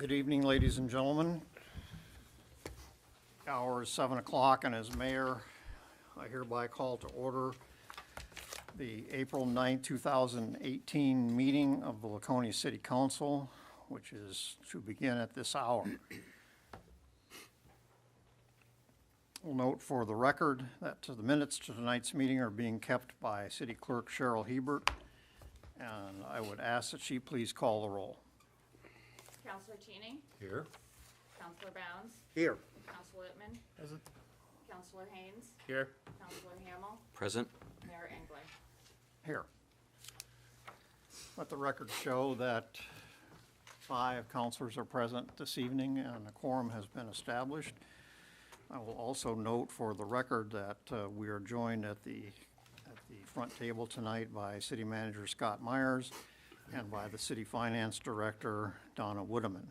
Good evening, ladies and gentlemen. Hour is 7 o'clock, and as mayor, I hereby call to order the April 9, 2018 meeting of the Laconia City Council, which is to begin at this hour. We'll note for the record that the minutes to tonight's meeting are being kept by City Clerk Cheryl Hebert, and I would ask that she please call the roll. Counselor Cheney, Here. Counselor Bounds, Here. Counselor Whitman, Present. Counselor Haynes, Here. Counselor Hamel, Present. Mayor Engler. Here. Let the record show that 5 counselors are present this evening and a quorum has been established. I will also note for the record that we are joined at the front table tonight by City Manager Scott Myers and by the City Finance Director Donna Woodeman.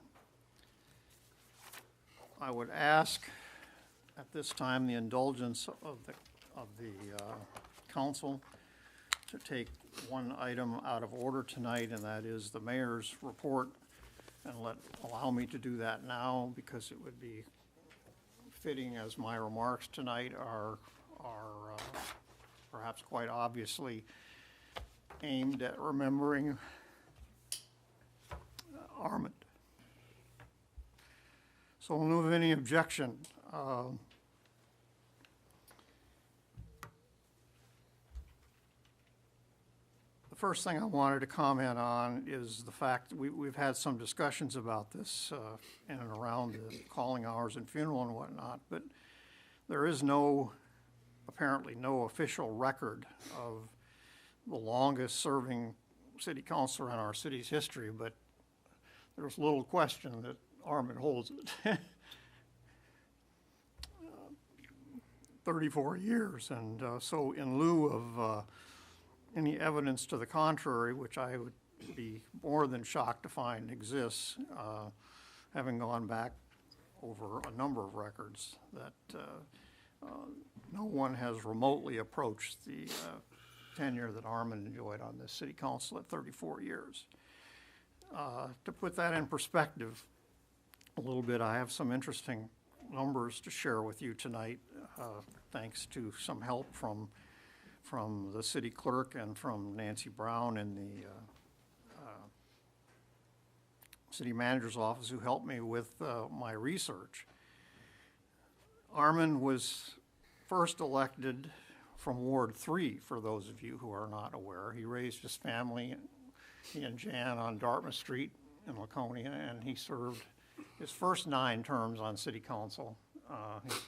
I would ask at this time the indulgence of the council to take one item out of order tonight, and that is the mayor's report, and allow me to do that now because it would be fitting as my remarks tonight are perhaps quite obviously aimed at remembering Armand. So we'll move any objection. The first thing I wanted to comment on is the fact that we've had some discussions about this in and around the calling hours and funeral and whatnot, but there is apparently no official record of the longest serving city councilor in our city's history, but there's little question that Armand holds it. 34 years, and so in lieu of any evidence to the contrary, which I would be more than shocked to find exists, having gone back over a number of records, that no one has remotely approached the tenure that Armand enjoyed on this city council at 34 years. To put that in perspective a little bit, I have some interesting numbers to share with you tonight, thanks to some help from the city clerk and from Nancy Brown in the city manager's office, who helped me with my research. Armand was first elected from Ward 3, for those of you who are not aware. He raised his family, he and Jan, on Dartmouth Street in Laconia, and he served his first 9 terms on city council.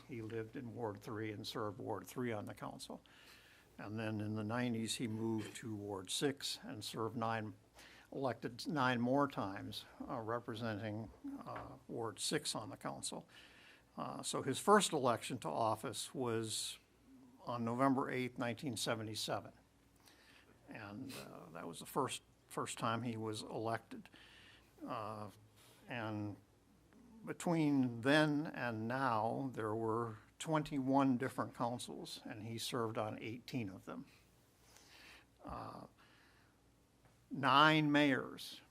He lived in Ward 3 and served Ward 3 on the council. And then in the 90s, he moved to Ward 6 and served elected 9 more times, representing Ward 6 on the council. So his first election to office was on November 8, 1977. And that was the first time he was elected. And between then and now, there were 21 different councils, and he served on 18 of them. 9 mayors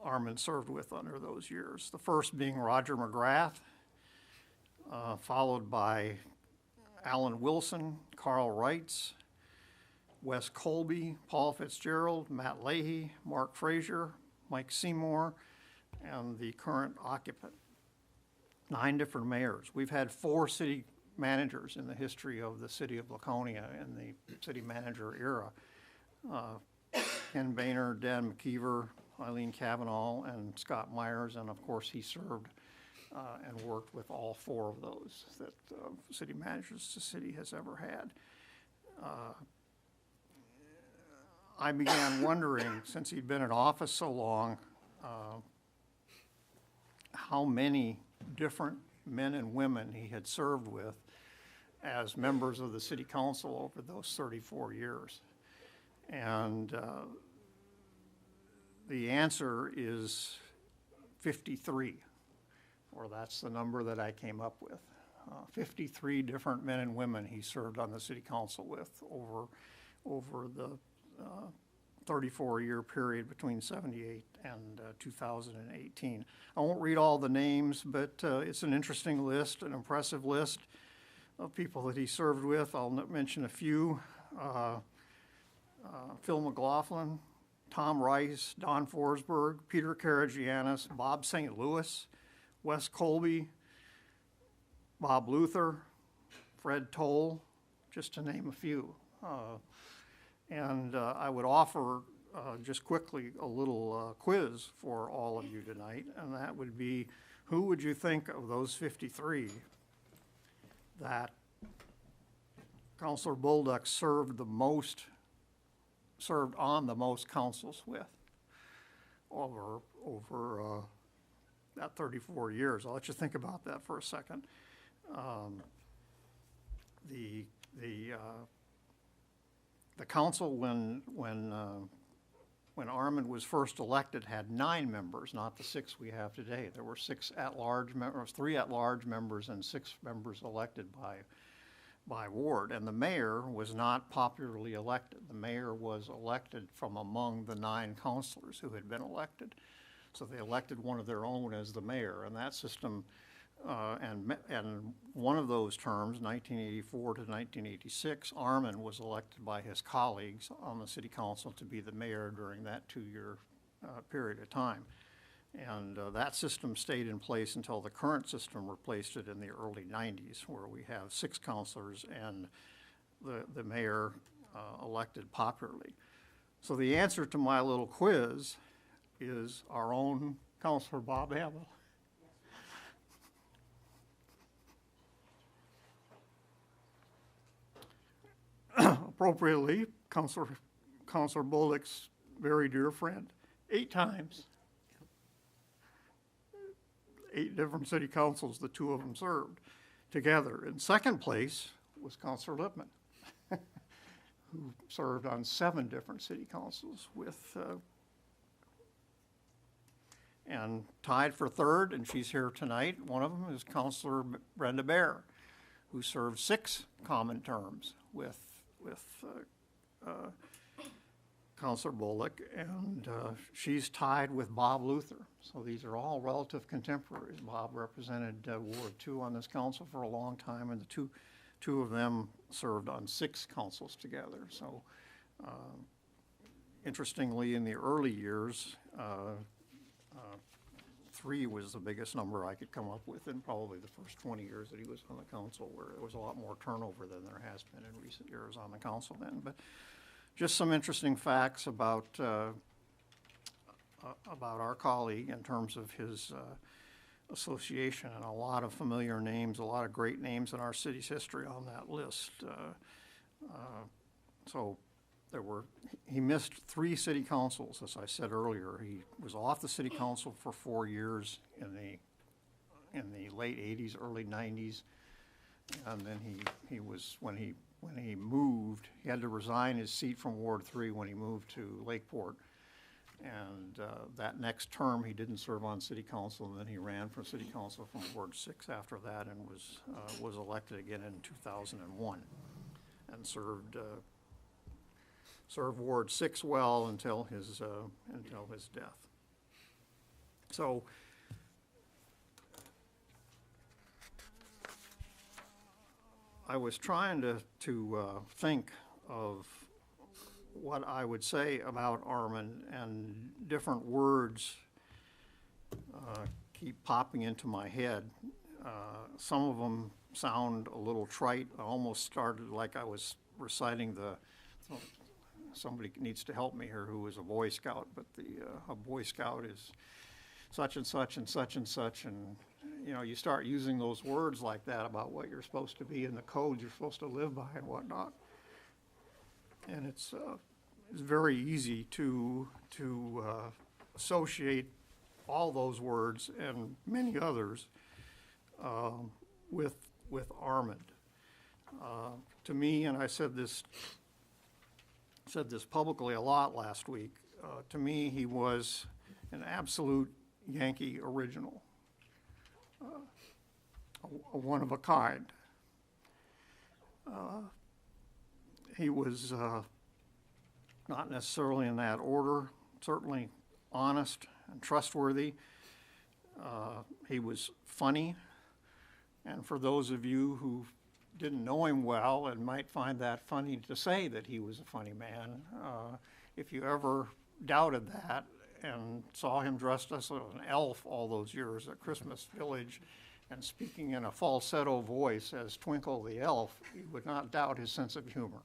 Armand served with under those years. The first being Roger McGrath, followed by Alan Wilson, Carl Reitz, Wes Colby, Paul Fitzgerald, Matt Leahy, Mark Frazier, Mike Seymour, and the current occupant. 9 different mayors. We've had 4 city managers in the history of the city of Laconia in the city manager era. Ken Boehner, Dan McKeever, Eileen Cavanaugh, and Scott Myers, and of course he served and worked with all 4 of those that city managers the city has ever had. I began wondering, since he'd been in office so long, how many different men and women he had served with as members of the city council over those 34 years. And the answer is 53, or that's the number that I came up with. 53 different men and women he served on the city council with over the 34-year period between 78 and 2018. I won't read all the names, but it's an interesting list, an impressive list of people that he served with. I'll mention a few. Phil McLaughlin, Tom Rice, Don Forsberg, Peter Karagianis, Bob St. Louis, Wes Colby, Bob Luther, Fred Toll, just to name a few. And I would offer just quickly a little quiz for all of you tonight, and that would be, who would you think of those 53 that Councilor Bolduc served on the most councils with over that 34 years? I'll let you think about that for a second. The council, when Armand was first elected, had 9 members, not the 6 we have today. There were 6 at-large members, 3 at-large members, and 6 members elected by ward. And the mayor was not popularly elected. The mayor was elected from among the 9 councilors who had been elected. So they elected one of their own as the mayor, and that system. And one of those terms, 1984 to 1986, Armand was elected by his colleagues on the city council to be the mayor during that 2-year period of time. And that system stayed in place until the current system replaced it in the early 90s, where we have 6 councilors and the mayor elected popularly. So the answer to my little quiz is our own Councilor Bob Hamill. Appropriately, Councilor Bolduc's very dear friend, 8 times. 8 different city councils, the 2 of them served together. In second place was Councilor Lippman, who served on 7 different city councils with, and tied for third, and she's here tonight, one of them is Councilor Brenda Baer, who served 6 common terms with Councilor Bolduc, and she's tied with Bob Luther. So these are all relative contemporaries. Bob represented Ward 2 on this council for a long time, and the two of them served on 6 councils together. So interestingly, in the early years, 3 was the biggest number I could come up with in probably the first 20 years that he was on the council, where there was a lot more turnover than there has been in recent years on the council then. But just some interesting facts about our colleague in terms of his association, and a lot of familiar names, a lot of great names in our city's history on that list. So he missed 3 city councils, as I said earlier. He was off the city council for 4 years in the late 80s, early 90s, and then he was, when he moved, he had to resign his seat from Ward 3 when he moved to Lakeport. And that next term, he didn't serve on city council, and then he ran for city council from Ward 6 after that, and was elected again in 2001, and served Ward 6 well until his death. So I was trying to think of what I would say about Armand, and different words keep popping into my head. Some of them sound a little trite. I almost started like I was reciting somebody needs to help me here who is a Boy Scout, but a Boy Scout is such and such and such and such, and you start using those words like that about what you're supposed to be in the code you're supposed to live by and whatnot. And it's very easy to associate all those words and many others with Armand. To me, and I said this publicly a lot last week, to me he was an absolute Yankee original, a one of a kind. He was not necessarily in that order, certainly honest and trustworthy. He was funny, and for those of you who didn't know him well and might find that funny to say that he was a funny man, if you ever doubted that and saw him dressed as an elf all those years at Christmas Village and speaking in a falsetto voice as Twinkle the Elf, you would not doubt his sense of humor.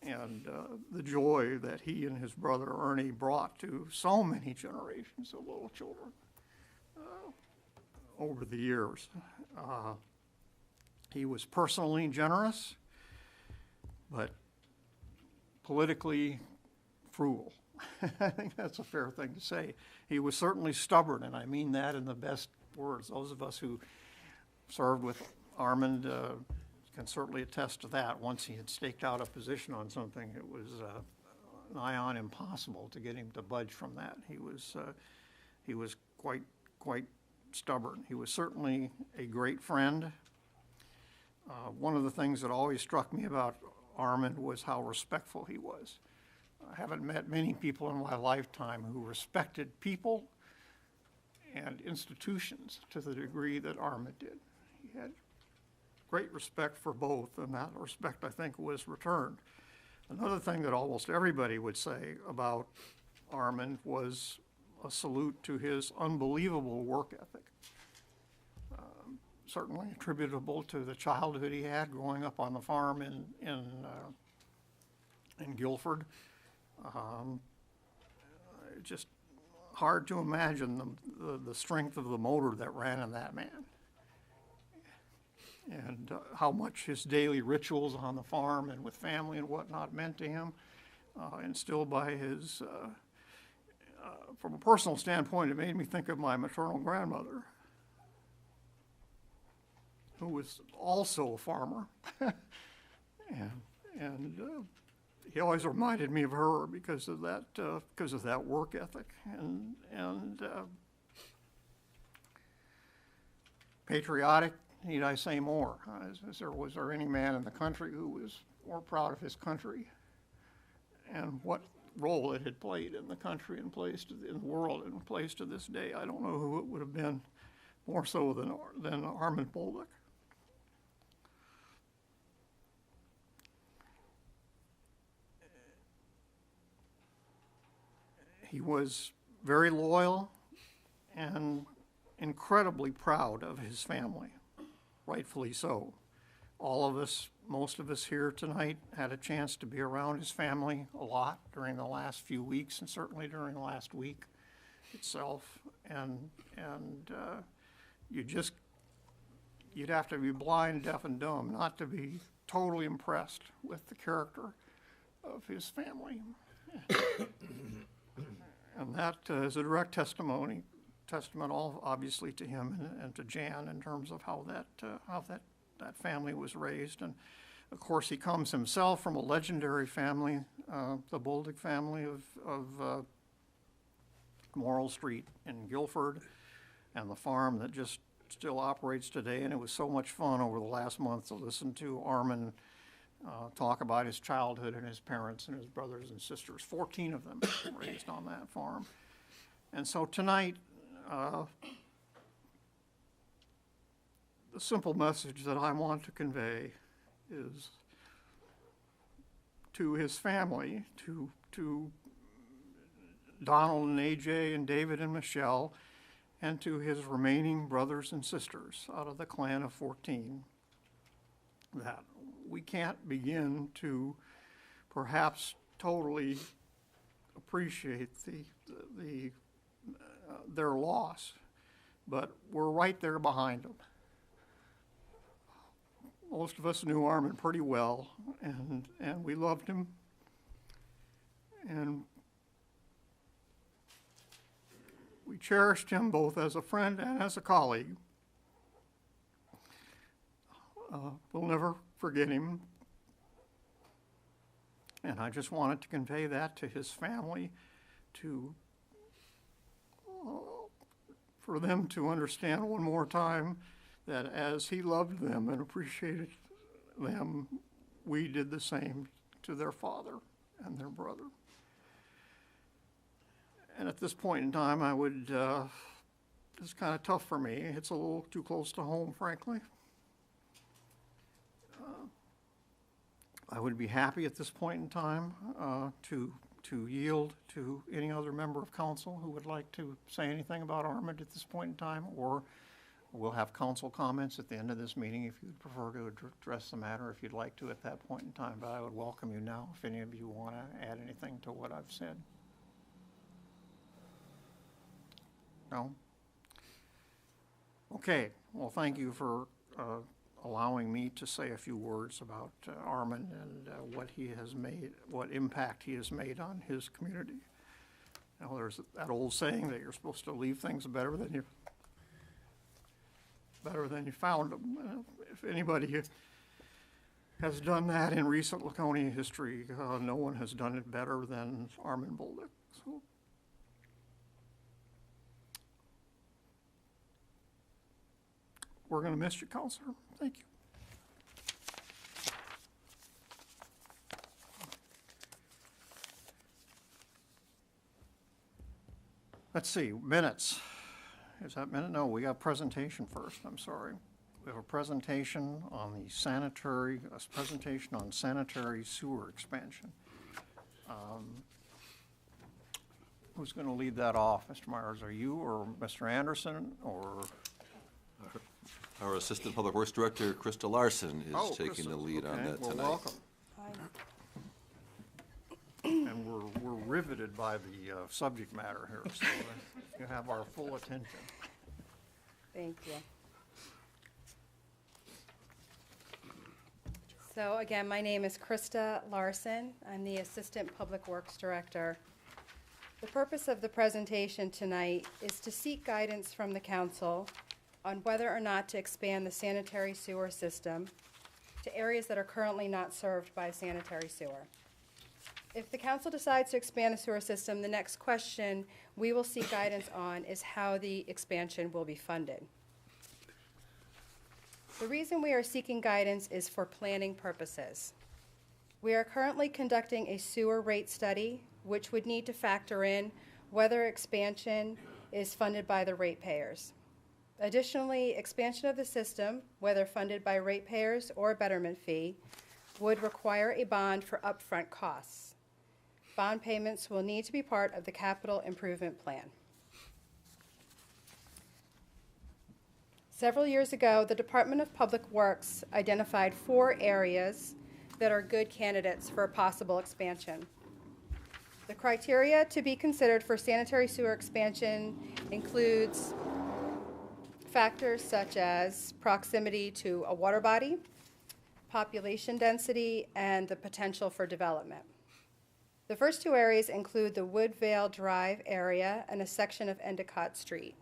And the joy that he and his brother Ernie brought to so many generations of little children over the years. He was personally generous, but politically frugal. I think that's a fair thing to say. He was certainly stubborn, and I mean that in the best words. Those of us who served with Armand can certainly attest to that. Once he had staked out a position on something, it was nigh on impossible to get him to budge from that. He was quite stubborn. He was certainly a great friend. One of the things that always struck me about Armand was how respectful he was. I haven't met many people in my lifetime who respected people and institutions to the degree that Armand did. He had great respect for both, and that respect, I think, was returned. Another thing that almost everybody would say about Armand was a salute to his unbelievable work ethic. Certainly attributable to the childhood he had growing up on the farm in Guilford. Just hard to imagine the strength of the motor that ran in that man, and how much his daily rituals on the farm and with family and whatnot meant to him, instilled by his, from a personal standpoint, it made me think of my maternal grandmother, who was also a farmer. and he always reminded me of her because of that work ethic and patriotic. Need I say more? Was there any man in the country who was more proud of his country and what role it had played in the country and in the world and place to this day? I don't know who it would have been more so than Armand Bolduc. He was very loyal and incredibly proud of his family, rightfully so. All of us, most of us here tonight, had a chance to be around his family a lot during the last few weeks and certainly during the last week itself. And you'd have to be blind, deaf, and dumb not to be totally impressed with the character of his family. And that is a direct testament all obviously to him and to Jan in terms of how that family was raised. And of course, he comes himself from a legendary family, the Bolduc family of Morrill Street in Guilford, and the farm that just still operates today. And it was so much fun over the last month to listen to Armand talk about his childhood and his parents and his brothers and sisters, 14 of them raised on that farm. And so tonight, the simple message that I want to convey is to his family, to Donald and AJ and David and Michelle, and to his remaining brothers and sisters out of the clan of 14, that we can't begin to perhaps totally appreciate their loss, but we're right there behind them. Most of us knew Armand pretty well, and we loved him, and we cherished him both as a friend and as a colleague. We'll never forget him, and I just wanted to convey that to his family, for them to understand one more time that as he loved them and appreciated them, we did the same to their father and their brother. And at this point in time, I would, it's kind of tough for me. It's a little too close to home, frankly. I would be happy at this point in time to yield to any other member of council who would like to say anything about Armand at this point in time, or we'll have council comments at the end of this meeting if you'd prefer to address the matter, if you'd like to at that point in time. But I would welcome you now if any of you want to add anything to what I've said. No? Okay, well, thank you for allowing me to say a few words about Armand and what he has made, what impact he has made on his community. Now, there's that old saying that you're supposed to leave things better than you found them. If anybody has done that in recent Laconia history, no one has done it better than Armand Bolduc. So, we're going to miss you, Counselor. Thank you. Let's see, minutes. Is that minute? No, we got presentation first. I'm sorry. We have a presentation on the sanitary sewer expansion. Who's going to lead that off? Mr. Myers, are you or Mr. Anderson or? Our Assistant Public Works Director, Krista Larson, is taking Krista, the lead on okay, that well, tonight. welcome. And we're riveted by the subject matter here, so you have our full attention. Thank you. So again, my name is Krista Larson. I'm the Assistant Public Works Director. The purpose of the presentation tonight is to seek guidance from the council on whether or not to expand the sanitary sewer system to areas that are currently not served by sanitary sewer. If the council decides to expand the sewer system, the next question we will seek guidance on is how the expansion will be funded. The reason we are seeking guidance is for planning purposes. We are currently conducting a sewer rate study, which would need to factor in whether expansion is funded by the ratepayers. Additionally, expansion of the system, whether funded by ratepayers or a betterment fee, would require a bond for upfront costs. Bond payments will need to be part of the capital improvement plan. Several years ago, the Department of Public Works identified 4 areas that are good candidates for a possible expansion. The criteria to be considered for sanitary sewer expansion includes factors such as proximity to a water body, population density, and the potential for development. The first 2 areas include the Woodvale Drive area and a section of Endicott Street,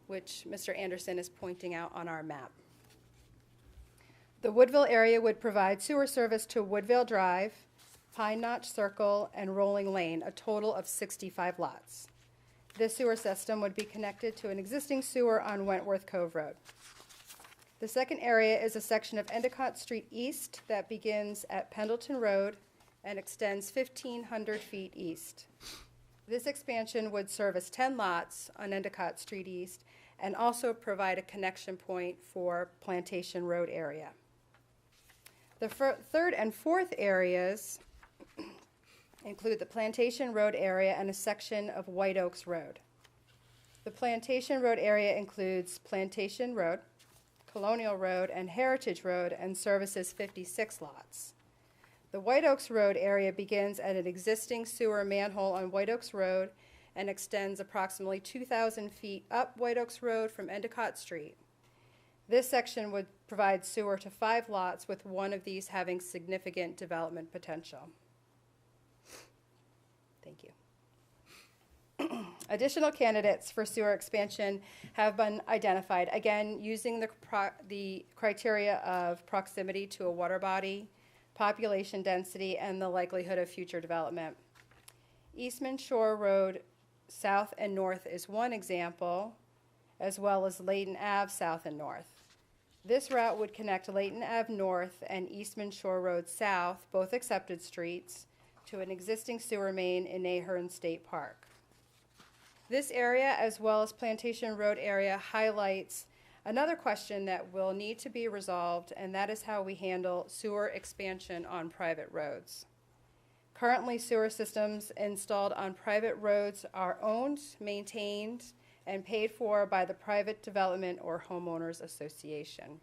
which Mr. Anderson is pointing out on our map. The Woodville area would provide sewer service to Woodvale Drive, Pine Notch Circle, and Rolling Lane, a total of 65 lots. This sewer system would be connected to an existing sewer on Wentworth Cove Road. The second area is a section of Endicott Street East that begins at Pendleton Road and extends 1,500 feet east. This expansion would service 10 lots on Endicott Street East and also provide a connection point for Plantation Road area. The third and fourth areas include the Plantation Road area and a section of White Oaks Road. The Plantation Road area includes Plantation Road, Colonial Road, and Heritage Road and services 56 lots. The White Oaks Road area begins at an existing sewer manhole on White Oaks Road and extends approximately 2,000 feet up White Oaks Road from Endicott Street. This section would provide sewer to 5 lots, with one of these having significant development potential. Thank you. Additional candidates for sewer expansion have been identified, again, using the criteria of proximity to a water body, population density, and the likelihood of future development. Eastman Shore Road South and North is one example, as well as Layton Ave South and North. This route would connect Layton Ave North and Eastman Shore Road South, both accepted streets, to an existing sewer main in Ahern State Park. This area, as well as Plantation Road area, highlights another question that will need to be resolved, and that is how we handle sewer expansion on private roads. Currently, sewer systems installed on private roads are owned, maintained, and paid for by the private development or homeowners association.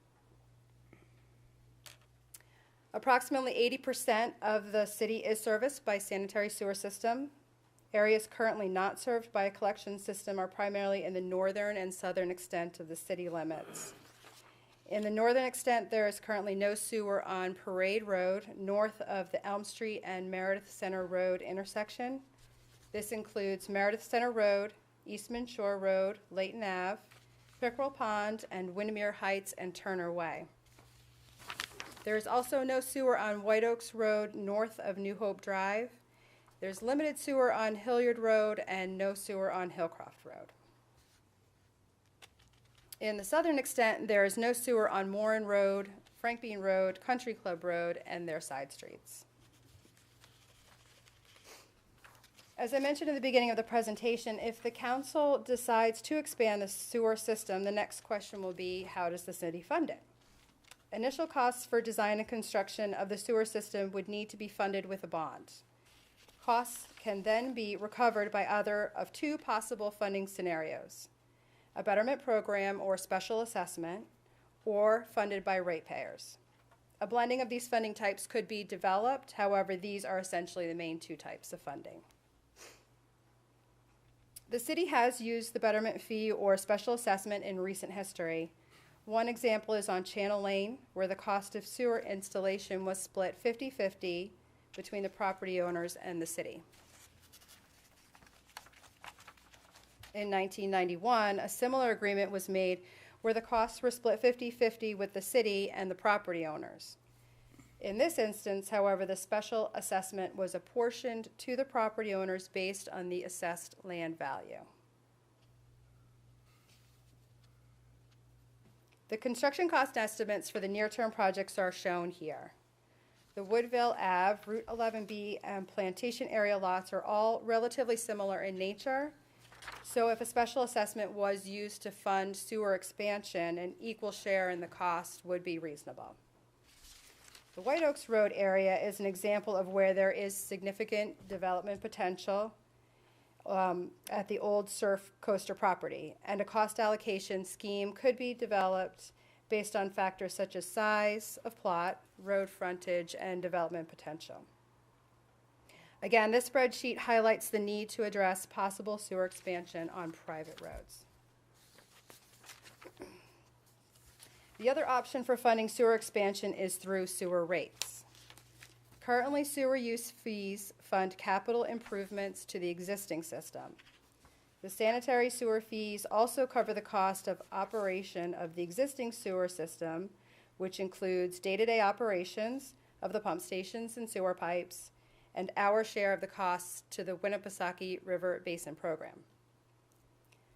Approximately 80% of the city is serviced by sanitary sewer system. Areas currently not served by a collection system are primarily in the northern and southern extent of the city limits. In the northern extent, there is currently no sewer on Parade Road, north of the Elm Street and Meredith Center Road intersection. This includes Meredith Center Road, Eastman Shore Road, Layton Ave, Pickerel Pond, and Windermere Heights and Turner Way. There is also no sewer on White Oaks Road, north of New Hope Drive. There's limited sewer on Hilliard Road and no sewer on Hillcroft Road. In the southern extent, there is no sewer on Moran Road, Frank Bean Road, Country Club Road, and their side streets. As I mentioned in the beginning of the presentation, if the council decides to expand the sewer system, the next question will be, how does the city fund it? Initial costs for design and construction of the sewer system would need to be funded with a bond. Costs can then be recovered by either of two possible funding scenarios: a betterment program or special assessment, or funded by ratepayers. A blending of these funding types could be developed. However, these are essentially the main two types of funding. The city has used the betterment fee or special assessment in recent history. One example is on Channel Lane, where the cost of sewer installation was split 50-50 between the property owners and the city. In 1991, a similar agreement was made where the costs were split 50-50 with the city and the property owners. In this instance, however, the special assessment was apportioned to the property owners based on the assessed land value. The construction cost estimates for the near-term projects are shown here. The Woodville Ave, Route 11B, and Plantation area lots are all relatively similar in nature. So if a special assessment was used to fund sewer expansion, an equal share in the cost would be reasonable. The White Oaks Road area is an example of where there is significant development potential at the old Surf Coaster property, and a cost allocation scheme could be developed based on factors such as size of plot, road frontage, and development potential. Again, this spreadsheet highlights the need to address possible sewer expansion on private roads. The other option for funding sewer expansion is through sewer rates. Currently, sewer use fees fund capital improvements to the existing system. The sanitary sewer fees also cover the cost of operation of the existing sewer system, which includes day-to-day operations of the pump stations and sewer pipes, and our share of the costs to the Winnipesaukee River Basin Program.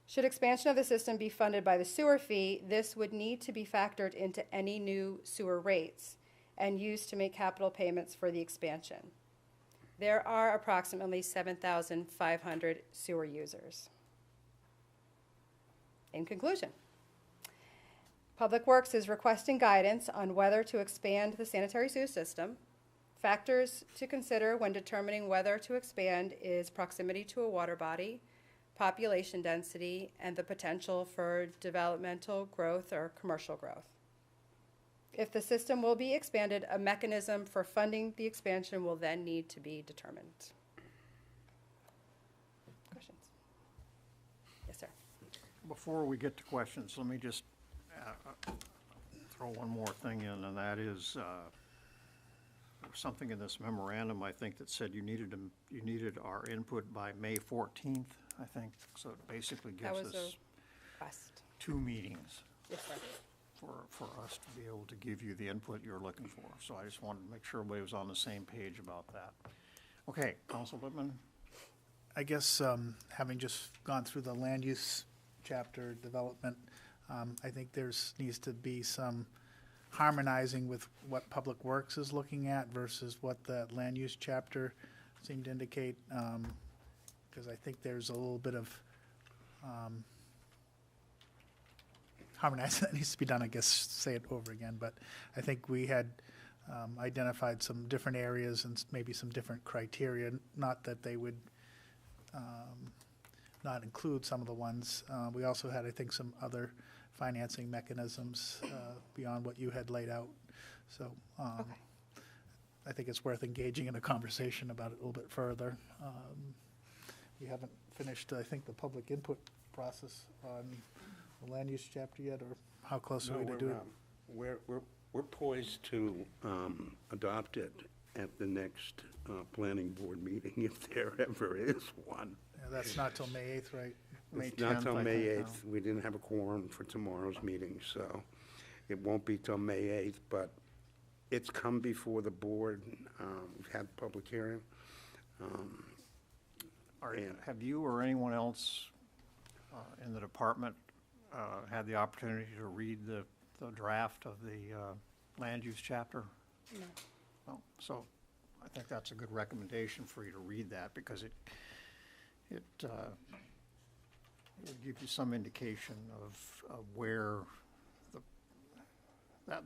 Should expansion of the system be funded by the sewer fee, this would need to be factored into any new sewer rates and used to make capital payments for the expansion. There are approximately 7,500 sewer users. In conclusion, Public Works is requesting guidance on whether to expand the sanitary sewer system. Factors to consider when determining whether to expand is proximity to a water body, population density, and the potential for developmental growth or commercial growth. If the system will be expanded, a mechanism for funding the expansion will then need to be determined. Questions? Yes, sir. Before we get to questions, let me just throw one more thing in, and that is there was something in this memorandum, I think, that said you needed our input by May 14th, I think. So it basically That gives was us a request. 2 meetings Yes, sir. for us to be able to give you the input you're looking for. So I just wanted to make sure everybody was on the same page about that. Okay, Council Lippman? I guess having just gone through the land use chapter development, I think needs to be some harmonizing with what Public Works is looking at versus what the land use chapter seemed to indicate, because I think there's a little bit of harmonizing that needs to be done, I guess, say it over again, but I think we had identified some different areas and maybe some different criteria, not that they would not include some of the ones. We also had, I think, some other financing mechanisms beyond what you had laid out. So Okay. I think it's worth engaging in a conversation about it a little bit further. We haven't finished, I think, the public input process on the land use chapter yet, or how close are we to do it? We're poised to adopt it at the next planning board meeting, if there ever is one. Yeah, that's not till May 8th, right? May It's not 10th, till I May think, 8th. We didn't have a quorum for tomorrow's meeting, so it won't be till May 8th, but it's come before the board. We've had public hearing. Have you or anyone else in the department had the opportunity to read the draft of the land use chapter? No. Well, so I think that's a good recommendation for you to read that, because it will give you some indication of where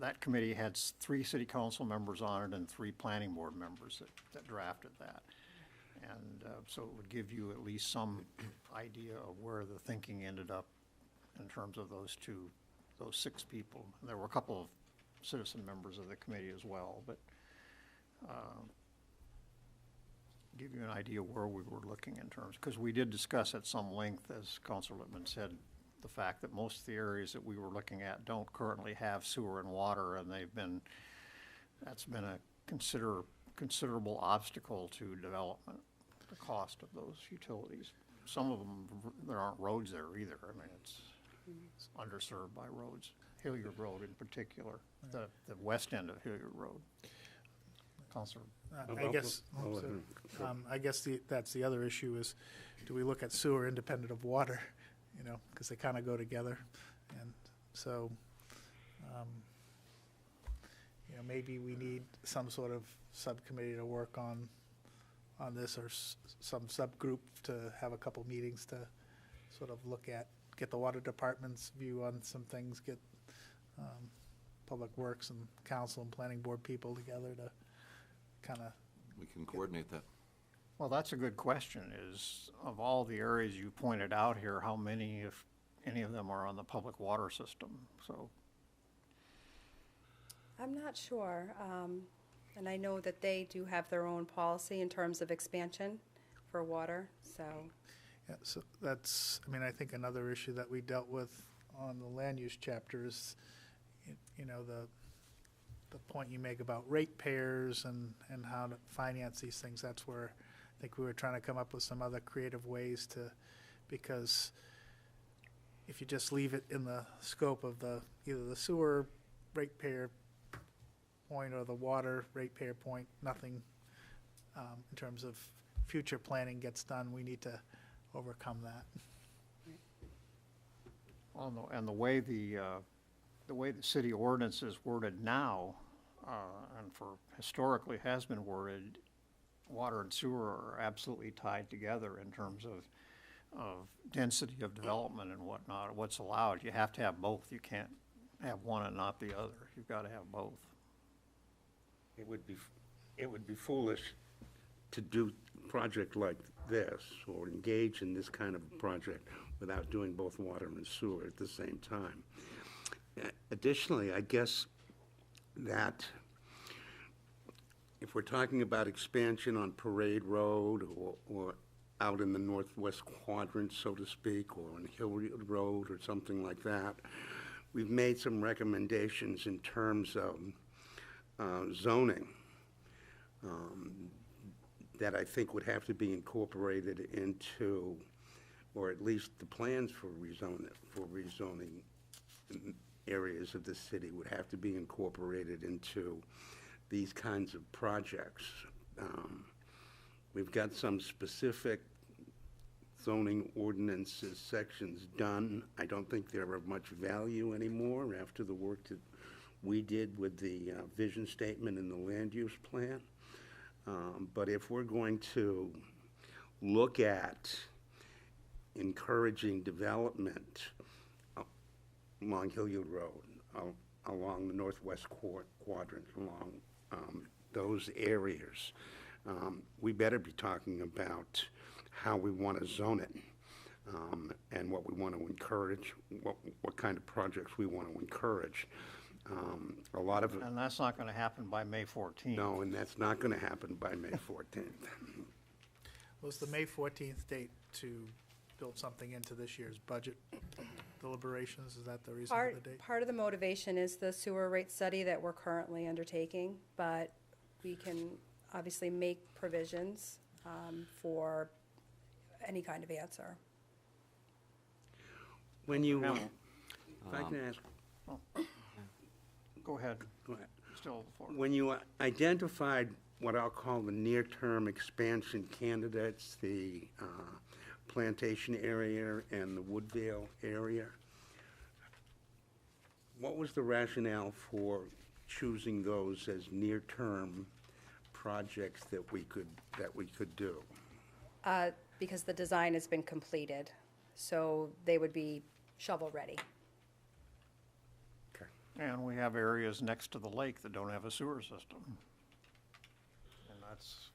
that committee had 3 city council members on it and 3 planning board members that drafted that. And so it would give you at least some idea of where the thinking ended up in terms of those 6 people. And there were a couple of citizen members of the committee as well, but give you an idea where we were looking in terms, because we did discuss at some length, as Councilor Lippman said, the fact that most of the areas that we were looking at don't currently have sewer and water, and that's been a considerable obstacle to development, the cost of those utilities. Some of them, there aren't roads there either. I mean, it's underserved by roads. Hilliard Road in particular, the west end of Hilliard Road. Councilor. I guess, that's the other issue is, do we look at sewer independent of water? You know, because they kind of go together. And so, you know, maybe we need some sort of subcommittee to work on this, or some subgroup to have a couple meetings to sort of get the water department's view on some things, get Public Works and council and planning board people together to kind of. We can coordinate that. Well, that's a good question, is of all the areas you pointed out here, how many, if any of them, are on the public water system? So, I'm not sure. And I know that they do have their own policy in terms of expansion for water, so. Yeah, so that's, I mean, I think another issue that we dealt with on the land use chapter is, you know, the point you make about ratepayers and how to finance these things. That's where I think we were trying to come up with some other creative ways to, because if you just leave it in the scope of either the sewer ratepayer point or the water ratepayer point, nothing in terms of future planning gets done. We need to overcome that. and the way the city ordinance is worded now, and for historically has been worded, water and sewer are absolutely tied together in terms of density of development and whatnot, what's allowed. You have to have both. You can't have one and not the other. You've got to have both. It would be foolish to do a project like this, or engage in this kind of project without doing both water and sewer at the same time. Additionally, I guess that if we're talking about expansion on Parade Road or out in the northwest quadrant, so to speak, or on Hilliard Road or something like that, we've made some recommendations in terms of zoning that I think would have to be incorporated into, or at least the plans for rezoning areas of the city would have to be incorporated into these kinds of projects. We've got some specific zoning ordinances sections done. I don't think they're of much value anymore after the work that we did with the vision statement and the land use plan. But if we're going to look at encouraging development along Hilliard Road, along the northwest quadrant, along those areas, we better be talking about how we want to zone it, and what we want to encourage, what kind of projects we want to encourage. A lot of it, And that's not going to happen by May 14th. no, and that's not going to happen by May 14th. Was the May 14th date to build something into this year's budget deliberations? Is that the reason for the date? Part of the motivation is the sewer rate study that we're currently undertaking, but we can obviously make provisions for any kind of answer. When you, Hamel. if I can ask, Go ahead, go ahead. still the floor. When you identified what I'll call the near-term expansion candidates, the Plantation area and the Woodvale area, what was the rationale for choosing those as near-term projects that we could do? Because the design has been completed, so they would be shovel-ready. Okay. And we have areas next to the lake that don't have a sewer system. And that's,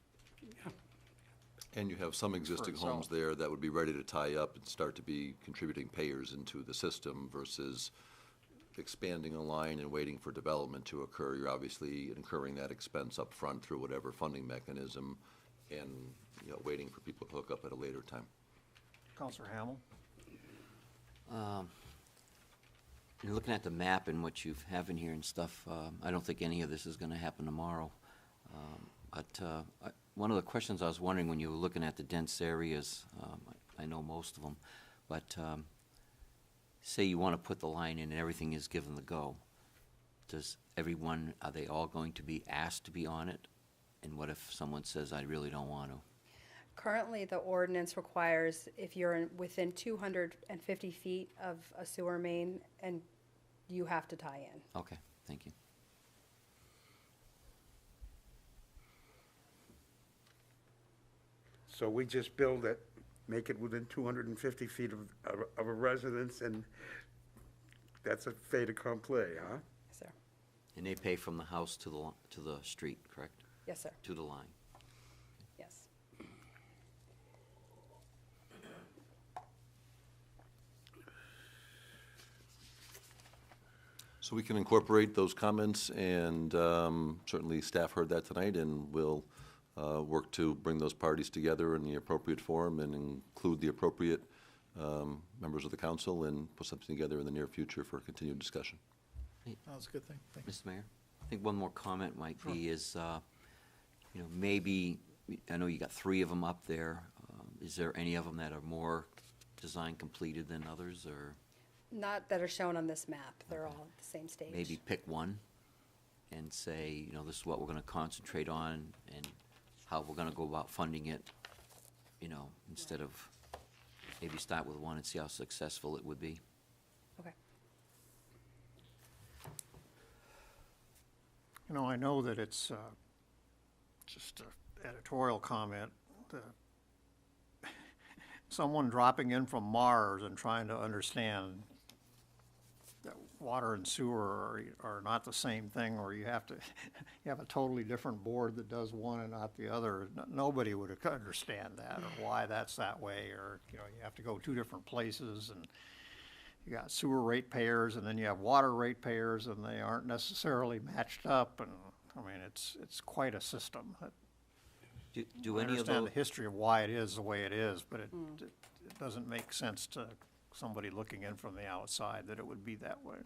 And you have some existing homes itself. there that would be ready to tie up and start to be contributing payers into the system versus expanding a line and waiting for development to occur. You're obviously incurring that expense up front through whatever funding mechanism and, you know, waiting for people to hook up at a later time. Counselor Hamel? You're looking at the map and what you have in here and stuff. I don't think any of this is going to happen tomorrow. One of the questions I was wondering when you were looking at the dense areas, I know most of them, but say you want to put the line in and everything is given the go. Are they all going to be asked to be on it? And what if someone says, I really don't want to? Currently, the ordinance requires if you're within 250 feet of a sewer main, and you have to tie in. Okay, thank you. So we just build it, make it within 250 feet of a residence, and that's a fait accompli, huh? Yes, sir. And they pay from the house to the street, correct? Yes, sir. To the line. Yes. So we can incorporate those comments, and certainly staff heard that tonight, and we'll work to bring those parties together in the appropriate forum and include the appropriate members of the council and put something together in the near future for continued discussion. That's a good thing. Thanks. Mr. Mayor, I think one more comment might be is, maybe, I know you got 3 of them up there. Is there any of them that are more design completed than others, or Not that are shown on this map. They're all at the same stage. maybe pick one and say, this is what we're gonna concentrate on and how we're gonna go about funding it, instead of maybe start with one and see how successful it would be? Okay. I know that it's just an editorial comment. Someone dropping in from Mars and trying to understand that water and sewer are not the same thing, or you have a totally different board that does one and not the other. Nobody would understand that, or why that's that way, or, you have to go 2 different places, and you got sewer ratepayers, and then you have water ratepayers, and they aren't necessarily matched up, and, it's quite a system. Do I any of understand those, the history of why it is the way it is, but it doesn't make sense to somebody looking in from the outside that it would be that way.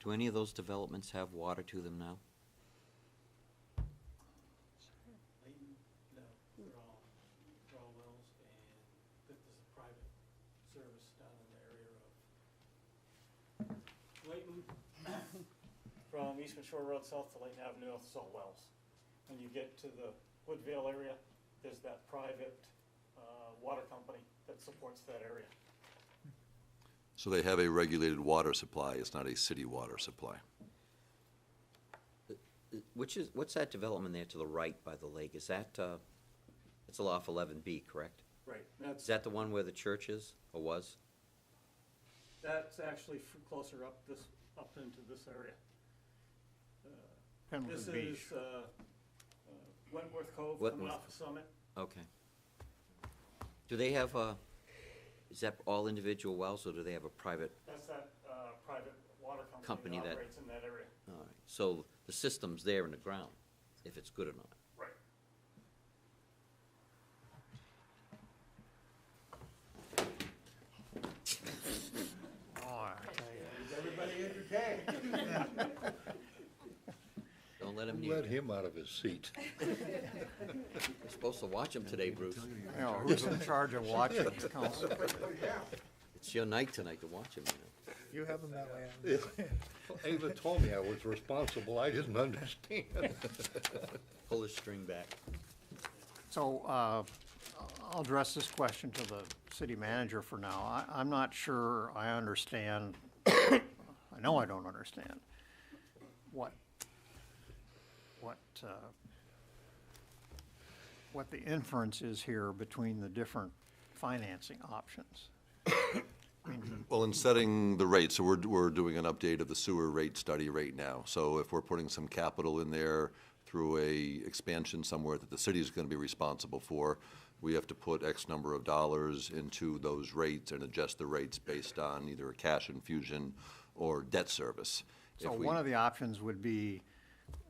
do any of those developments have water to them now? Layton, no, they're all wells, and this is a private service down in the area of Layton. From Eastman Shore Road south to Layton Avenue, it's all wells. When you get to the Woodvale area, there's that private water company that supports that area. So they have a regulated water supply, it's not a city water supply. what's that development there to the right by the lake? Is that, it's off 11B, correct? Right, Is that the one where the church is, or was? that's actually closer up into this area. This Pendleton Beach. is Wentworth Cove coming Wentworth. off of Summit. Okay. Do they have is that all individual wells, or do they have a private? That's that private water company Company that that- operates in that area. All right. So the system's there in the ground, if it's good or not. Right. Oh, I tell you. Is everybody entertained? Don't let him Who near let you. him out of his seat? You're supposed to watch him today, Bruce. You know, who's in charge of watching the council? It's your night tonight to watch him, you know. You have them that way. Ava told me I was responsible, I didn't understand. Pull his string back. So, I'll address this question to the city manager for now. I'm not sure I understand, I know I don't understand what the inference is here between the different financing options. Well, in setting the rates, so we're doing an update of the sewer rate study right now. So if we're putting some capital in there through a expansion somewhere that the city is gonna be responsible for, we have to put X number of dollars into those rates and adjust the rates based on either a cash infusion or debt service. So If we- one of the options would be,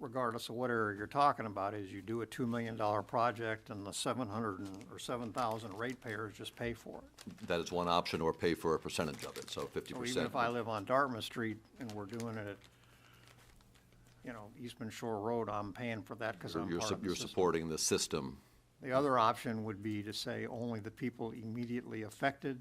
regardless of what area you're talking about, is you do a $2 million project and the 7,000 ratepayers just pay for it. That is one option, or pay for a percentage of it, so 50%. So even if I live on Dartmouth Street and we're doing it at, Eastman Shore Road, I'm paying for that because I'm You're part su- of the you're system. supporting the system. The other option would be to say only the people immediately affected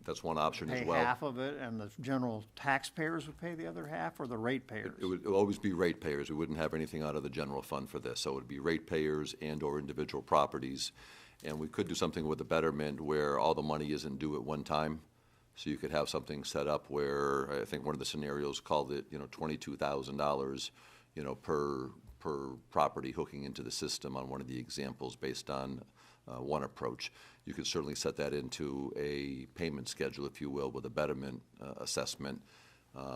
That's one option as pay well. half of it, and the general taxpayers would pay the other half, or the ratepayers? It would always be ratepayers. We wouldn't have anything out of the general fund for this. So it would be ratepayers and/or individual properties. And we could do something with the betterment where all the money isn't due at one time. So you could have something set up where, I think one of the scenarios called it, $22,000, per property hooking into the system on one of the examples based on one approach. You could certainly set that into a payment schedule, if you will, with a betterment assessment.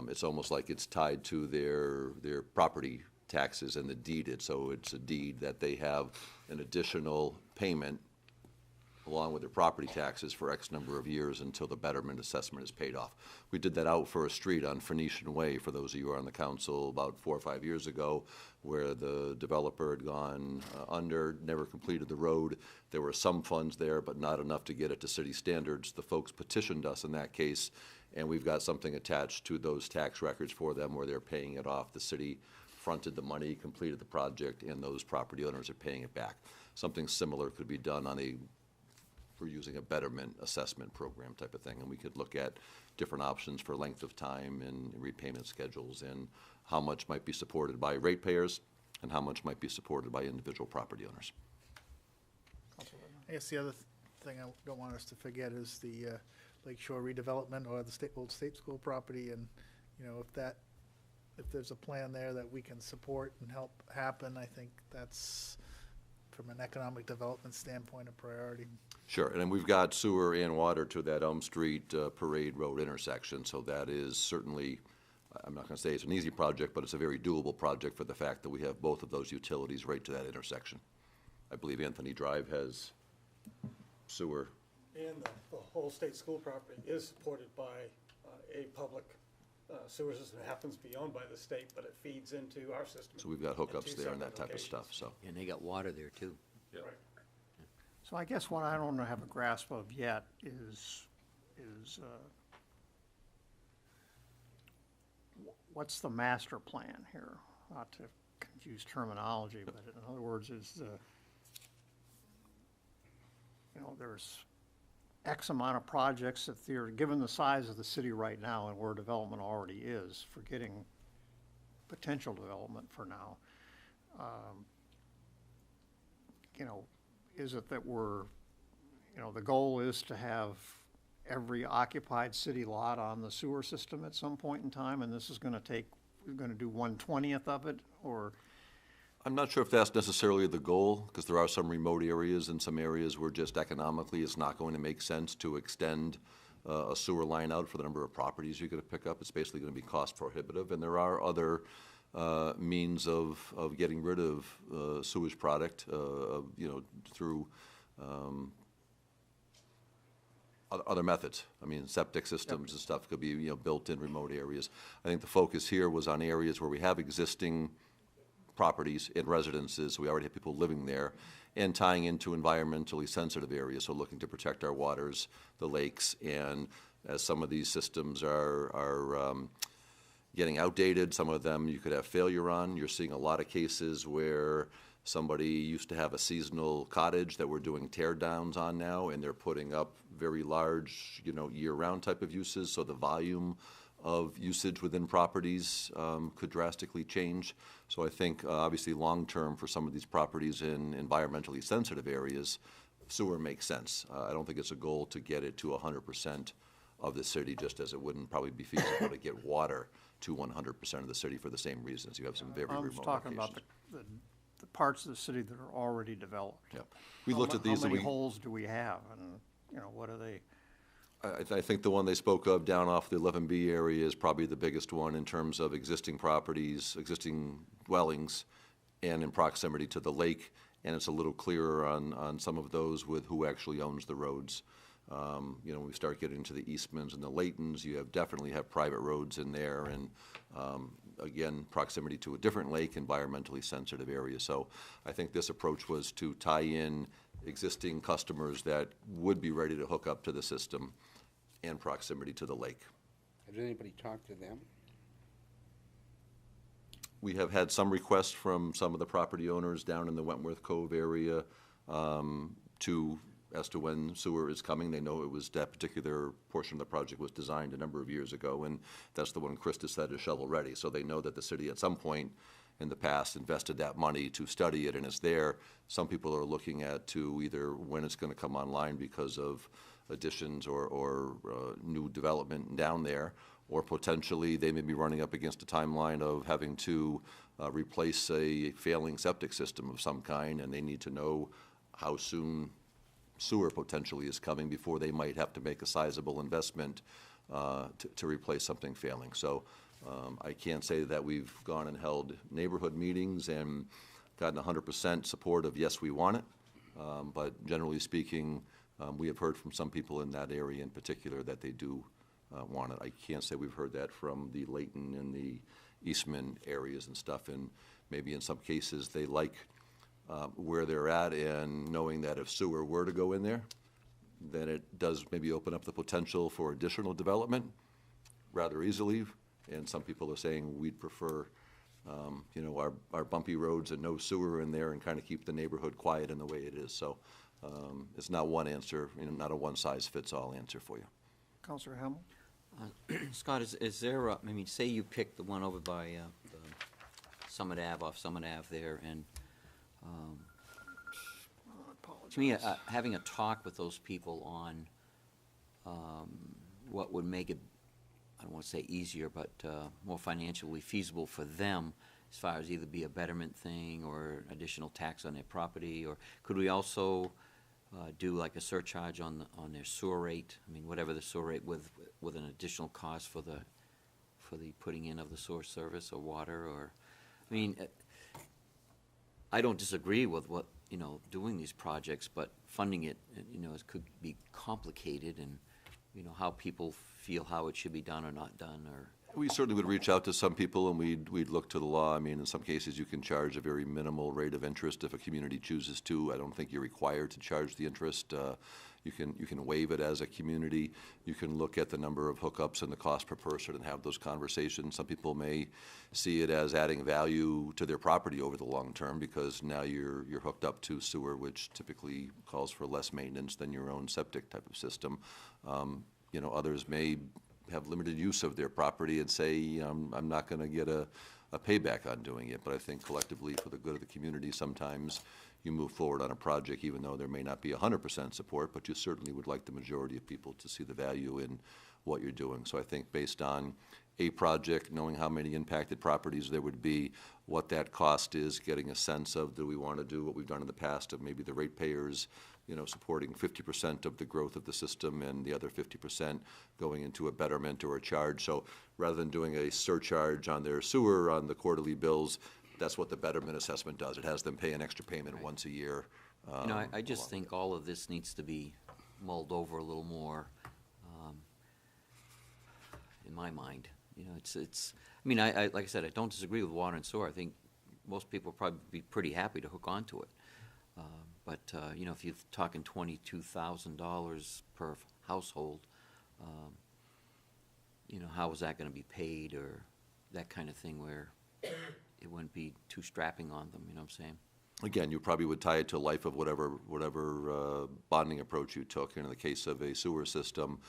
It's almost like it's tied to their property taxes and the deeded, so it's a deed that they have an additional payment along with their property taxes for X number of years until the betterment assessment is paid off. We did that out for a street on Phoenician Way, for those of you who are on the council, about 4 or 5 years ago, where the developer had gone under, never completed the road. There were some funds there, but not enough to get it to city standards. The folks petitioned us in that case, and we've got something attached to those tax records for them where they're paying it off. The city fronted the money, completed the project, and those property owners are paying it back. Something similar could be done we're using a betterment assessment program type of thing, and we could look at different options for length of time and repayment schedules, and how much might be supported by ratepayers and how much might be supported by individual property owners. I guess the other thing I don't want us to forget is the Lake Shore redevelopment or the old state school property, and, if there's a plan there that we can support and help happen, I think that's, from an economic development standpoint, a priority. Sure, and then we've got sewer and water to that Elm Street Parade Road intersection, so that is certainly, I'm not gonna say it's an easy project, but it's a very doable project for the fact that we have both of those utilities right to that intersection. I believe Anthony Drive has sewer. And the whole state school property is supported by a public sewer system. It happens to be owned by the state, but it feeds into our system. So we've got at hookups two there and that separate type of stuff, locations. so. And they got water there, too. Right. So I guess what I don't have a grasp of yet is what's the master plan here? Not to confuse terminology, but in other words, there's X amount of projects that given the size of the city right now and where development already is, forgetting potential development for now, is it that the goal is to have every occupied city lot on the sewer system at some point in time, and this is gonna take we're gonna do 1/20th of it, or, I'm not sure if that's necessarily the goal, because there are some remote areas and some areas where just economically it's not going to make sense to extend a sewer line out for the number of properties you're going to pick up. It's basically going to be cost prohibitive, and there are other means of getting rid of sewage product, through other methods. I mean, septic systems and stuff could be, built in remote areas. I think the focus here was on areas where we have existing properties in residences, we already have people living there, and tying into environmentally sensitive areas, so looking to protect our waters, the lakes, and as some of these systems are getting outdated, some of them you could have failure on. You're seeing a lot of cases where somebody used to have a seasonal cottage that we're doing tear downs on now, and they're putting up very large, year-round type of uses, so the volume of usage within properties could drastically change. So I think, obviously, long-term for some of these properties in environmentally sensitive areas, sewer makes sense. I don't think it's a goal to get it to 100% of the city, just as it wouldn't probably be feasible to get water to 100% of the city for the same reasons. You have some very I remote was locations. talking about the parts of the city that are already developed. Yep. We looked at these How and many we, holes do we have, and, what are they? I think the one they spoke of down off the 11B area is probably the biggest one in terms of existing properties, existing dwellings, and in proximity to the lake, and it's a little clearer on some of those with who actually owns the roads. When we start getting into the Eastmans and the Laytons, you definitely have private roads in there, and again, proximity to a different lake, environmentally sensitive area. So I think this approach was to tie in existing customers that would be ready to hook up to the system and proximity to the lake. Has anybody talked to them? We have had some requests from some of the property owners down in the Wentworth Cove area as to when sewer is coming. They know that particular portion of the project was designed a number of years ago, and that's the one Krista said is shovel-ready. So they know that the city at some point in the past invested that money to study it, and it's there. Some people are looking at to either when it's going to come online because of additions or new development down there, or potentially they may be running up against a timeline of having to replace a failing septic system of some kind, and they need to know how soon sewer potentially is coming before they might have to make a sizable investment to replace something failing. So I can't say that we've gone and held neighborhood meetings and gotten 100% support of yes, we want it, but generally speaking, we have heard from some people in that area in particular that they do want it. I can't say we've heard that from the Layton and the Eastman areas and stuff, and maybe in some cases they like where they're at, and knowing that if sewer were to go in there, then it does maybe open up the potential for additional development rather easily. And some people are saying we'd prefer, our bumpy roads and no sewer in there, and kind of keep the neighborhood quiet in the way it is. So it's not one answer, not a one-size-fits-all answer for you. Counselor Hamel? Scott, is there, say you pick the one over by the Summit Ave, off Summit Ave there, and to me, having a talk with those people on what would make it, I don't want to say easier, but more financially feasible for them, as far as either be a betterment thing or additional tax on their property, or could we also do like a surcharge on their sewer rate? Whatever the sewer rate with an additional cost for the putting in of the sewer service or water, or, I don't disagree with what, doing these projects, but funding it, it could be complicated, and, how people feel how it should be done or not done, or. We certainly would reach out to some people, and we'd look to the law. In some cases, you can charge a very minimal rate of interest if a community chooses to. I don't think you're required to charge the interest. You can waive it as a community. You can look at the number of hookups and the cost per person and have those conversations. Some people may see it as adding value to their property over the long term, because now you're hooked up to sewer, which typically calls for less maintenance than your own septic type of system. Others may have limited use of their property and say, I'm not going to get a payback on doing it. But I think collectively, for the good of the community, sometimes you move forward on a project, even though there may not be 100% support, but you certainly would like the majority of people to see the value in what you're doing. So I think based on a project, knowing how many impacted properties there would be, what that cost is, getting a sense of, do we want to do what we've done in the past of maybe the ratepayers, supporting 50% of the growth of the system and the other 50% going into a betterment or a charge. So rather than doing a surcharge on their sewer on the quarterly bills, that's what the betterment assessment does. It has them pay an extra payment once a year. I just think all of this needs to be mulled over a little more, in my mind. I like I said, I don't disagree with water and sewer. I think most people would probably be pretty happy to hook onto it. But if you're talking $22,000 per household, how is that going to be paid, or that kind of thing, where it wouldn't be too strapping on them, you know what I'm saying? Again, you probably would tie it to life of whatever bonding approach you took. In the case of a sewer system,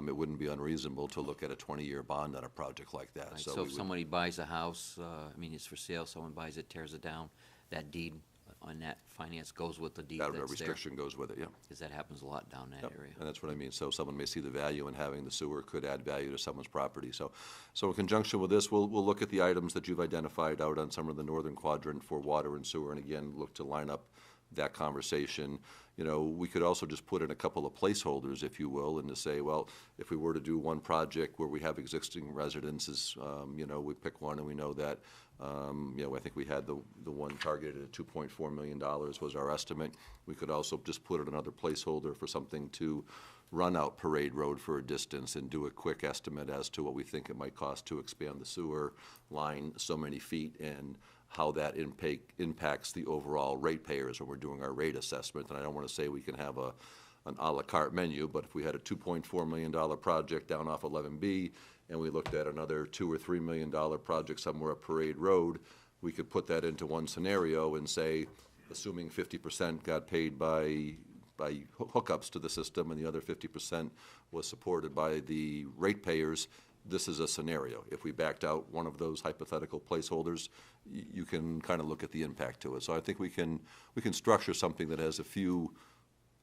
it wouldn't be unreasonable to look at a 20-year bond on a project like that. Right, So so we if would- somebody buys a house, it's for sale, someone buys it, tears it down, that deed on that finance goes with the deed that that's there. restriction goes with it, yeah. Because that happens a lot down that Yep, area. and that's what I mean. So someone may see the value in having the sewer could add value to someone's property. So in conjunction with this, we'll look at the items that you've identified out on some of the northern quadrant for water and sewer, and again, look to line up that conversation. We could also just put in a couple of placeholders, if you will, and to say, well, if we were to do one project where we have existing residences, we pick one and we know that, I think we had the one targeted at $2.4 million was our estimate. We could also just put in another placeholder for something to run out Parade Road for a distance and do a quick estimate as to what we think it might cost to expand the sewer line so many feet, and how that impacts the overall ratepayers when we're doing our rate assessment. And I don't want to say we can have an à la carte menu, but if we had a $2.4 million project down off 11B, and we looked at another $2 or $3 million project somewhere at Parade Road, we could put that into one scenario and say, assuming 50% got paid by hookups to the system and the other 50% was supported by the ratepayers, this is a scenario. If we backed out one of those hypothetical placeholders, you can kind of look at the impact to it. So I think we can structure something that has a few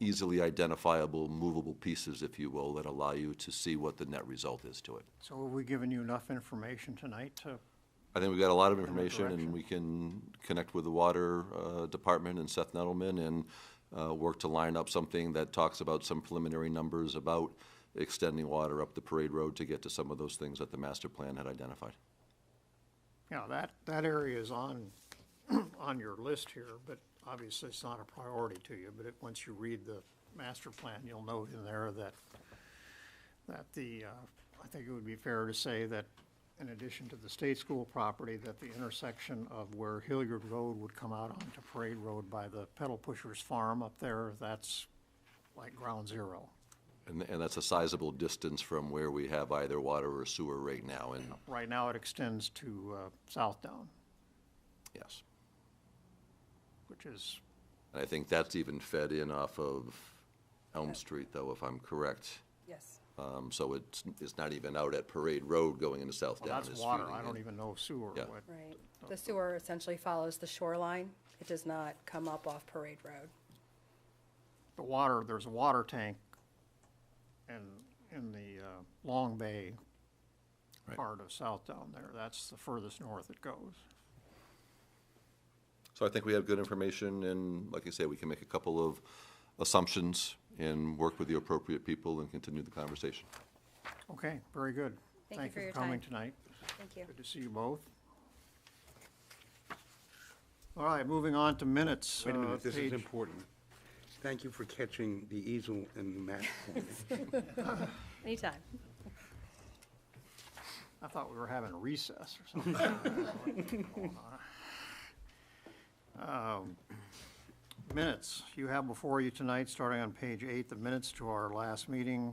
easily identifiable, movable pieces, if you will, that allow you to see what the net result is to it. So have we given you enough information tonight to, I think we've got a lot of that information, and direction. we can connect with the water department and Seth Nettleman and work to line up something that talks about some preliminary numbers about extending water up the Parade Road to get to some of those things that the master plan had identified. that area is on your list here, but obviously it's not a priority to you. But once you read the master plan, you'll note in there that I think it would be fair to say that in addition to the state school property, that the intersection of where Hilliard Road would come out onto Parade Road by the Pedal Pushers Farm up there, that's like ground zero. And that's a sizable distance from where we have either water or sewer right now, and Right now, it extends to Southdown, yes. which is, And I think that's even fed in off of Elm Street, though, if I'm correct. Yes. So it's not even out at Parade Road going into South well, Down. that's it's water. feeding I don't in. even know sewer. Yeah. What- Right. The sewer essentially follows the shoreline. It does not come up off Parade Road. The water, there's a water tank in the Long Bay Right. part of Southdown there. That's the furthest north it goes. So I think we have good information, and like I say, we can make a couple of assumptions and work with the appropriate people and continue the conversation. Okay, very good. Thank you for your coming time. tonight. Thank you. Good to see you both. All right, moving on to minutes. Wait a minute, this is page- important. Thank you for catching the easel and the map for me. Anytime. I thought we were having a recess or something. Minutes, you have before you tonight, starting on page 8, the minutes to our last meeting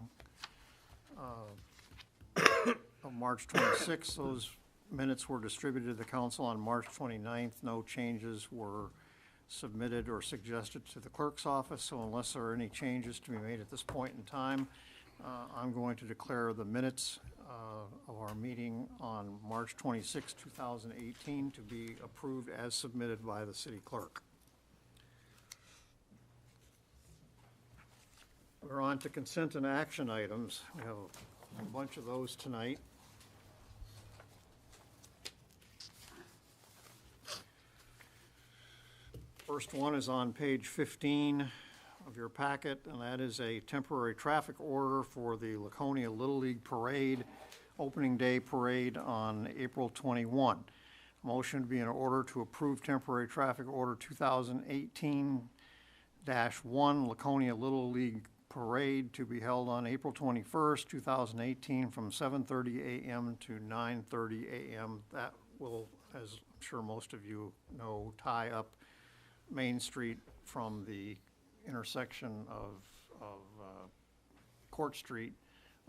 of March 26th. Those minutes were distributed to the council on March 29th. No changes were submitted or suggested to the clerk's office, so unless there are any changes to be made at this point in time, I'm going to declare the minutes of our meeting on March 26, 2018 to be approved as submitted by the city clerk. We're on to consent and action items. We have a bunch of those tonight. First one is on page 15 of your packet, and that is a temporary traffic order for the Laconia Little League Parade, opening day parade on April 21. Motion to be in order to approve temporary traffic order 2018-1 Laconia Little League Parade to be held on April 21st, 2018, from 7:30 a.m. to 9:30 a.m. That will, as I'm sure most of you know, tie up Main Street from the intersection of Court Street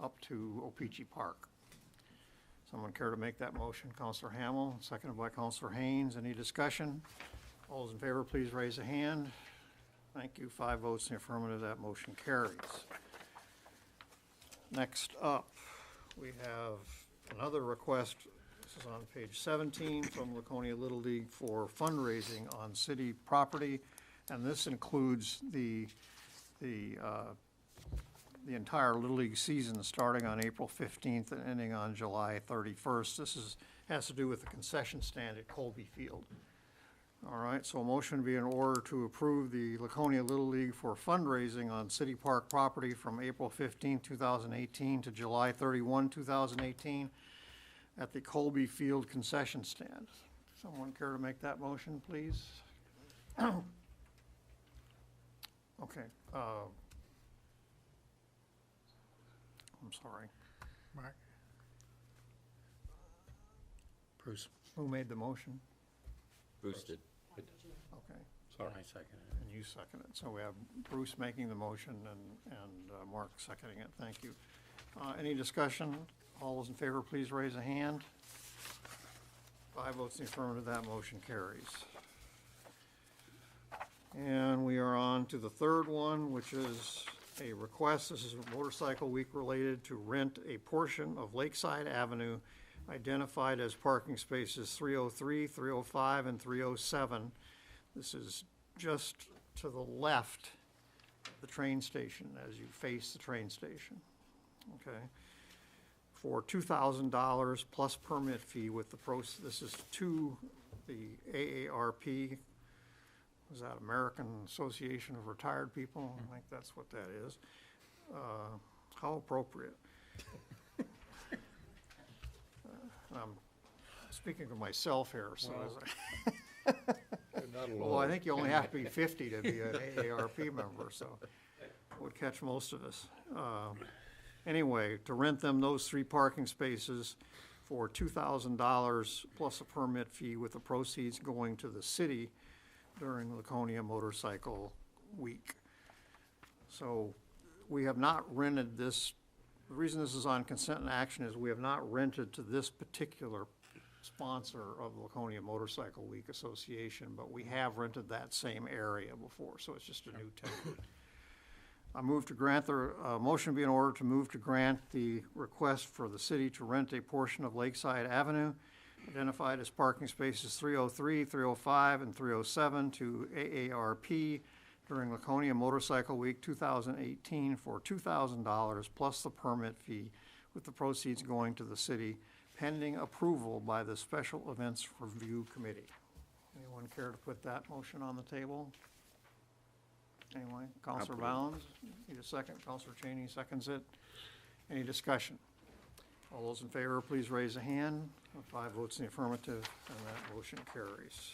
up to O-Pee-Chee Park. Someone care to make that motion? Counselor Hamel, seconded by Counselor Haynes. Any discussion? All those in favor, please raise a hand. Thank you. 5 votes in the affirmative. That motion carries. Next up, we have another request. This is on page 17 from Laconia Little League for fundraising on city property, and this includes the entire Little League season starting on April 15th and ending on July 31st. This has to do with the concession stand at Colby Field. All right, so a motion to be in order to approve the Laconia Little League for fundraising on city park property from April 15, 2018 to July 31, 2018 at the Colby Field concession stand. Someone care to make that motion, please? Okay. I'm sorry. Mark? Bruce, Who made the motion? Bruce did. Okay, sorry. I second it. and you second it. So we have Bruce making the motion and Mark seconding it. Thank you. Any discussion? All those in favor, please raise a hand. 5 votes in the affirmative, that motion carries. And we are on to the third one, which is a request. This is Motorcycle Week related to rent a portion of Lakeside Avenue identified as parking spaces 303, 305, and 307. This is just to the left of the train station as you face the train station. Okay? For $2,000 plus permit fee with the this is to the AARP. Is that American Association of Retired People? I think that's what that is. How appropriate. I'm speaking of myself here, so You're not alone. well, I think you only have to be 50 to be an AARP member, so it would catch most of us. Anyway, to rent them those 3 parking spaces for $2,000 plus a permit fee with the proceeds going to the city during Laconia Motorcycle Week. So we have not rented this. The reason this is on consent and action is we have not rented to this particular sponsor of Laconia Motorcycle Week Association, but we have rented that same area before, so it's just a new template. I move to grant the motion be in order to move to grant the request for the city to rent a portion of Lakeside Avenue identified as parking spaces 303, 305, and 307 to AARP during Laconia Motorcycle Week 2018 for $2,000 plus the permit fee, with the proceeds going to the city pending approval by the Special Events Review Committee. Anyone care to put that motion on the table? Anyway, Counselor put it. Bounds, need a second. Counselor Cheney seconds it. Any discussion? All those in favor, please raise a hand. 5 votes in the affirmative, and that motion carries.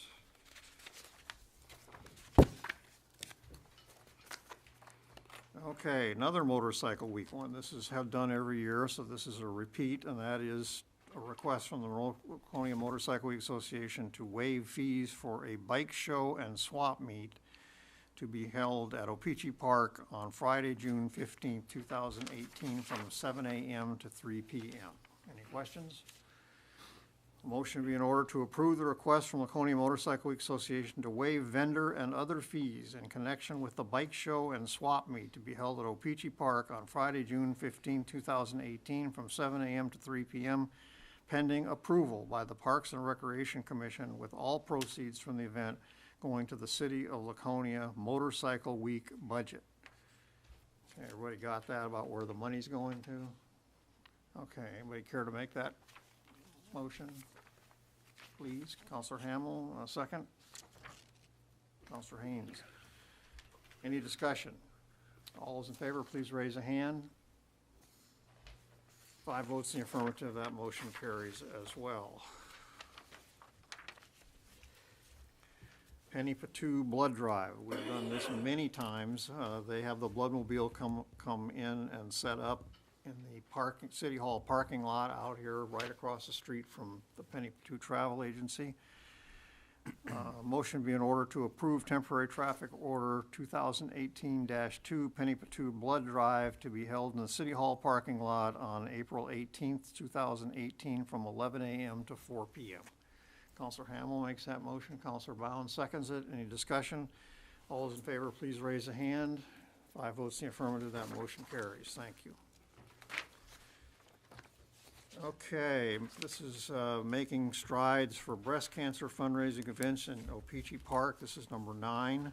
Okay, another Motorcycle Week one. This is done every year, so this is a repeat, and that is a request from the Laconia Motorcycle Week Association to waive fees for a bike show and swap meet to be held at O-Pee-Chee Park on Friday, June 15, 2018, from 7 a.m. to 3 p.m. Any questions? Motion to be in order to approve the request from Laconia Motorcycle Week Association to waive vendor and other fees in connection with the bike show and swap meet to be held at O-Pee-Chee Park on Friday, June 15, 2018, from 7 a.m. to 3 p.m., pending approval by the Parks and Recreation Commission, with all proceeds from the event going to the City of Laconia Motorcycle Week budget. Okay, everybody got that about where the money's going to? Okay, anybody care to make that motion? Please, Counselor Hamel, a second. Counselor Haynes. Any discussion? All those in favor, please raise a hand. 5 votes in the affirmative, that motion carries as well. Penny Patu Blood Drive, we've done this many times. They have the bloodmobile come in and set up in the City Hall parking lot out here, right across the street from the Penny Patu Travel Agency. Motion be in order to approve temporary traffic order 2018-2 Penny Patu Blood Drive to be held in the City Hall parking lot on April 18th, 2018 from 11 a.m. to 4 p.m. Counselor Hamel makes that motion. Counselor Bound seconds it. Any discussion? All those in favor, please raise a hand. 5 votes in the affirmative, that motion carries. Thank you. Okay, this is making strides for breast cancer fundraising events in O-Pee-Chee Park. This is number 9F.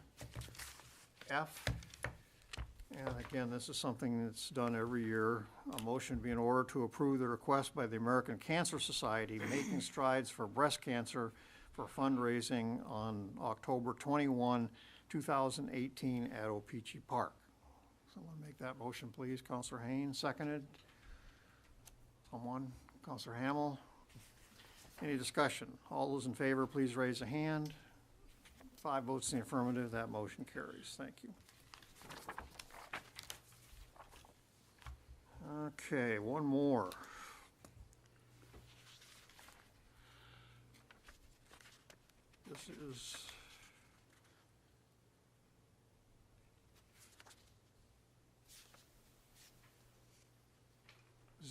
And again, this is something that's done every year. A motion be in order to approve the request by the American Cancer Society making strides for breast cancer for fundraising on October 21, 2018 at O-Pee-Chee Park. Someone make that motion, please. Counselor Haynes, seconded. Someone? Counselor Hamel? Any discussion? All those in favor, please raise a hand. 5 votes in the affirmative, that motion carries. Thank you. Okay, one more. This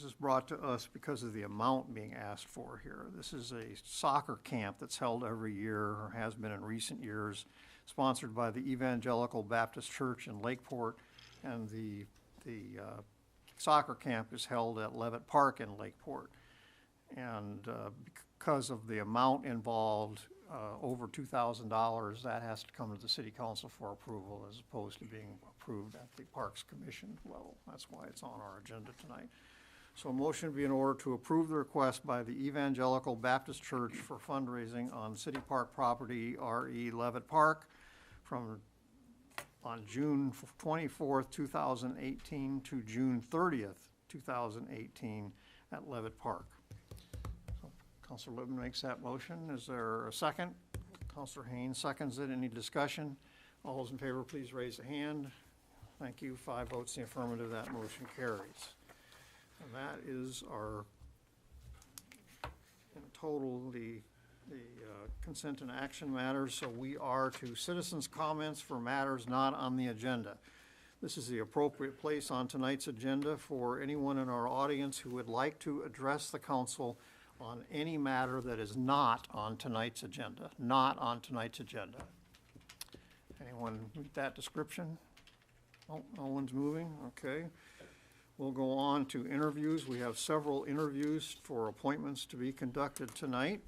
is brought to us because of the amount being asked for here. This is a soccer camp that's held every year, or has been in recent years, sponsored by the Evangelical Baptist Church in Lakeport, and the soccer camp is held at Levitt Park in Lakeport. And because of the amount involved, over $2,000, that has to come to the City Council for approval as opposed to being approved at the Parks Commission level. That's why it's on our agenda tonight. So a motion would be in order to approve the request by the Evangelical Baptist Church for fundraising on City Park property, RE Levitt Park, on June 24th, 2018 to June 30th, 2018 at Levitt Park. So Councilor Lippman makes that motion. Is there a second? Councilor Haynes seconds it. Any discussion? All those in favor, please raise a hand. Thank you. 5 votes in the affirmative. That motion carries. And that is our, in total, the consent and action matters. So we are to citizens' comments for matters not on the agenda. This is the appropriate place on tonight's agenda for anyone in our audience who would like to address the council on any matter that is not on tonight's agenda. Not on tonight's agenda. Anyone meet that description? Oh, no one's moving? Okay. We'll go on to interviews. We have several interviews for appointments to be conducted tonight.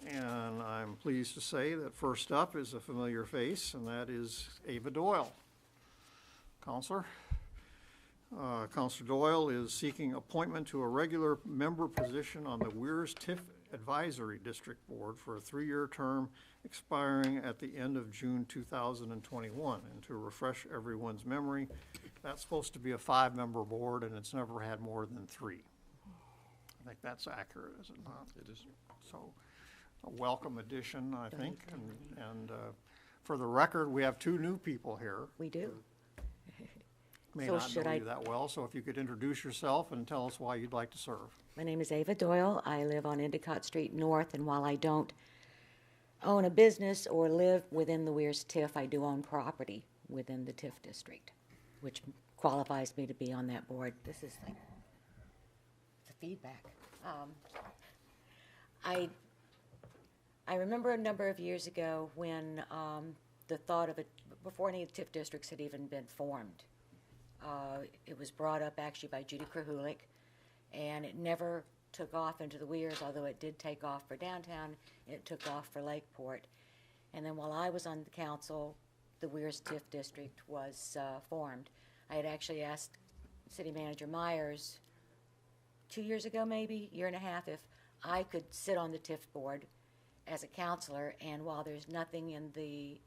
And I'm pleased to say that first up is a familiar face, and that is Ava Doyle. Counselor? Counselor Doyle is seeking appointment to a regular member position on the Weirs TIF Advisory District Board for a 3-year term expiring at the end of June 2021. And to refresh everyone's memory, that's supposed to be a 5-member board, and it's never had more than 3. I think that's accurate, is it not? It is. So, a welcome addition, I think. And for the record, we have 2 new people here. We do. May So not should know I- you that well, so if you could introduce yourself and tell us why you'd like to serve. My name is Ava Doyle. I live on Endicott Street North, and while I don't own a business or live within the Weirs TIF, I do own property within the TIF district, which qualifies me to be on that board. This is like the feedback. I remember a number of years ago when the thought of it, before any TIF districts had even been formed, it was brought up actually by Judy Krahulik, and it never took off into the Weirs, although it did take off for downtown, and it took off for Lakeport. And then while I was on the council, the Weirs TIF district was formed. I had actually asked City Manager Myers 2 years ago, maybe, year and a half, if I could sit on the TIF board as a counselor, and while there's nothing in the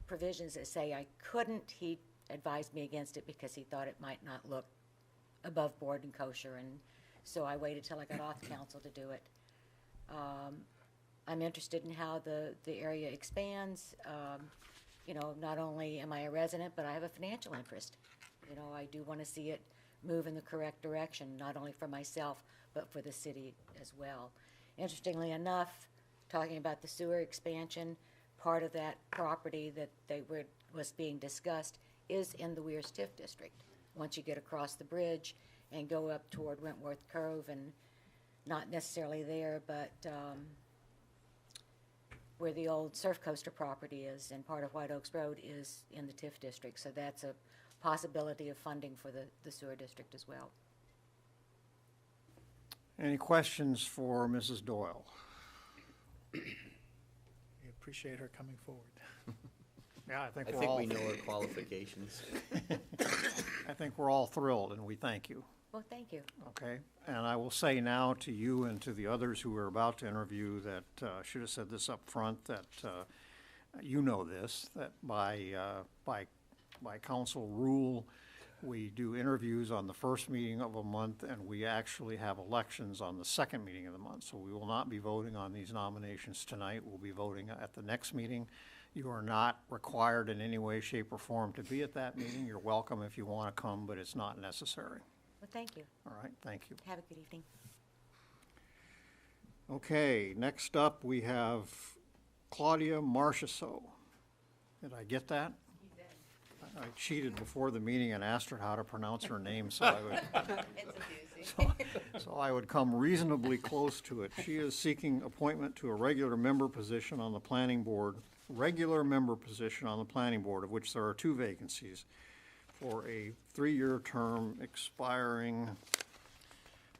provisions that say I couldn't, he advised me against it because he thought it might not look above board and kosher, and so I waited till I got off council to do it. I'm interested in how the area expands. You know, not only am I a resident, but I have a financial interest. You know, I do want to see it move in the correct direction, not only for myself, but for the city as well. Interestingly enough, talking about the sewer expansion, part of that property that was being discussed is in the Weirs TIF district. Once you get across the bridge and go up toward Wentworth Cove, and not necessarily there, but where the old Surf Coaster property is, and part of White Oaks Road is in the TIF district. So that's a possibility of funding for the sewer district as well. Any questions for Mrs. Doyle? We appreciate her coming forward. Yeah, I think I we're think all, we know our qualifications. I think we're all thrilled, and we thank you. Well, thank you. Okay, and I will say now to you and to the others who are about to interview that, should have said this up front, that you know this, that by council rule, we do interviews on the first meeting of a month, and we actually have elections on the second meeting of the month. So we will not be voting on these nominations tonight. We'll be voting at the next meeting. You are not required in any way, shape, or form to be at that meeting. You're welcome if you want to come, but it's not necessary. Well, thank you. All right, thank you. Have a good evening. Okay, next up, we have Claudia Marchessault. Did I get that? I cheated before the meeting and asked her how to pronounce her name, so I would, so I would come reasonably close to it. She is seeking appointment to a regular member position on the planning board, of which there are 2 vacancies, for a 3-year term expiring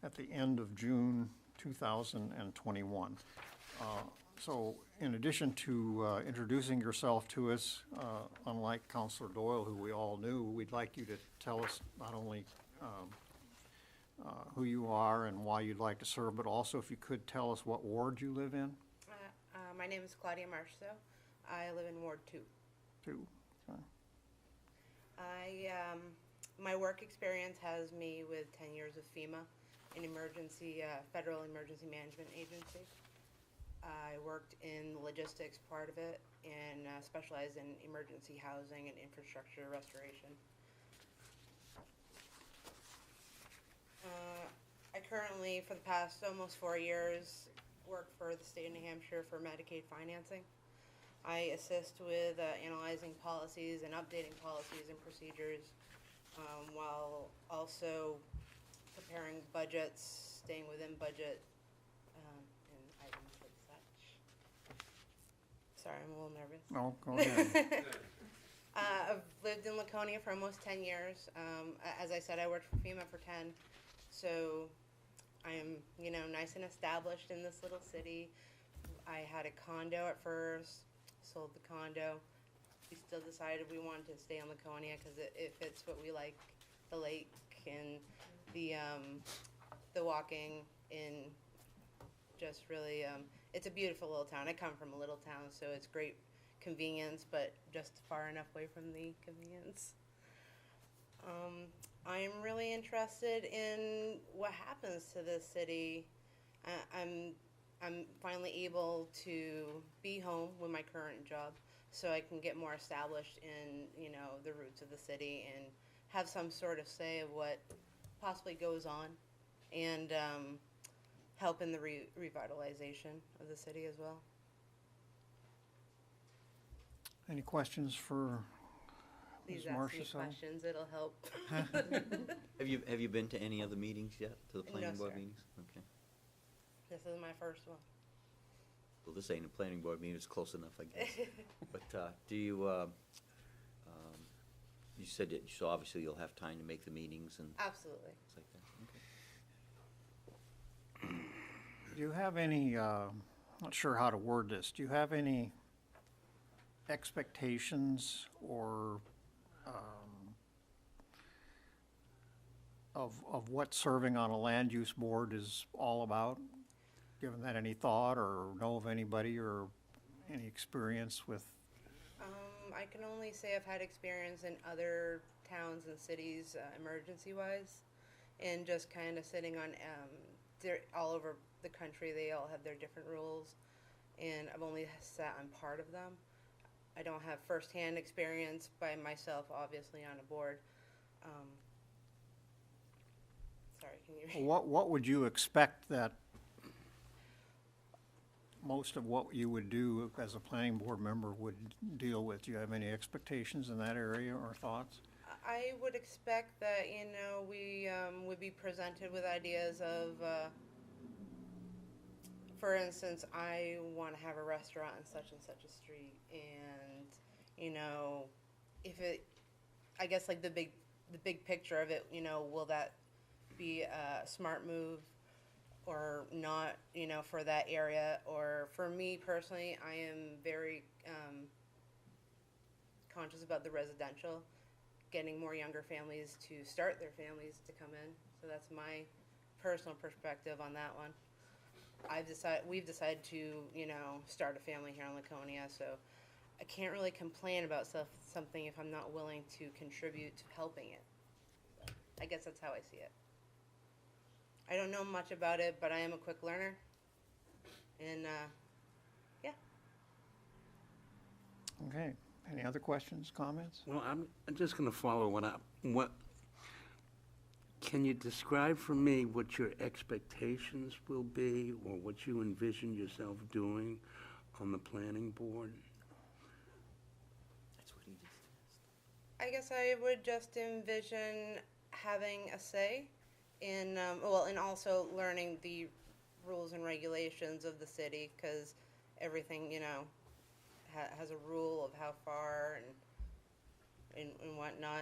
at the end of June 2021. So in addition to introducing yourself to us, unlike Councilor Doyle, who we all knew, we'd like you to tell us not only who you are and why you'd like to serve, but also if you could tell us what ward you live in. My name is Claudia Marchessault. I live in Ward 2. 2. Okay. My work experience has me with 10 years of FEMA, an federal emergency management agency. I worked in the logistics part of it and specialized in emergency housing and infrastructure restoration. I currently, for the past almost 4 years, work for the state of New Hampshire for Medicaid financing. I assist with analyzing policies and updating policies and procedures, while also preparing budgets, staying within budget, and items and such. Sorry, I'm a little nervous. No, go ahead. I've lived in Laconia for almost 10 years. As I said, I worked for FEMA for 10, so I am, nice and established in this little city. I had a condo at first, sold the condo. We still decided we wanted to stay in Laconia because it fits what we like, the lake and the walking in. Just really, it's a beautiful little town. I come from a little town, so it's great convenience, but just far enough away from the convenience. I'm really interested in what happens to this city. I'm finally able to be home with my current job, so I can get more established in, the roots of the city and have some sort of say of what possibly goes on, and help in the revitalization of the city as well. Any questions for Please Ms. ask me Marchessault? questions, it'll help. Have you been to any other meetings yet, to the planning board sir. meetings? Okay. This is my first one. Well, this ain't a planning board meeting, it's close enough, I guess. But do you, you said that, so obviously you'll have time to make the meetings and Absolutely. things like that? Okay. Do you have any, not sure how to word this, do you have any expectations or of what serving on a land use board is all about? Given that any thought or know of anybody or any experience with? I can only say I've had experience in other towns and cities, emergency-wise, and just kind of sitting on, they're all over the country, they all have their different rules, and I've only sat on part of them. I don't have firsthand experience by myself, obviously, on a board. Sorry, can you repeat? What would you expect that most of what you would do as a planning board member would deal with? Do you have any expectations in that area or thoughts? I would expect that, you know, we would be presented with ideas of, for instance, I want to have a restaurant in such and such a street, and, you know, if it, I guess like the big picture of it, you know, will that be a smart move or not, you know, for that area? Or for me personally, I am very conscious about the residential, getting more younger families to start their families to come in. So that's my personal perspective on that one. We've decided to, you know, start a family here in Laconia, so I can't really complain about something if I'm not willing to contribute to helping it. I guess that's how I see it. I don't know much about it, but I am a quick learner. And, yeah. Okay, any other questions, comments? Well, I'm just going to follow one up. Can you describe for me what your expectations will be, or what you envision yourself doing on the planning board? That's what he just asked. I guess I would just envision having a say in, and also learning the rules and regulations of the city, because everything, you know, has a rule of how far and whatnot.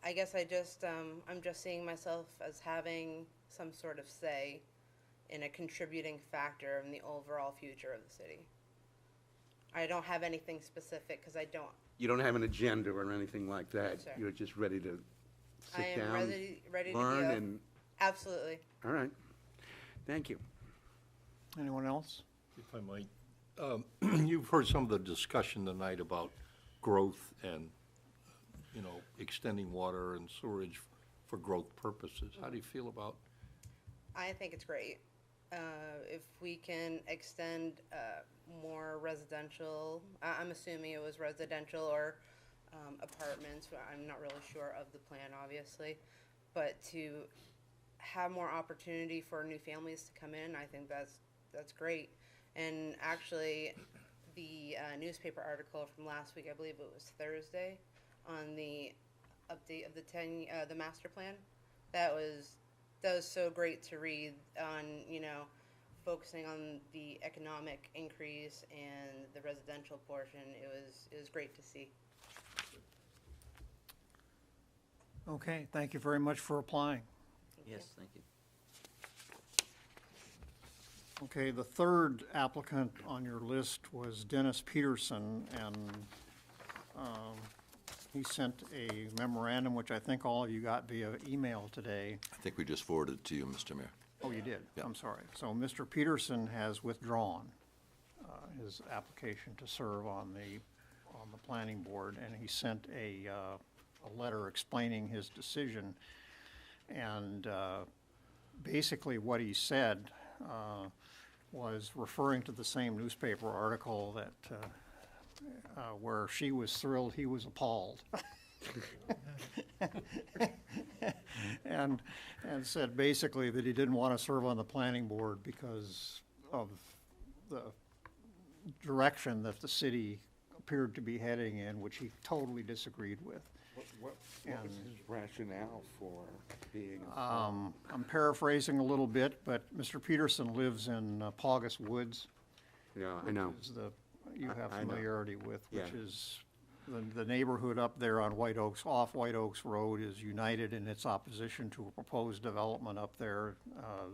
I guess I'm just seeing myself as having some sort of say in a contributing factor in the overall future of the city. I don't have anything specific, because I don't. You don't have an agenda or anything like that? No, sir. You're just ready to I sit am down, ready to learn, go. and, Absolutely. all right. Thank you. Anyone else? If I might, you've heard some of the discussion tonight about growth and, you know, extending water and sewerage for growth purposes. How do you feel about? I think it's great. If we can extend more residential, I'm assuming it was residential or apartments. I'm not really sure of the plan, obviously, but to have more opportunity for new families to come in, I think that's great. And actually, the newspaper article from last week, I believe it was Thursday, on the update of the master plan, that was so great to read on, you know, focusing on the economic increase and the residential portion. It was great to see. Okay, thank you very much for applying. Yes, thank you. Okay, the third applicant on your list was Dennis Peterson, and he sent a memorandum, which I think all of you got via email today. I think we just forwarded it to you, Mr. Mayor. Oh, you did? Yeah. I'm sorry. So Mr. Peterson has withdrawn his application to serve on the planning board, and he sent a letter explaining his decision. And basically what he said was referring to the same newspaper article that where she was thrilled, he was appalled. and said basically that he didn't want to serve on the planning board because of the direction that the city appeared to be heading in, which he totally disagreed with. What was his rationale for being? I'm paraphrasing a little bit, but Mr. Peterson lives in Paugus Woods. Yeah, I know. Is you have I know. familiarity with, which Yeah. is the neighborhood up there on White Oaks, off White Oaks Road, is united in its opposition to a proposed development up there.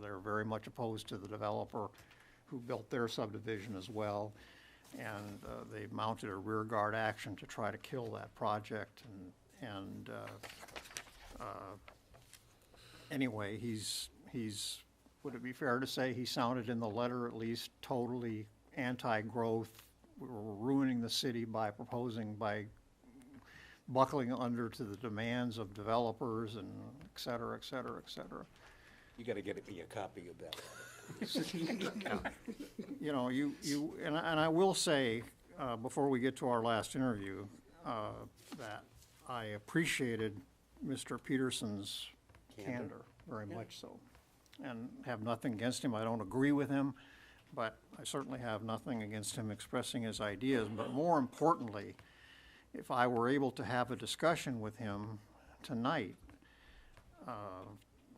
They're very much opposed to the developer who built their subdivision as well. And they mounted a rearguard action to try to kill that project. And anyway, would it be fair to say he sounded in the letter at least totally anti-growth? We were ruining the city by buckling under to the demands of developers and et cetera, et cetera, et cetera. You gotta get me a copy of that. You know, and I will say, before we get to our last interview, that I appreciated Mr. Peterson's candor, very much so. And have nothing against him. I don't agree with him, but I certainly have nothing against him expressing his ideas. But more importantly, if I were able to have a discussion with him tonight,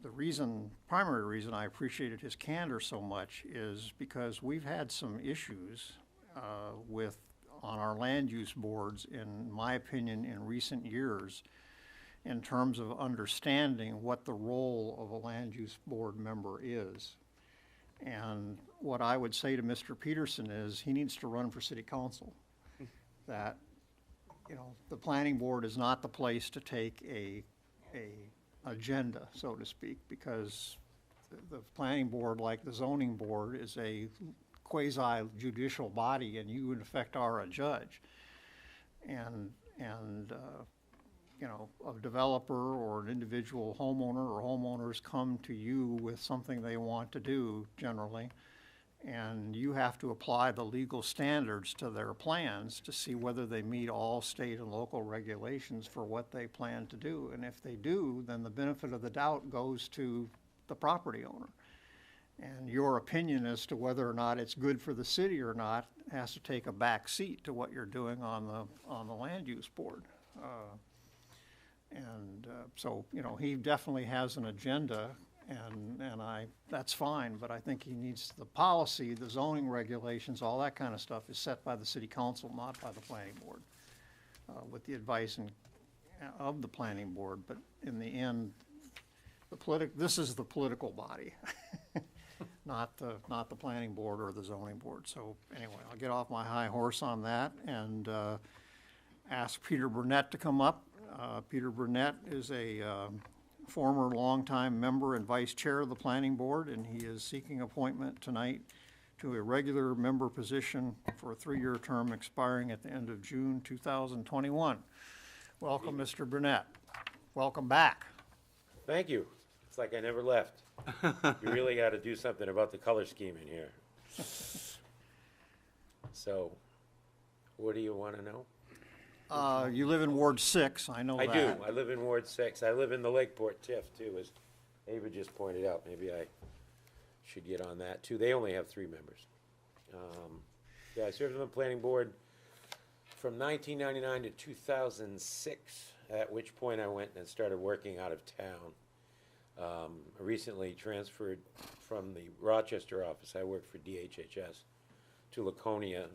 the primary reason I appreciated his candor so much is because we've had some issues on our land use boards, in my opinion, in recent years, in terms of understanding what the role of a land use board member is. And what I would say to Mr. Peterson is he needs to run for city council. That, you know, the planning board is not the place to take a agenda, so to speak, because the planning board, like the zoning board, is a quasi-judicial body, and you in effect are a judge. And you know, a developer or an individual homeowner or homeowners come to you with something they want to do generally, and you have to apply the legal standards to their plans to see whether they meet all state and local regulations for what they plan to do. And if they do, then the benefit of the doubt goes to the property owner. And your opinion as to whether or not it's good for the city or not has to take a back seat to what you're doing on the land use board. So, you know, he definitely has an agenda, and that's fine, but I think he needs the policy, the zoning regulations, all that kind of stuff is set by the city council, not by the planning board, with the advice of the planning board. But in the end, this is the political body, not the planning board or the zoning board. So anyway, I'll get off my high horse on that and ask Peter Burnett to come up. Peter Burnett is a former longtime member and vice chair of the planning board, and he is seeking appointment tonight to a regular member position for a 3-year term expiring at the end of June 2021. Welcome, Mr. Burnett. Welcome back. Thank you. It's like I never left. You really got to do something about the color scheme in here. So, what do you want to know? You live in Ward 6, I know that. I do. I live in Ward 6. I live in the Lakeport TIF, too, as Ava just pointed out. Maybe I should get on that, too. They only have 3 members. Yeah, I served on the planning board from 1999 to 2006, at which point I went and started working out of town. I recently transferred from the Rochester office. I worked for DHHS to Laconia,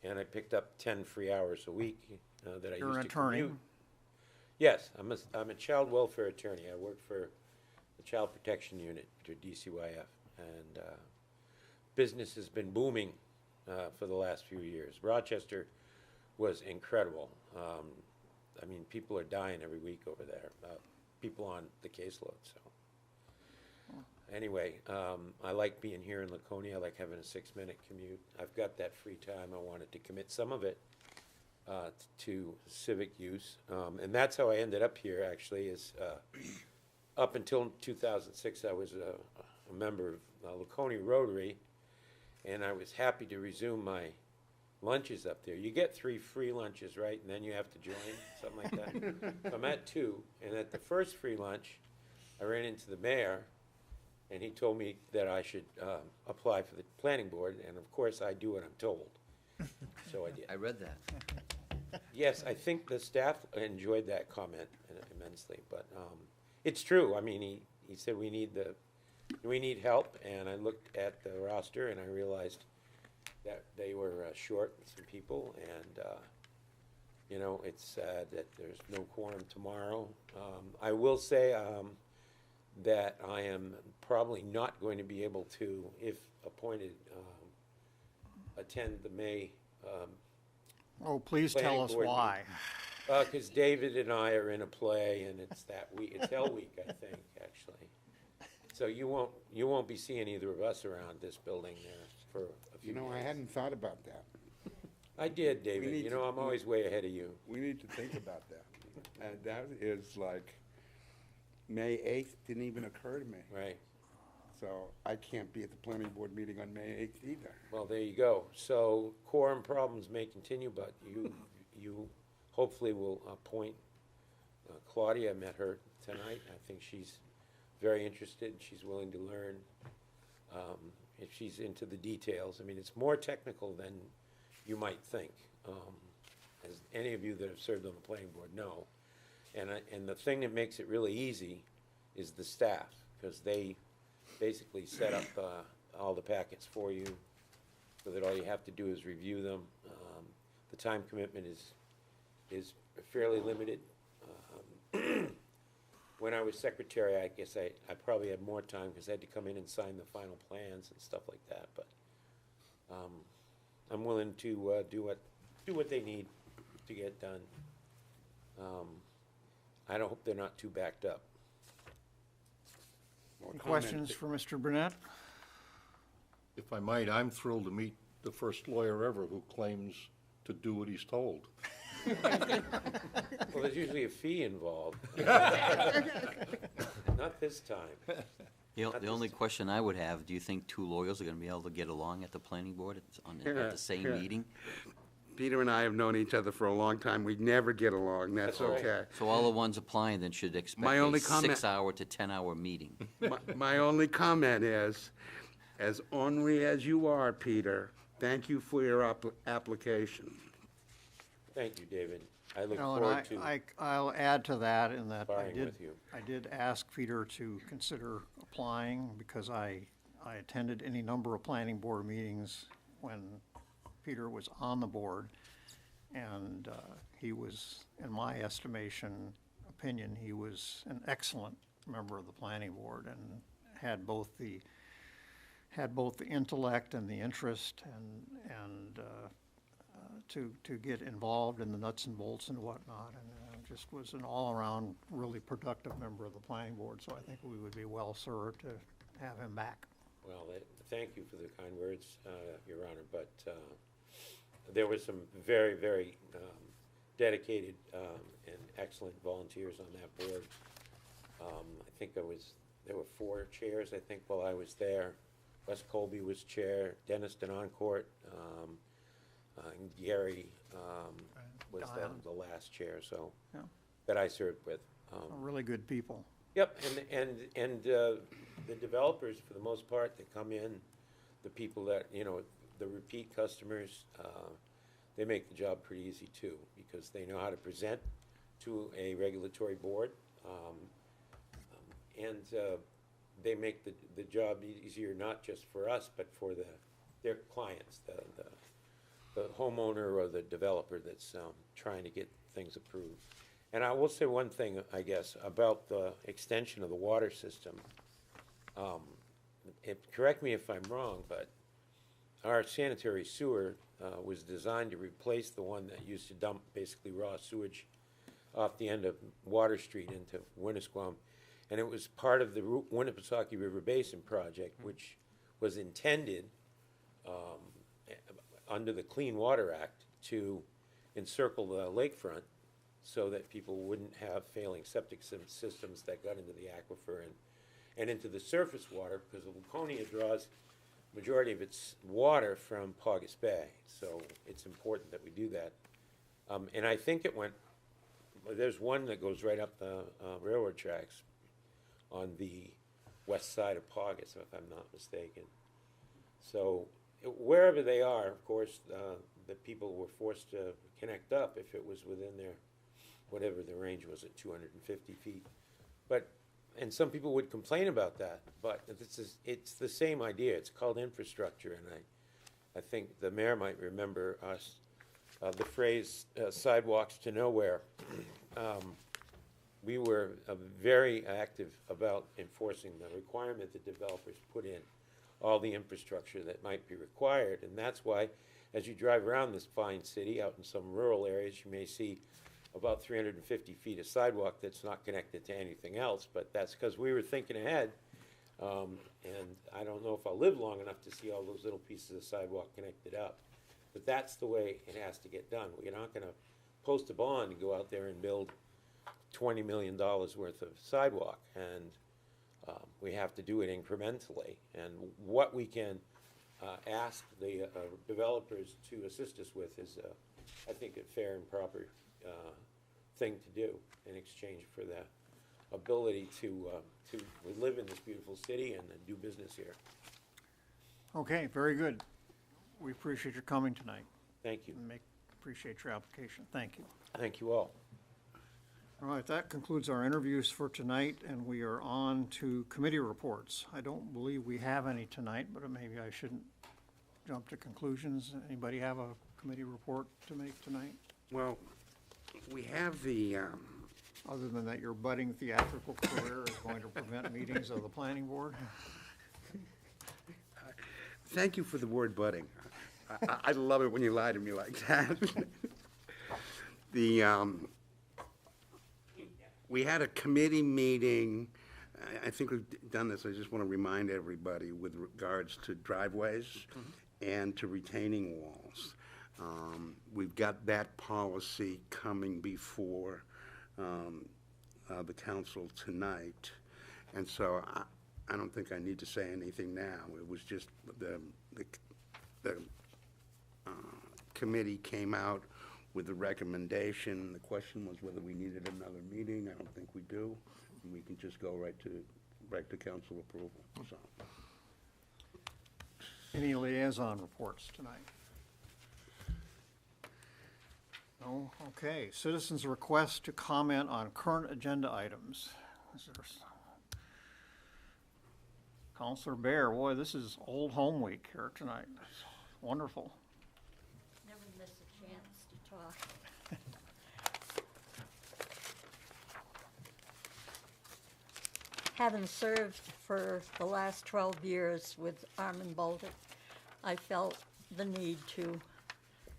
and I picked up 10 free hours a week that I You're used an to attorney? commute. Yes, I'm a child welfare attorney. I work for the Child Protection Unit, or DCYF, and business has been booming for the last few years. Rochester was incredible. I mean, people are dying every week over there, people on the caseload, so. Anyway, I like being here in Laconia. I like having a 6-minute commute. I've got that free time. I wanted to commit some of it to civic use. And that's how I ended up here, actually, is up until 2006, I was a member of Laconia Rotary, and I was happy to resume my lunches up there. You get 3 free lunches, right? And then you have to join, something like that. So I'm at 2, and at the first free lunch, I ran into the mayor, and he told me that I should apply for the planning board, and of course I do what I'm told. So I did. I read that. Yes, I think the staff enjoyed that comment immensely, but it's true. I mean, he said we need help, and I looked at the roster and I realized that they were short some people, and you know, it's sad that there's no quorum tomorrow. I will say that I am probably not going to be able to, if appointed, attend the May Oh, please tell planning us board why. Because David and I are in a play, and it's that week, it's Hell Week, I think, actually. So you won't be seeing either of us around this building there for a few You know, I days. hadn't thought about that. I did, David. need You to- know, I'm always way ahead of you. We need to think about that. And that is like, May 8th didn't even occur to me. Right. So I can't be at the planning board meeting on May 8th either. Well, there you go. So quorum problems may continue, but you hopefully will appoint Claudia. I met her tonight. I think she's very interested. She's willing to learn. If she's into the details, I mean, it's more technical than you might think. As any of you that have served on the planning board know. And the thing that makes it really easy is the staff, because they basically set up all the packets for you, so that all you have to do is review them. The time commitment is fairly limited. When I was secretary, I guess I probably had more time, because I had to come in and sign the final plans and stuff like that, but I'm willing to do what they need to get done. I don't hope they're not too backed up. More Any comment. questions for Mr. Burnett? If I might, I'm thrilled to meet the first lawyer ever who claims to do what he's told. Well, there's usually a fee involved. Not this time. The only question I would have, do you think two lawyers are gonna be able to get along at the planning board at the same Yeah. meeting? Peter and I have known each other for a long time. We never get along. That's That's right. okay. So all the ones applying then should expect My a only comment- 6-hour to 10-hour meeting. My only comment is, as ornery as you are, Peter, thank you for your application. Thank you, David. I look You know, forward and to I'll add to that in that sparring with you. I did ask Peter to consider applying, because I attended any number of planning board meetings when Peter was on the board. And he was, in my opinion, he was an excellent member of the planning board, and had both the intellect and the interest and to get involved in the nuts and bolts and whatnot, and just was an all-around really productive member of the planning board, so I think we would be well served to have him back. Well, thank you for the kind words, Your Honor, but there were some very, very dedicated and excellent volunteers on that board. I think there were 4 chairs, I think, while I was there. Wes Colby was chair, Dennis Denoncourt, and Gary was Donna. the last chair, so, Yeah. that I served with. Really good people. Yep, and the developers, for the most part, that come in, the people that, the repeat customers, they make the job pretty easy too, because they know how to present to a regulatory board. And they make the job easier, not just for us, but for their clients, the homeowner or the developer that's trying to get things approved. And I will say one thing, I guess, about the extension of the water system. Correct me if I'm wrong, but our sanitary sewer was designed to replace the one that used to dump basically raw sewage off the end of Water Street into Winnisquam. And it was part of the Winnipesaukee River Basin project, which was intended under the Clean Water Act to encircle the lakefront so that people wouldn't have failing septic systems that got into the aquifer and into the surface water, because Laconia draws majority of its water from Paugus Bay. So it's important that we do that. And I think there's one that goes right up the railroad tracks on the west side of Paugus, if I'm not mistaken. So wherever they are, of course, the people were forced to connect up if it was within their, whatever the range was at 250 feet. And some people would complain about that, but it's the same idea. It's called infrastructure, and I think the mayor might remember us, the phrase sidewalks to nowhere. We were very active about enforcing the requirement that developers put in all the infrastructure that might be required, and that's why, as you drive around this fine city, out in some rural areas, you may see about 350 feet of sidewalk that's not connected to anything else, but that's because we were thinking ahead. And I don't know if I'll live long enough to see all those little pieces of sidewalk connected up. But that's the way it has to get done. We're not gonna post a bond and go out there and build $20 million worth of sidewalk. And we have to do it incrementally. And what we can ask the developers to assist us with is, I think, a fair and proper thing to do in exchange for the ability to live in this beautiful city and do business here. Okay, very good. We appreciate your coming tonight. Thank you. And appreciate your application. Thank you. Thank you all. All right, that concludes our interviews for tonight, and we are on to committee reports. I don't believe we have any tonight, but maybe I shouldn't jump to conclusions. Anybody have a committee report to make tonight? Well, we have the, Other than that your budding theatrical career is going to prevent meetings of the planning board? thank you for the word budding. I love it when you lie to me like that. We had a committee meeting, I think we've done this, I just want to remind everybody, with regards to driveways and to retaining walls. We've got that policy coming before the council tonight, and so I don't think I need to say anything now. It was just the committee came out with a recommendation. The question was whether we needed another meeting. I don't think we do. And we can just go right to council approval, so. Any liaison reports tonight? No? Okay. Citizens' request to comment on current agenda items. Counselor Bear, boy, this is Old Home Week here tonight. It's wonderful. Never miss a chance to talk. Having served for the last 12 years with Armand Bolduc, I felt the need to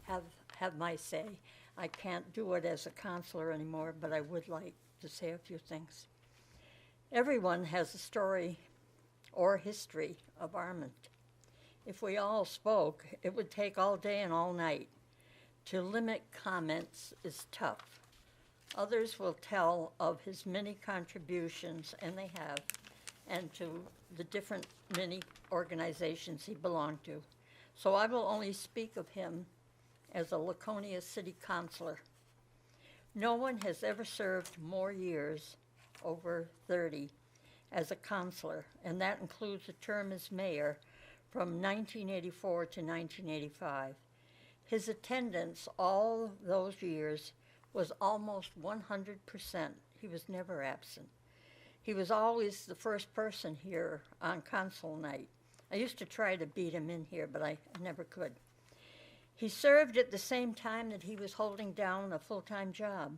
have my say. I can't do it as a counselor anymore, but I would like to say a few things. Everyone has a story or history of Armand. If we all spoke, it would take all day and all night. To limit comments is tough. Others will tell of his many contributions, and they have, and to the different many organizations he belonged to. So I will only speak of him as a Laconia City Councilor. No one has ever served more years, over 30, as a councilor, and that includes a term as mayor from 1984 to 1985. His attendance all those years was almost 100%. He was never absent. He was always the first person here on council night. I used to try to beat him in here, but I never could. He served at the same time that he was holding down a full-time job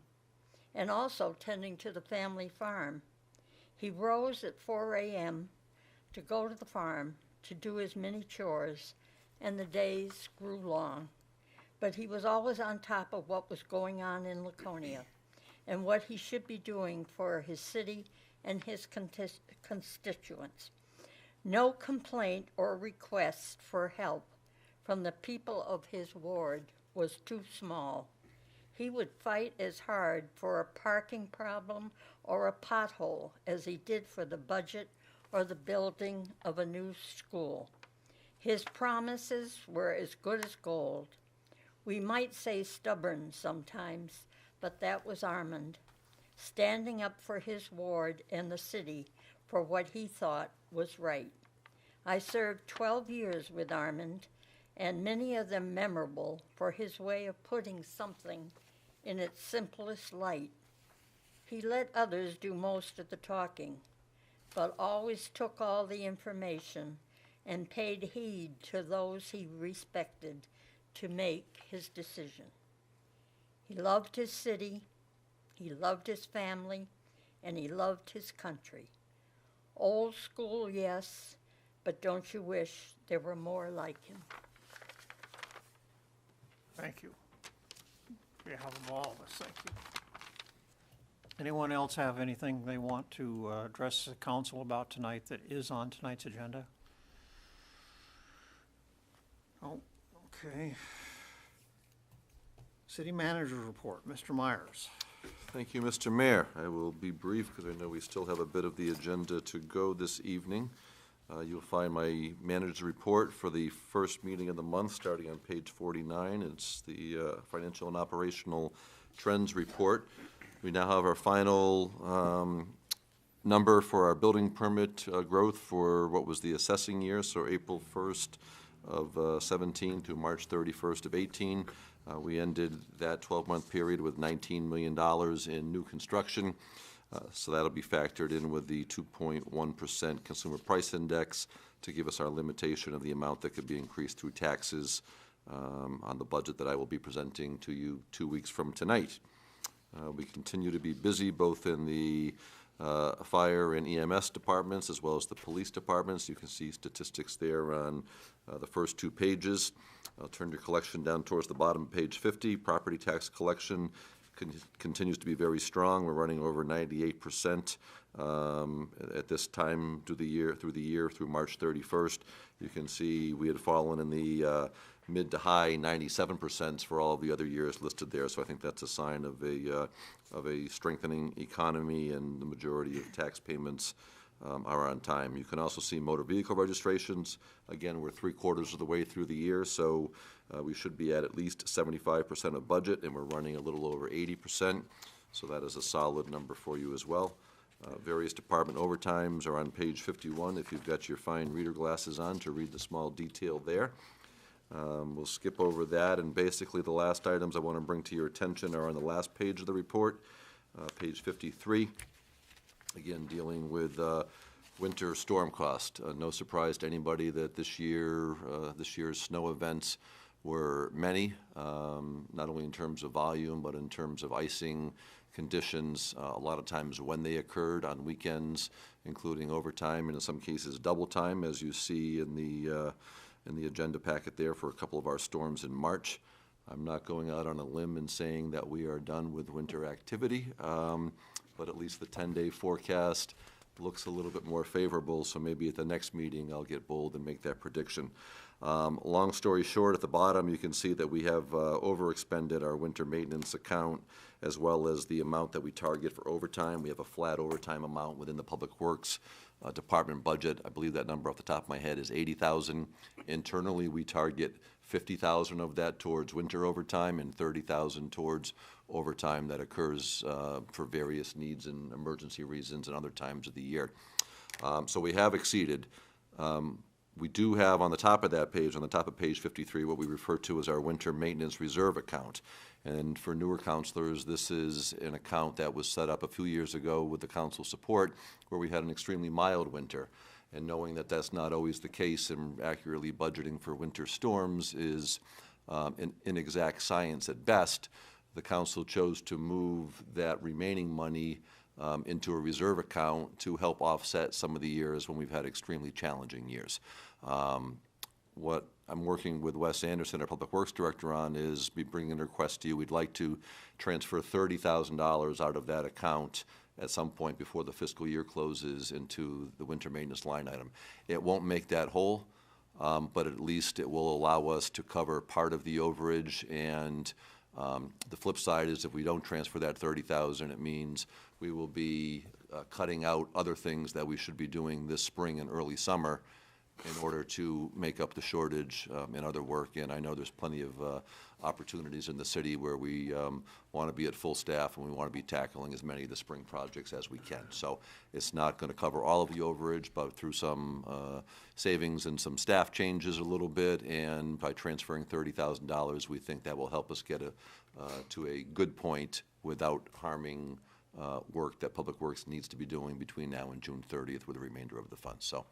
and also tending to the family farm. He rose at 4 a.m. to go to the farm to do his many chores, and the days grew long. But he was always on top of what was going on in Laconia and what he should be doing for his city and his constituents. No complaint or request for help from the people of his ward was too small. He would fight as hard for a parking problem or a pothole as he did for the budget or the building of a new school. His promises were as good as gold. We might say stubborn sometimes, but that was Armand, standing up for his ward and the city for what he thought was right. I served 12 years with Armand, and many of them memorable for his way of putting something in its simplest light. He let others do most of the talking, but always took all the information and paid heed to those he respected to make his decision. He loved his city, he loved his family, and he loved his country. Old school, yes, but don't you wish there were more like him? Thank you. On behalf of all of us, thank you. Anyone else have anything they want to address the council about tonight that is on tonight's agenda? Oh, okay. City manager's report, Mr. Myers. Thank you, Mr. Mayor. I will be brief because I know we still have a bit of the agenda to go this evening. You'll find my manager's report for the first meeting of the month, starting on page 49. It's the financial and operational trends report. We now have our final number for our building permit growth for what was the assessing year, so April 1st of 17 to March 31st of 18. We ended that 12-month period with $19 million in new construction. So that'll be factored in with the 2.1% consumer price index to give us our limitation of the amount that could be increased through taxes on the budget that I will be presenting to you 2 weeks from tonight. We continue to be busy both in the fire and EMS departments as well as the police departments. You can see statistics there on the first 2 pages. I'll turn your collection down towards the bottom, page 50. Property tax collection continues to be very strong. We're running over 98% at this time through the year through March 31st. You can see we had fallen in the mid to high 97% for all of the other years listed there. So I think that's a sign of a strengthening economy, and the majority of tax payments are on time. You can also see motor vehicle registrations. Again, we're 3/4 of the way through the year, so we should be at least 75% of budget, and we're running a little over 80%. So that is a solid number for you as well. Various department overtimes are on page 51 if you've got your fine reader glasses on to read the small detail there. We'll skip over that, and basically the last items I want to bring to your attention are on the last page of the report, page 53. Again, dealing with winter storm cost. No surprise to anybody that this year's snow events were many, not only in terms of volume, but in terms of icing conditions, a lot of times when they occurred on weekends, including overtime, and in some cases double time, as you see in the agenda packet there for a couple of our storms in March. I'm not going out on a limb and saying that we are done with winter activity, but at least the 10-day forecast looks a little bit more favorable, so maybe at the next meeting I'll get bold and make that prediction. Long story short, at the bottom you can see that we have overexpended our winter maintenance account as well as the amount that we target for overtime. We have a flat overtime amount within the Public Works department budget. I believe that number off the top of my head is $80,000. Internally, we target $50,000 of that towards winter overtime and $30,000 towards overtime that occurs for various needs and emergency reasons and other times of the year. So we have exceeded. We do have on the top of that page, on the top of page 53, what we refer to as our winter maintenance reserve account. And for newer counselors, this is an account that was set up a few years ago with the council support where we had an extremely mild winter. And knowing that that's not always the case, and accurately budgeting for winter storms is an inexact science at best, the council chose to move that remaining money into a reserve account to help offset some of the years when we've had extremely challenging years. What I'm working with Wes Anderson, our Public Works Director, on is be bringing a request to you. We'd like to transfer $30,000 out of that account at some point before the fiscal year closes into the winter maintenance line item. It won't make that whole, but at least it will allow us to cover part of the overage. And the flip side is if we don't transfer that $30,000, it means we will be cutting out other things that we should be doing this spring and early summer in order to make up the shortage in other work. And I know there's plenty of opportunities in the city where we want to be at full staff and we want to be tackling as many of the spring projects as we can. So it's not going to cover all of the overage, but through some savings and some staff changes a little bit, and by transferring $30,000, we think that will help us get to a good point without harming work that Public Works needs to be doing between now and June 30th with the remainder of the funds. So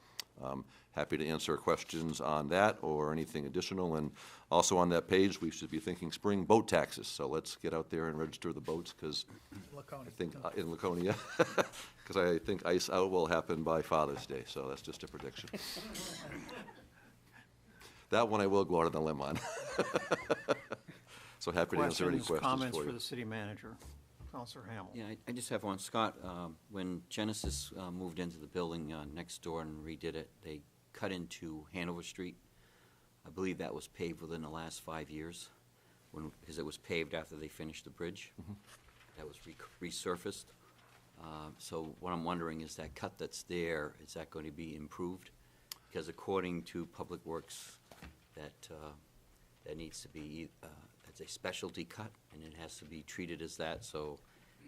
happy to answer questions on that or anything additional. And also on that page, we should be thinking spring boat taxes. So let's get out there and register the boats, because I think in Laconia, because I think ice out will happen by Father's Day. So that's just a prediction. That one I will go out on the limb on. So happy to answer any questions comments for for you. the city manager. Counselor Hamel. Yeah, I just have one. Scott, when Genesis moved into the building next door and redid it, they cut into Hanover Street. I believe that was paved within the last 5 years, because it was paved after they finished the bridge. That was resurfaced. So what I'm wondering is that cut that's there, is that going to be improved? Because according to Public Works, that needs to be, it's a specialty cut, and it has to be treated as that, so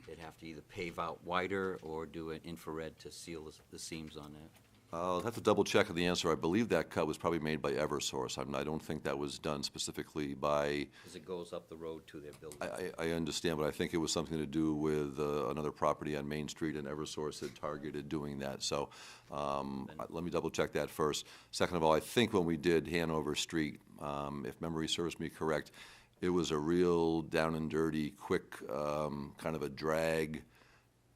they'd have to either pave out wider or do an infrared to seal the seams on that. I'll have to double check the answer. I believe that cut was probably made by Eversource. I don't think that was done specifically by, Because it goes up the road to their building. I understand, but I think it was something to do with another property on Main Street, and Eversource had targeted doing that. So let me double check that first. Second of all, I think when we did Hanover Street, if memory serves me correct, it was a real down and dirty, quick, kind of a drag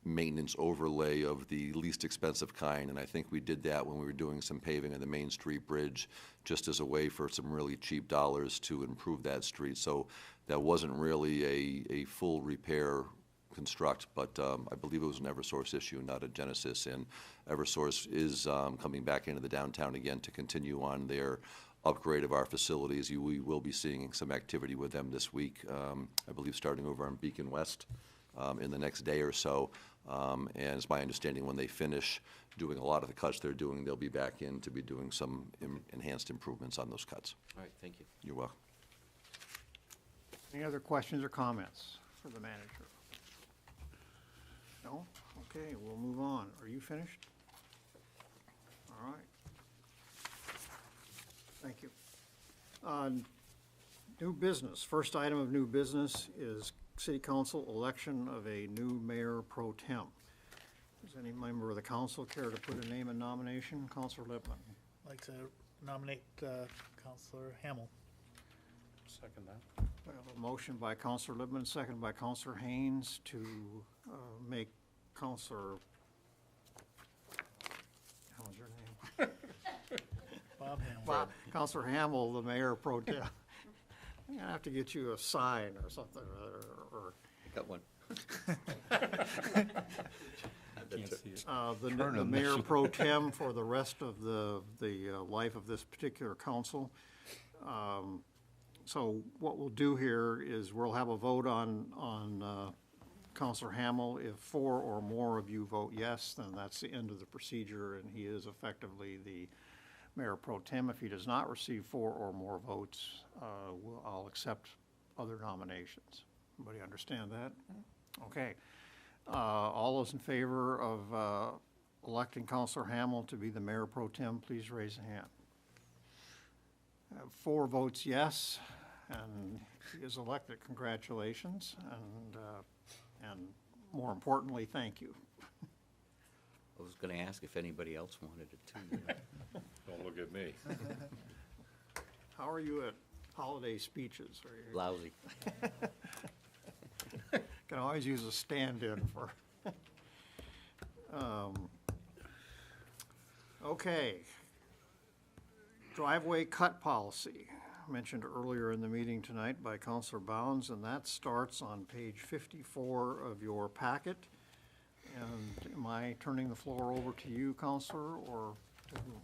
maintenance overlay of the least expensive kind, and I think we did that when we were doing some paving of the Main Street Bridge, just as a way for some really cheap dollars to improve that street. So that wasn't really a full repair construct, but I believe it was an Eversource issue, not a Genesis, and Eversource is coming back into the downtown again to continue on their upgrade of our facilities. We will be seeing some activity with them this week, I believe starting over on Beacon West in the next day or so. And it's my understanding when they finish doing a lot of the cuts they're doing, they'll be back in to be doing some enhanced improvements on those cuts. All right, thank you. You're welcome. Any other questions or comments for the manager? No? Okay, we'll move on. Are you finished? All right. Thank you. New business. First item of new business is City Council election of a new mayor pro tem. Does any member of the council care to put a name in nomination? Councilor Lippman. I'd like to nominate Counselor Hamel. Second that. We have a motion by Councilor Lippman, second by Councilor Haynes to make Councilor, how was your name? Bob Hamel. Bob, Councilor Hamel, the mayor pro tem. I'm gonna have to get you a sign or something, or Got one. the mayor pro tem for the rest of the life of this particular council. So what we'll do here is we'll have a vote on Councilor Hamel. If 4 or more of you vote yes, then that's the end of the procedure, and he is effectively the mayor pro tem. If he does not receive 4 or more votes, I'll accept other nominations. Everybody understand that? Okay. All those in favor of electing Councilor Hamel to be the mayor pro tem, please raise a hand. 4 votes yes, and he is elected. Congratulations, and more importantly, thank you. I was going to ask if anybody else wanted it too. Don't look at me. How are you at holiday speeches? Are you, Lousy. can always use a stand-in for. Okay. Driveway cut policy, mentioned earlier in the meeting tonight by Councilor Bounds, and that starts on page 54 of your packet. And am I turning the floor over to you, Councilor, or to whom?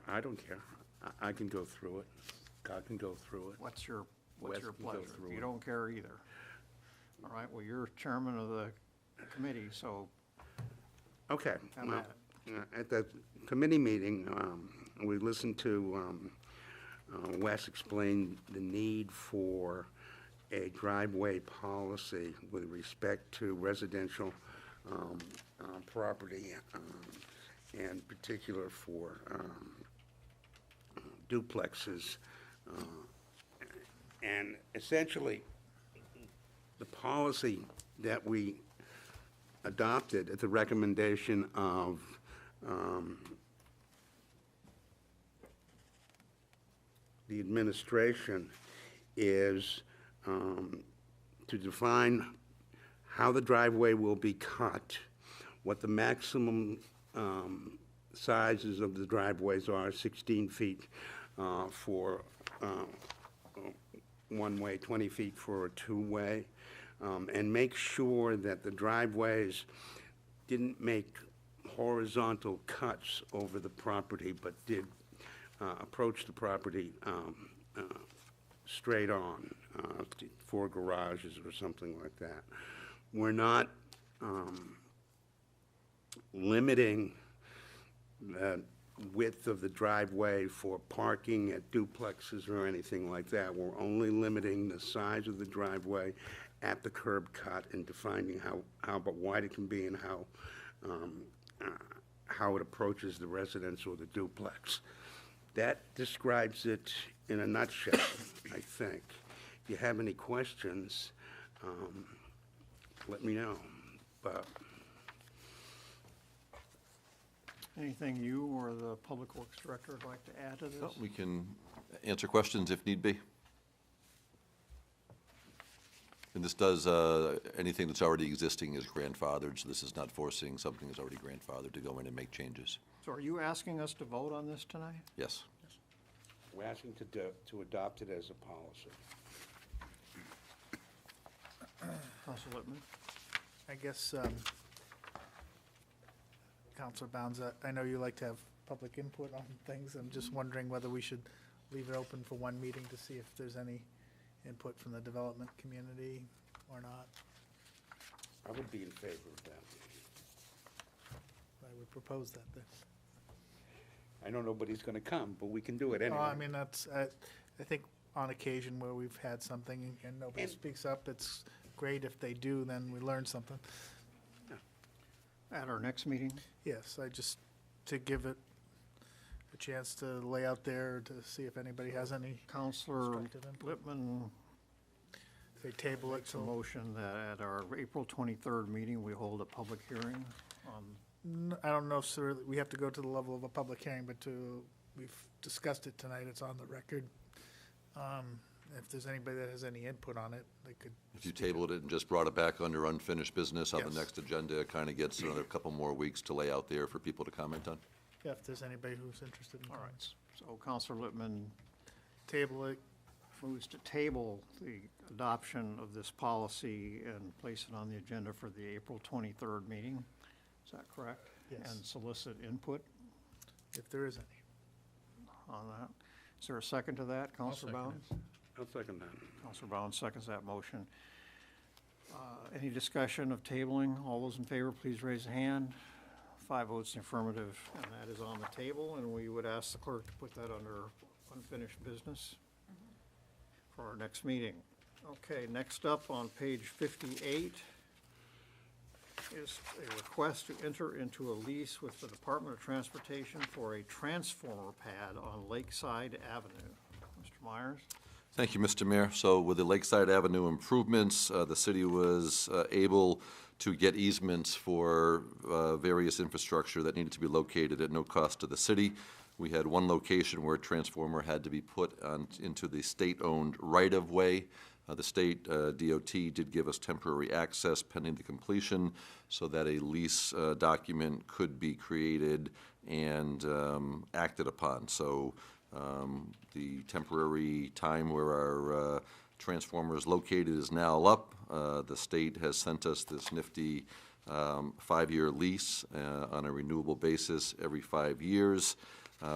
I don't care. I can go through it. God can go through it. What's your Wes can go pleasure? through You it. don't care either. All right, well, you're chairman of the committee, so Okay. have Well, at it. at the committee meeting, we listened to Wes explain the need for a driveway policy with respect to residential property, and particular for duplexes. And essentially, the policy that we adopted at the recommendation of the administration is to define how the driveway will be cut, what the maximum sizes of the driveways are, 16 feet for one-way, 20 feet for a two-way, and make sure that the driveways didn't make horizontal cuts over the property, but did approach the property straight on, for garages or something like that. We're not limiting the width of the driveway for parking at duplexes or anything like that. We're only limiting the size of the driveway at the curb cut and defining how wide it can be and how it approaches the residence or the duplex. That describes it in a nutshell, I think. If you have any questions, let me know. But Anything you or the Public Works Director would like to add to this? We can answer questions if need be. And this does, anything that's already existing is grandfathered, so this is not forcing something that's already grandfathered to go in and make changes. So are you asking us to vote on this tonight? Yes. we're asking to adopt it as a policy. Council Lippman? I guess, Counselor Bounds, I know you like to have public input on things. I'm just wondering whether we should leave it open for one meeting to see if there's any input from the development community or not. I would be in favor of that. I would propose that then. I know nobody's gonna come, but we can do it anyway. Well, I mean, that's, I think on occasion where we've had something and nobody And- speaks up, it's great. If they do, then we learn something. At our next meeting? Yes, to give it a chance to lay out there to see if anybody has any Counselor constructive input. Lippman They table it makes a till, motion that at our April 23rd meeting, we hold a public hearing on, I don't know if we have to go to the level of a public hearing, but we've discussed it tonight, it's on the record. If there's anybody that has any input on it, they could. If you tabled it and just brought it back under unfinished business on the Yes. next agenda, it kind of gets another couple more weeks to lay out there for people to comment on. Yeah, if there's anybody who's interested in. all right. So Counselor Lippman Table it, moves to table the adoption of this policy and place it on the agenda for the April 23rd meeting. Is that correct? Yes. And solicit input if there is any. on that. Is there a second to that, Counselor second Bounds? I'll second that. Counselor Bounds seconds that motion. Any discussion of tabling? All those in favor, please raise a hand. 5 votes in affirmative, and that is on the table, and we would ask the clerk to put that under unfinished business for our next meeting. Okay, next up on page 58 is a request to enter into a lease with the Department of Transportation for a transformer pad on Lakeside Avenue. Mr. Myers? Thank you, Mr. Mayor. So with the Lakeside Avenue improvements, the city was able to get easements for various infrastructure that needed to be located at no cost to the city. We had one location where a transformer had to be put into the state-owned right-of-way. The state DOT did give us temporary access pending the completion so that a lease document could be created and acted upon. So the temporary time where our transformer is located is now up. The state has sent us this nifty 5-year lease on a renewable basis every 5 years.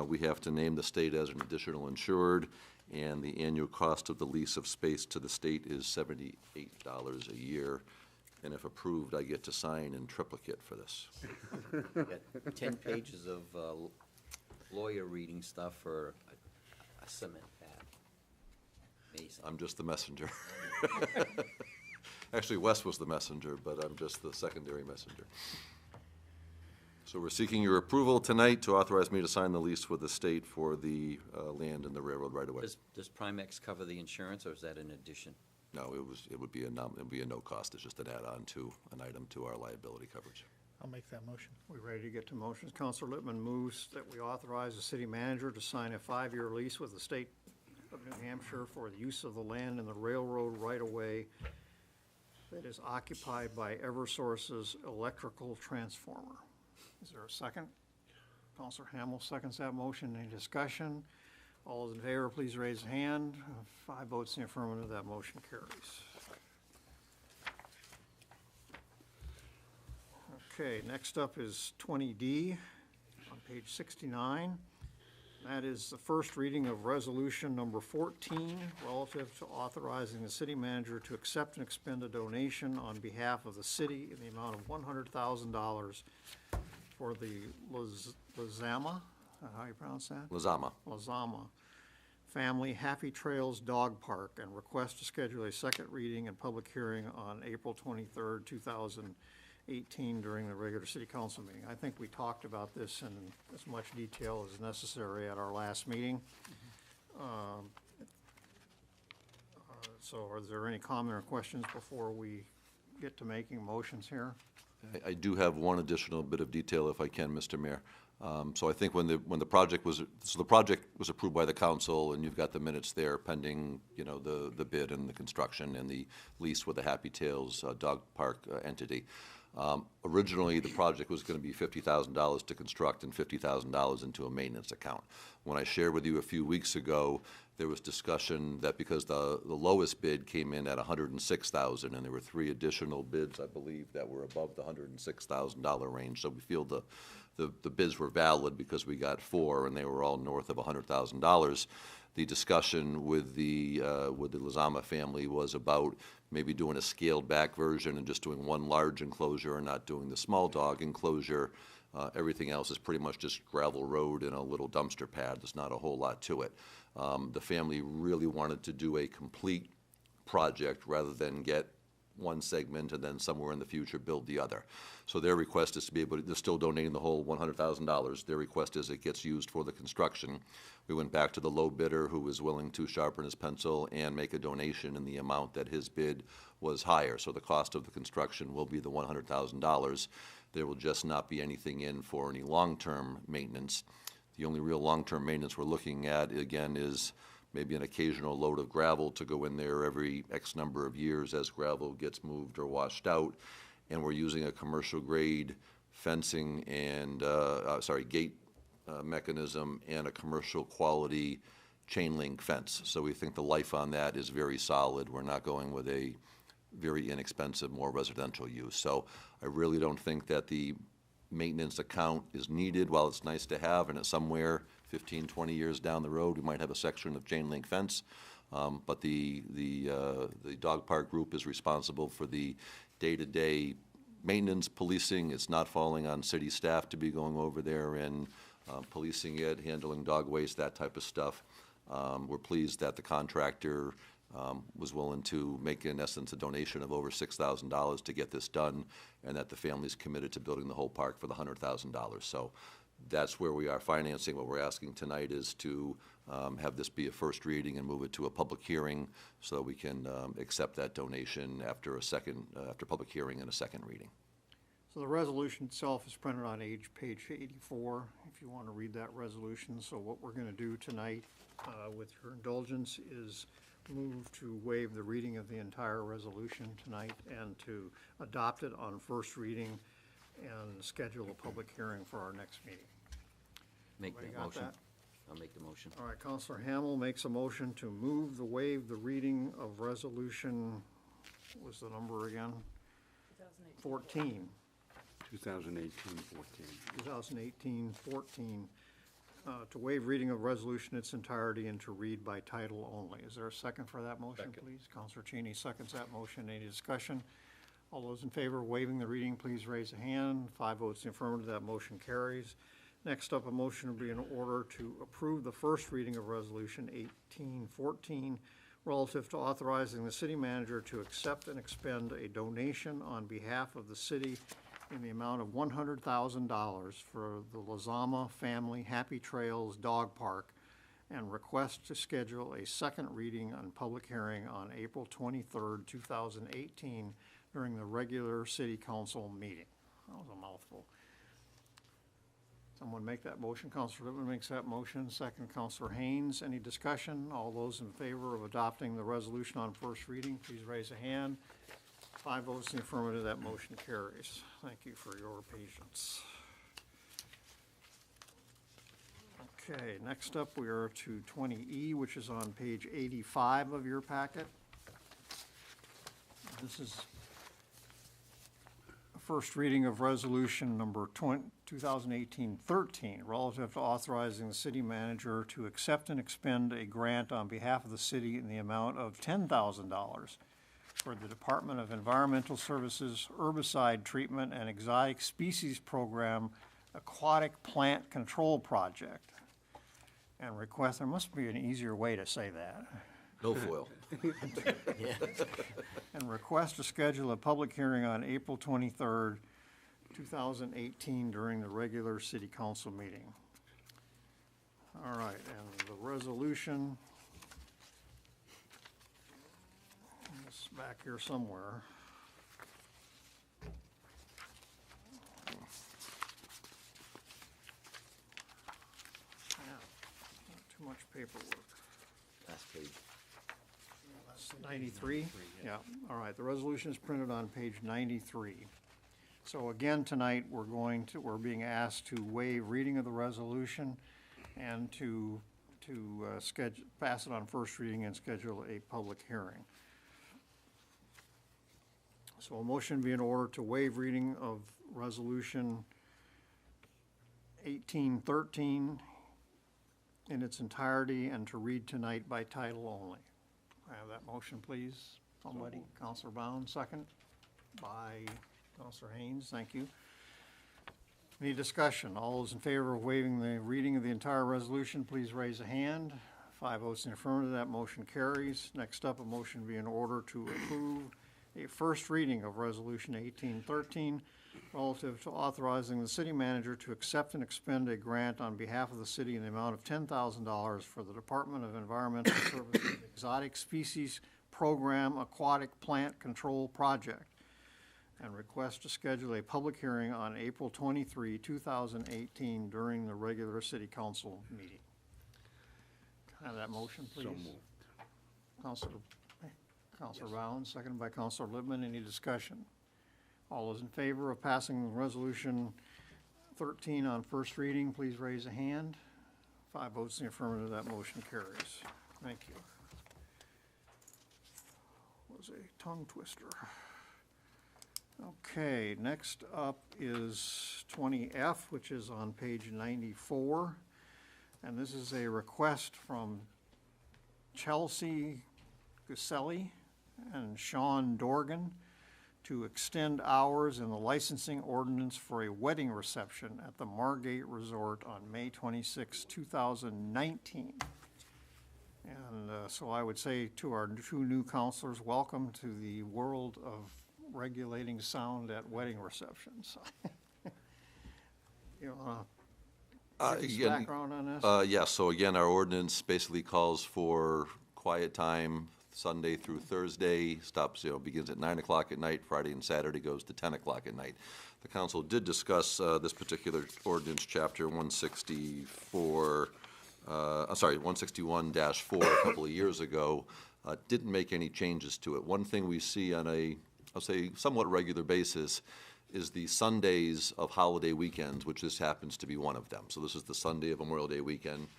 We have to name the state as an additional insured, and the annual cost of the lease of space to the state is $78 a year. And if approved, I get to sign in triplicate for this. Got 10 pages of lawyer reading stuff for a cement pad. Amazing. I'm just the messenger. Actually, Wes was the messenger, but I'm just the secondary messenger. So we're seeking your approval tonight to authorize me to sign the lease with the state for the land in the railroad right-of-way. Does Primex cover the insurance, or is that in addition? No, it would be a no cost. It's just an add-on to an item to our liability coverage. I'll make that motion. We ready to get to motions? Counselor Lippman moves that we authorize the city manager to sign a 5-year lease with the state of New Hampshire for the use of the land in the railroad right-of-way that is occupied by Eversource's electrical transformer. Is there a second? Counselor Hamel seconds that motion. Any discussion? All those in favor, please raise a hand. 5 votes in the affirmative, that motion carries. Okay, next up is 20D on page 69. That is the first reading of resolution number 14 relative to authorizing the city manager to accept and expend a donation on behalf of the city in the amount of $100,000 for the Lizama, how you pronounce that? Lizama. Lizama Family Happy Trails Dog Park, and request to schedule a second reading and public hearing on April 23rd, 2018 during the regular city council meeting. I think we talked about this in as much detail as necessary at our last meeting. So are there any comment or questions before we get to making motions here? I do have one additional bit of detail, if I can, Mr. Mayor. So I think when the project was, so the project was approved by the council, and you've got the minutes there pending, you know, the bid and the construction and the lease with the Happy Tales Dog Park entity. Originally, the project was going to be $50,000 to construct and $50,000 into a maintenance account. When I shared with you a few weeks ago, there was discussion that because the lowest bid came in at $106,000, and there were 3 additional bids, I believe, that were above the $106,000 range. So we feel the bids were valid because we got 4, and they were all north of $100,000. The discussion with the Lizama family was about maybe doing a scaled-back version and just doing one large enclosure and not doing the small dog enclosure. Everything else is pretty much just gravel road and a little dumpster pad. There's not a whole lot to it. The family really wanted to do a complete project rather than get one segment and then somewhere in the future build the other. So their request is to be able to, they're still donating the whole $100,000. Their request is it gets used for the construction. We went back to the low bidder who was willing to sharpen his pencil and make a donation in the amount that his bid was higher. So the cost of the construction will be the $100,000. There will just not be anything in for any long-term maintenance. The only real long-term maintenance we're looking at, again, is maybe an occasional load of gravel to go in there every X number of years as gravel gets moved or washed out. And we're using a commercial grade fencing and, gate mechanism and a commercial quality chain link fence. So we think the life on that is very solid. We're not going with a very inexpensive, more residential use. So I really don't think that the maintenance account is needed. While it's nice to have, and it's somewhere 15, 20 years down the road, we might have a section of chain link fence. But the dog park group is responsible for the day-to-day maintenance, policing. It's not falling on city staff to be going over there and policing it, handling dog waste, that type of stuff. We're pleased that the contractor was willing to make, in essence, a donation of over $6,000 to get this done, and that the family's committed to building the whole park for the $100,000. So that's where we are financing. What we're asking tonight is to have this be a first reading and move it to a public hearing so that we can accept that donation after after public hearing and a second reading. So the resolution itself is printed on page 84, if you want to read that resolution. So what we're going to do tonight, with your indulgence, is move to waive the reading of the entire resolution tonight and to adopt it on first reading and schedule a public hearing for our next meeting. Make Everybody the got motion. that? I'll make the motion. All right, Counselor Hamel makes a motion to waive the reading of resolution, what was the number again? 14. 2018-14. 2018-14, to waive reading of resolution in its entirety and to read by title only. Is there a second for that motion, please? Counselor Cheney seconds that motion. Any discussion? All those in favor of waiving the reading, please raise a hand. 5 votes in the affirmative, that motion carries. Next up, a motion would be in order to approve the first reading of resolution 1814 relative to authorizing the city manager to accept and expend a donation on behalf of the city in the amount of $100,000 for the Lizama Family Happy Trails Dog Park, and request to schedule a second reading and public hearing on April 23rd, 2018 during the regular city council meeting. That was a mouthful. Someone make that motion. Counselor Lippman makes that motion. Second, Counselor Haynes. Any discussion? All those in favor of adopting the resolution on first reading, please raise a hand. 5 votes in the affirmative, that motion carries. Thank you for your patience. Okay, next up, we are to 20E, which is on page 85 of your packet. This is a first reading of resolution number 2018-13, relative to authorizing the city manager to accept and expend a grant on behalf of the city in the amount of $10,000 for the Department of Environmental Services Herbicide Treatment and Exotic Species Program Aquatic Plant Control Project. And request, there must be an easier way to say that. Milfoil. And request to schedule a public hearing on April 23rd, 2018 during the regular city council meeting. All right, and the resolution is back here somewhere. Yeah, not too much paperwork. Last page. 93? Yeah, all right, the resolution is printed on page 93. So again, tonight, we're being asked to waive reading of the resolution and to pass it on first reading and schedule a public hearing. So a motion be in order to waive reading of resolution 1813 in its entirety and to read tonight by title only. I have that motion, please. Somebody, Counselor Bound, second by Counselor Haynes, thank you. Any discussion? All those in favor of waiving the reading of the entire resolution, please raise a hand. 5 votes in the affirmative, that motion carries. Next up, a motion be in order to approve a first reading of resolution 1813 relative to authorizing the city manager to accept and expend a grant on behalf of the city in the amount of $10,000 for the Department of Environmental Services Exotic Species Program Aquatic Plant Control Project, and request to schedule a public hearing on April 23, 2018 during the regular city council meeting. Can I have that motion, please? So moved. Counselor Bound, seconded by Counselor Lippman. Any discussion? All those in favor of passing resolution 13 on first reading, please raise a hand. 5 votes in the affirmative, that motion carries. Thank you. Was a tongue twister. Okay, next up is 20F, which is on page 94. And this is a request from Chelsea Guselli and Sean Dorgan to extend hours in the licensing ordinance for a wedding reception at the Margate Resort on May 26, 2019. And so I would say to our 2 new counselors, welcome to the world of regulating sound at wedding receptions. You want to give us background on this? Yeah, so again, our ordinance basically calls for quiet time Sunday through Thursday, stops, begins at 9 o'clock at night, Friday and Saturday goes to 10 o'clock at night. The council did discuss this particular ordinance, chapter 161-4 a couple of years ago. Didn't make any changes to it. One thing we see on a, I'll say, somewhat regular basis is the Sundays of holiday weekends, which this happens to be one of them. So this is the Sunday of Memorial Day weekend.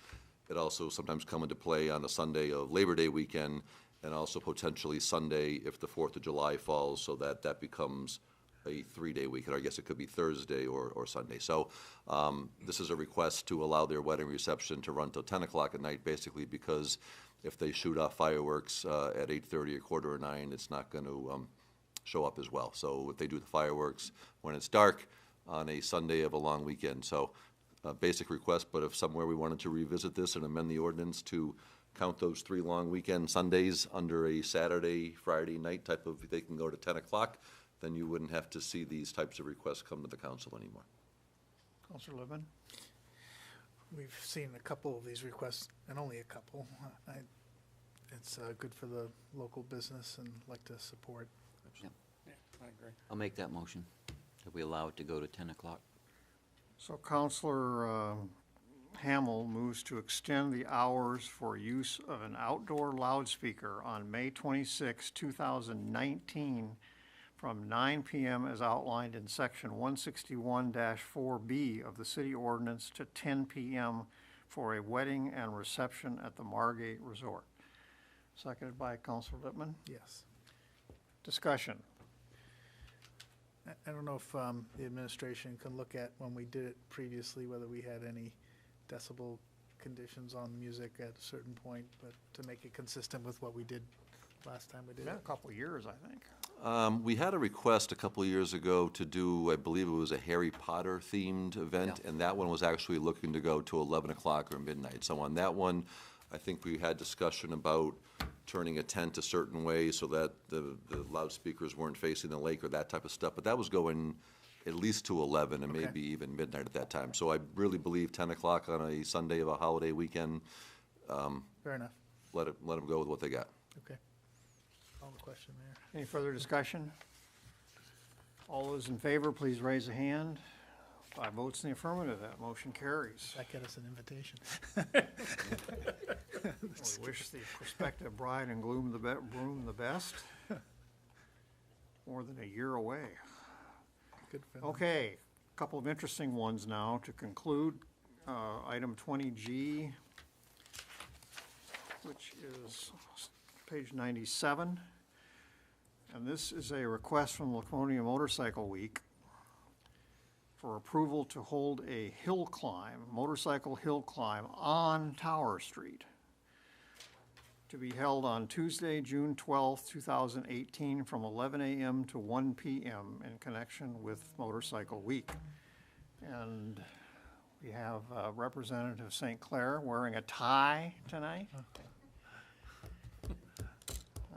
It also sometimes come into play on the Sunday of Labor Day weekend, and also potentially Sunday if the 4th of July falls, so that becomes a 3-day weekend, or I guess it could be Thursday or Sunday. So this is a request to allow their wedding reception to run till 10 o'clock at night, basically because if they shoot off fireworks at 8:30 or 8:45, it's not going to show up as well. So if they do the fireworks when it's dark on a Sunday of a long weekend. So basic request, but if somewhere we wanted to revisit this and amend the ordinance to count those 3 long weekend Sundays under a Saturday, Friday night type of, they can go to 10 o'clock, then you wouldn't have to see these types of requests come to the council anymore. Counselor Lippman? We've seen a couple of these requests, and only a couple. It's good for the local business and like to support. Yep. Yeah, I agree. I'll make that motion, that we allow it to go to 10 o'clock. So Counselor Hamel moves to extend the hours for use of an outdoor loudspeaker on May 26, 2019 from 9 p.m. as outlined in section 161-4B of the city ordinance to 10 p.m. for a wedding and reception at the Margate Resort. Seconded by Counselor Lippman. Yes. Discussion. I don't know if the administration can look at when we did it previously, whether we had any decibel conditions on music at a certain point, but to make it consistent with what we did last time we did Been a it. couple of years, I think. We had a request a couple of years ago to do, I believe it was a Harry Potter themed event, and that one was actually looking to go to 11 o'clock or midnight. So on that one, I think we had discussion about turning a tent a certain way so that the loudspeakers weren't facing the lake or that type of stuff. But that was going at least to 11 and Okay. maybe even midnight at that time. So I really believe 10 o'clock on a Sunday of a holiday weekend, Fair enough. let them go with what they got. Okay. Call the question there. Any further discussion? All those in favor, please raise a hand. 5 votes in the affirmative, that motion carries. That get us an invitation. We wish the prospective bride and groom the best. More than a year away. Good for them. Okay, a couple of interesting ones now to conclude. Item 20G, which is page 97. And this is a request from Laconia Motorcycle Week for approval to hold a hill climb, motorcycle hill climb on Tower Street, to be held on Tuesday, June 12th, 2018, from 11 a.m. to 1 p.m. in connection with Motorcycle Week. And we have Representative St. Clair wearing a tie tonight.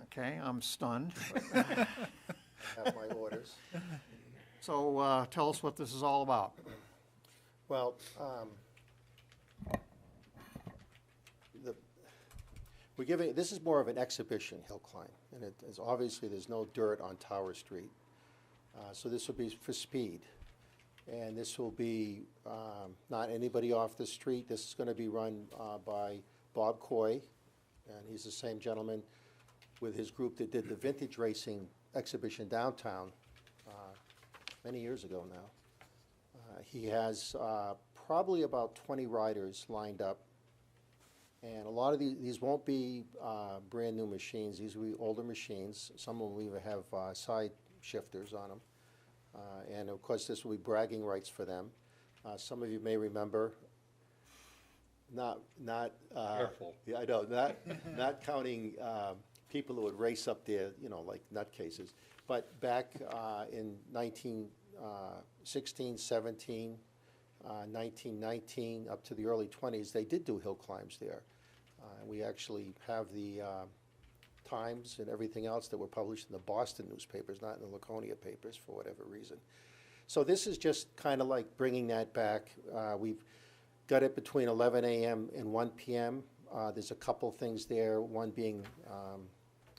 Okay, I'm stunned. Have my orders. So tell us what this is all about. Well, we're giving, this is more of an exhibition hill climb, and it is, obviously, there's no dirt on Tower Street. So this will be for speed. And this will be not anybody off the street. This is gonna be run by Bob Coy, and he's the same gentleman with his group that did the vintage racing exhibition downtown many years ago now. He has probably about 20 riders lined up, and a lot of these won't be brand new machines. These will be older machines. Some will even have side shifters on them. And of course, this will be bragging rights for them. Some of you may remember, not Careful. Yeah, I know, not counting people who would race up there, you know, like nutcases. But back in 1916, 17, 1919, up to the early 20s, they did do hill climbs there. And we actually have the times and everything else that were published in the Boston newspapers, not in the Laconia papers for whatever reason. So this is just kind of like bringing that back. We've got it between 11 a.m. and 1 p.m. There's a couple things there, one being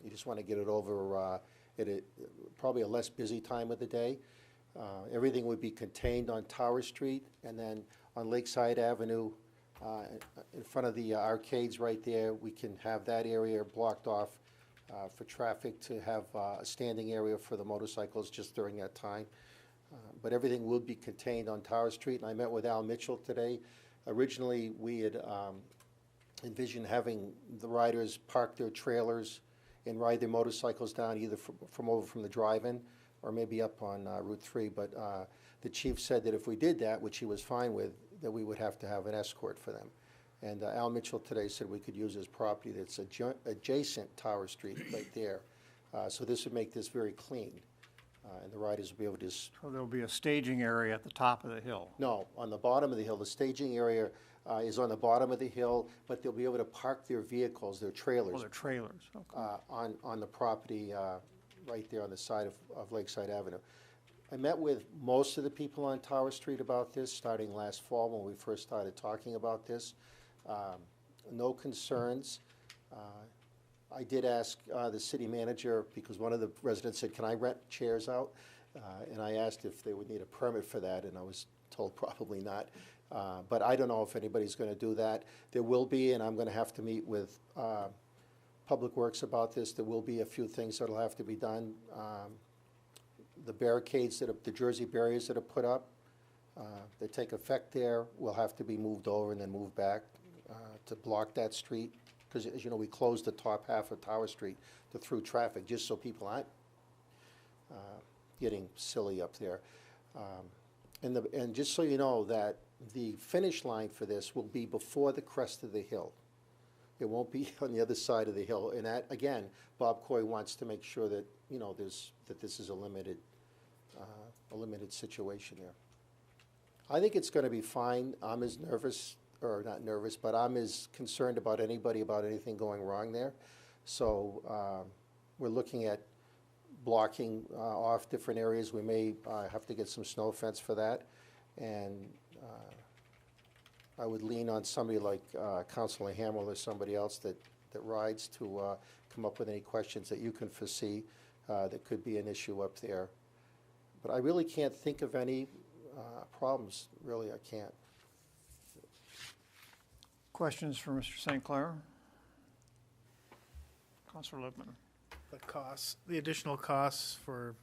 you just want to get it over at probably a less busy time of the day. Everything would be contained on Tower Street, and then on Lakeside Avenue, in front of the arcades right there, we can have that area blocked off for traffic to have a standing area for the motorcycles just during that time. But everything will be contained on Tower Street, and I met with Al Mitchell today. Originally, we had envisioned having the riders park their trailers and ride their motorcycles down either from the drive-in or maybe up on Route 3. But the chief said that if we did that, which he was fine with, that we would have to have an escort for them. And Al Mitchell today said we could use his property that's adjacent Tower Street right there. So this would make this very clean. And the riders will be able to just... So there'll be a staging area at the top of the hill. No, on the bottom of the hill. The staging area is on the bottom of the hill, but they'll be able to park their vehicles, their trailers. Oh, they're trailers, okay. On the property right there on the side of Lakeside Avenue. I met with most of the people on Tower Street about this starting last fall when we first started talking about this. No concerns. I did ask the city manager, because one of the residents said, can I rent chairs out? And I asked if they would need a permit for that, and I was told probably not. But I don't know if anybody's going to do that. There will be, and I'm going to have to meet with Public Works about this. There will be a few things that will have to be done. The barricades, the Jersey barriers that are put up, that take effect there will have to be moved over and then moved back to block that street, because as you know, we closed the top half of Tower Street to through traffic, just so people aren't getting silly up there. And just so you know, that the finish line for this will be before the crest of the hill. It won't be on the other side of the hill. And that, again, Bob Coy wants to make sure that, you know, that this is a limited situation there. I think it's gonna be fine. I'm as nervous, or not nervous, but I'm as concerned about anything going wrong there. So, we're looking at blocking off different areas. We may have to get some snow fence for that. And I would lean on somebody like Councilor Hamel or somebody else that rides to come up with any questions that you can foresee that could be an issue up there. But I really can't think of any problems, really, I can't. Questions for Mr. St. Clair? Councilor Lippman. The costs, the additional costs for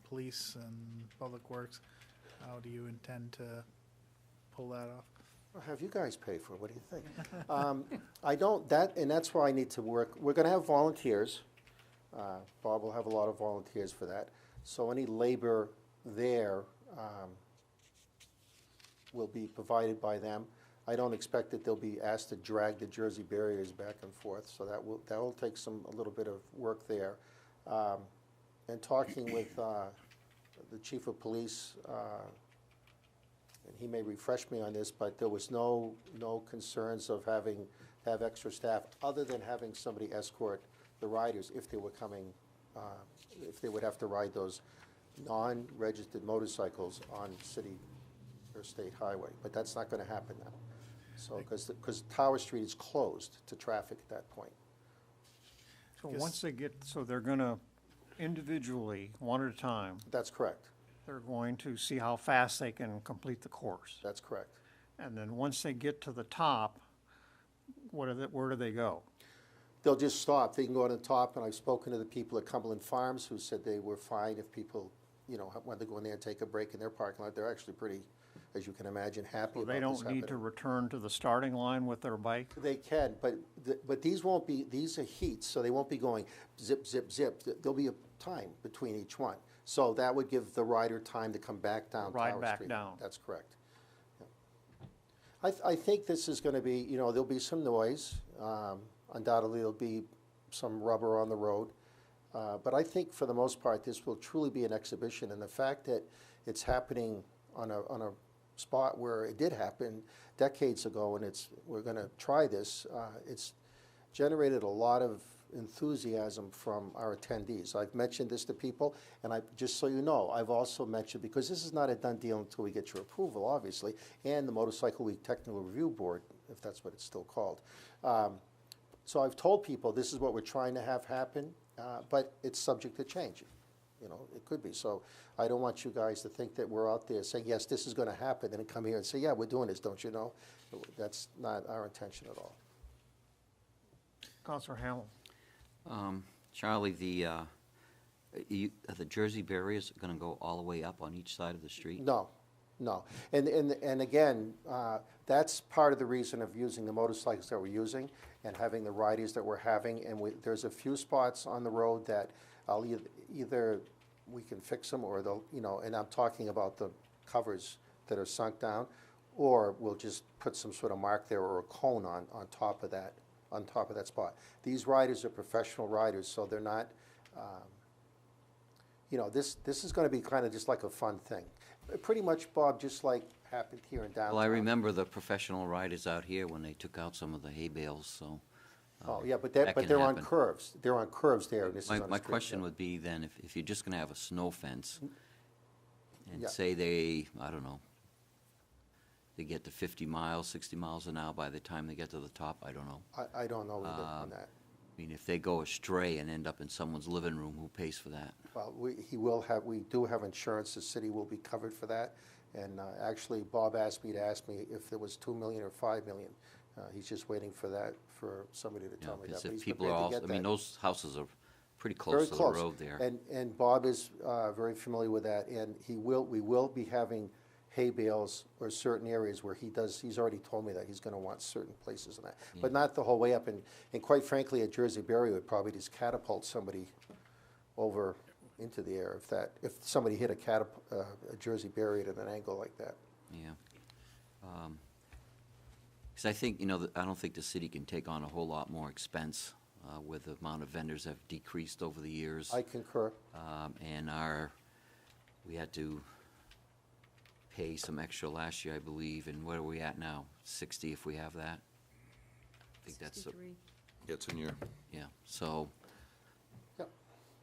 police and public works, how do you intend to pull that off? I'll have you guys pay for it, what do you think? I don't, and that's why I need to work, we're gonna have volunteers. Bob will have a lot of volunteers for that. So any labor there will be provided by them. I don't expect that they'll be asked to drag the Jersey barriers back and forth, so that will take a little bit of work there. And talking with the chief of police, and he may refresh me on this, but there was no concerns of having to have extra staff, other than having somebody escort the riders if they were coming, if they would have to ride those non-registered motorcycles on city or state highway. But that's not gonna happen now. So, because Tower Street is closed to traffic at that point. So once they get, so they're gonna individually, one at a time, That's correct. they're going to see how fast they can complete the course. That's correct. And then once they get to the top, where do they go? They'll just stop. They can go on the top, and I've spoken to the people at Cumberland Farms who said they were fine if people, you know, wanted to go in there and take a break in their parking lot. They're actually pretty, as you can imagine, happy So about they this don't need to happening. return to the starting line with their bike? They can, but these won't be, these are heats, so they won't be going zip, zip, zip. There'll be a time between each one. So that would give the rider time to come back down Tower Street. Ride back down. That's correct. Yeah. I think this is gonna be, you know, there'll be some noise. Undoubtedly, there'll be some rubber on the road. But I think for the most part, this will truly be an exhibition. And the fact that it's happening on a spot where it did happen decades ago, and we're gonna try this, it's generated a lot of enthusiasm from our attendees. I've mentioned this to people, and just so you know, I've also mentioned, because this is not a done deal until we get your approval, obviously, and the Motorcycle Week Technical Review Board, if that's what it's still called. So I've told people this is what we're trying to have happen, but it's subject to change. You know, it could be. So I don't want you guys to think that we're out there saying, yes, this is gonna happen, and then come here and say, yeah, we're doing this, don't you know? That's not our intention at all. Councilor Hamel. Charlie, the Jersey barriers gonna go all the way up on each side of the street? No. And again, that's part of the reason of using the motorcycles that we're using and having the riders that we're having. And there's a few spots on the road that I'll either we can fix them, or they'll, you know, and I'm talking about the covers that are sunk down, or we'll just put some sort of mark there or a cone on top of that spot. These riders are professional riders, so they're not, you know, this is gonna be kind of just like a fun thing. Pretty much, Bob, just like happened here in downtown. Well, I remember the professional riders out here when they took out some of the hay bales, so. Oh, yeah, but that can they're on happen. curves. They're on curves there, and this is on a My street, question yeah. would be then, if you're just gonna have a snow fence, and Yeah. say they, I don't know, they get to 50 miles, 60 miles an hour by the time they get to the top, I don't know. I don't know either on that. I mean, if they go astray and end up in someone's living room, who pays for that? Well, we do have insurance. The city will be covered for that. And actually, Bob asked me if there was $2 million or $5 million. He's just waiting for that, for somebody to tell me that. Because But if he's people are prepared to also, get I mean, that. those houses are pretty Very close to the road there. And Bob is very familiar with that, and we will be having hay bales or certain areas where he's already told me that he's gonna want certain places in that. But not the whole way up, and quite frankly, a Jersey barrier would probably just catapult somebody over into the air if somebody hit a Jersey barrier at an angle like that. Yeah. Because I think, I don't think the city can take on a whole lot more expense with the amount of vendors that have decreased over the years. I concur. And we had to pay some extra last year, I believe, and where are we at now? 60 if we have that? I think that's, It's in your, yeah, so,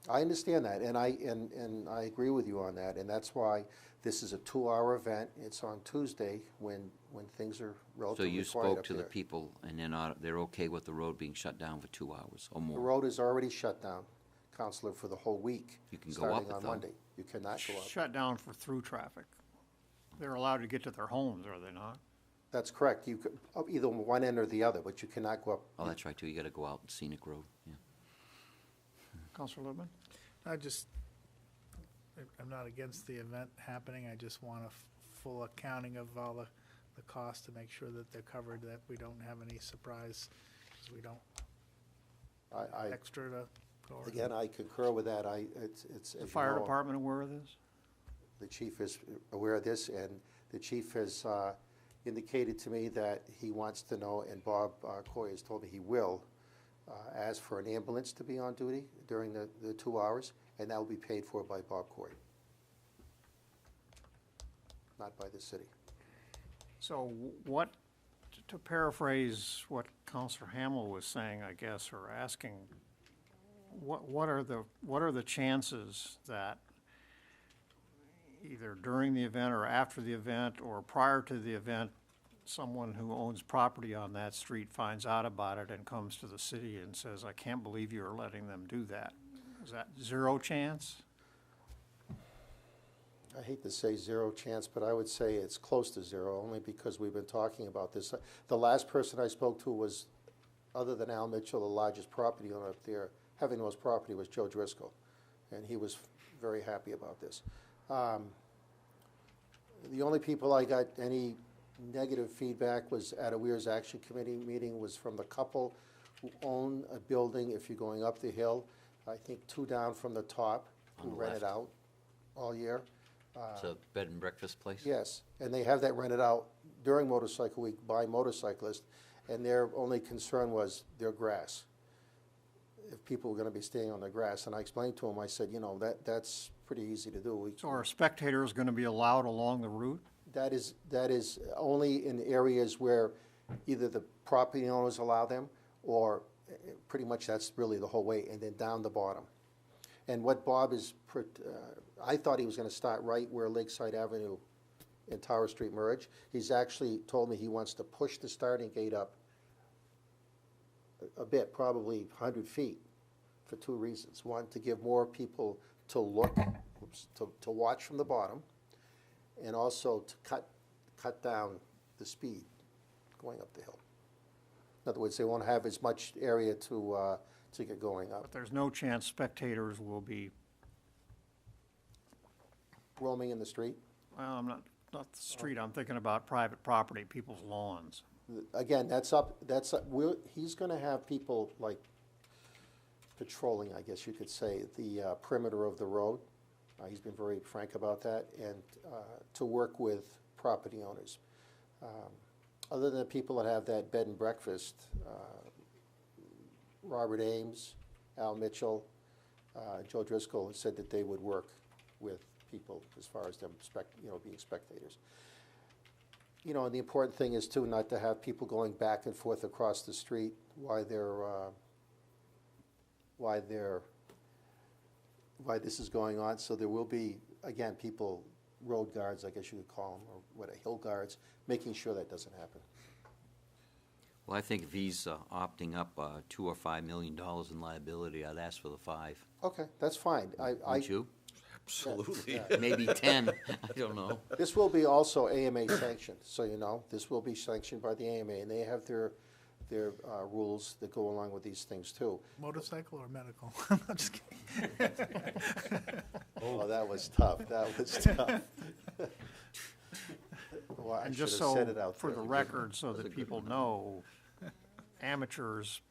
I understand that, and I agree with you on that, and that's why this is a 2-hour event. It's on Tuesday when things are so relatively you quiet spoke up to the there. people, and they're okay with the road being shut down for 2 hours or The more? road is already shut down, Counselor, for the whole week. You can go up starting it, on though. Monday. You cannot go up. Shut down for through traffic. They're allowed to get to their homes, are they not? That's correct. You could, either one end or the other, but you cannot go up. Oh, that's right, too, you gotta go out scenic road, yeah. Counselor Lippman? I'm not against the event happening, I just want a full accounting of all the costs to make sure that they're covered, that we don't have any surprise, because we don't I extra to go. Again, I concur with that. It's, The as you fire know, department aware of this? the chief is aware of this, and the chief has indicated to me that he wants to know, and Bob Coy has told me he will, ask for an ambulance to be on duty during the 2 hours, and that will be paid for by Bob Coy, not by the city. So what, to paraphrase what Counselor Hamel was saying, I guess, or asking, what are the chances that either during the event or after the event or prior to the event, someone who owns property on that street finds out about it and comes to the city and says, I can't believe you're letting them do that? Is that zero chance? I hate to say zero chance, but I would say it's close to zero, only because we've been talking about this. The last person I spoke to was, other than Al Mitchell, the largest property owner up there, having the most property, was Joe Driscoll, and he was very happy about this. The only people I got any negative feedback was at a Weirs Action Committee meeting was from the couple who own a building, if you're going up the hill, I think 2 down from the top, who On the rent it left. out all year. It's a bed and breakfast place? Yes, and they have that rented out during Motorcycle Week by motorcyclists, and their only concern was their grass. If people were gonna be staying on the grass, and I explained to them, I said, that's pretty easy to do. So are spectators gonna be allowed along the route? That is only in areas where either the property owners allow them, or pretty much that's really the whole way, and then down the bottom. And what Bob is, I thought he was gonna start right where Lakeside Avenue and Tower Street merge. He's actually told me he wants to push the starting gate up a bit, probably 100 feet, for 2 reasons. One, to give more people to look, to watch from the bottom, and also to cut down the speed going up the hill. In other words, they won't have as much area to get going up. But there's no chance spectators will be, Roaming in the street. well, I'm not the street, I'm thinking about private property, people's lawns. Again, he's gonna have people like patrolling, I guess you could say, the perimeter of the road. He's been very frank about that, and to work with property owners. Other than the people that have that bed and breakfast, Robert Ames, Al Mitchell, Joe Driscoll said that they would work with people as far as them being spectators. And the important thing is too, not to have people going back and forth across the street while this is going on. So there will be, again, people, road guards, I guess you could call them, or hill guards, making sure that doesn't happen. Well, I think if he's opting up $2 or $5 million in liability, I'd ask for the 5. Okay, that's fine. Wouldn't you? absolutely. Maybe 10, I don't know. This will be also AMA sanctioned, so you know. This will be sanctioned by the AMA, and they have their rules that go along with these things too. Motorcycle or medical? I'm just kidding. Oh, that was tough. That was tough. Well, I And should just have said so, it out for there. the record, so that people know, amateurs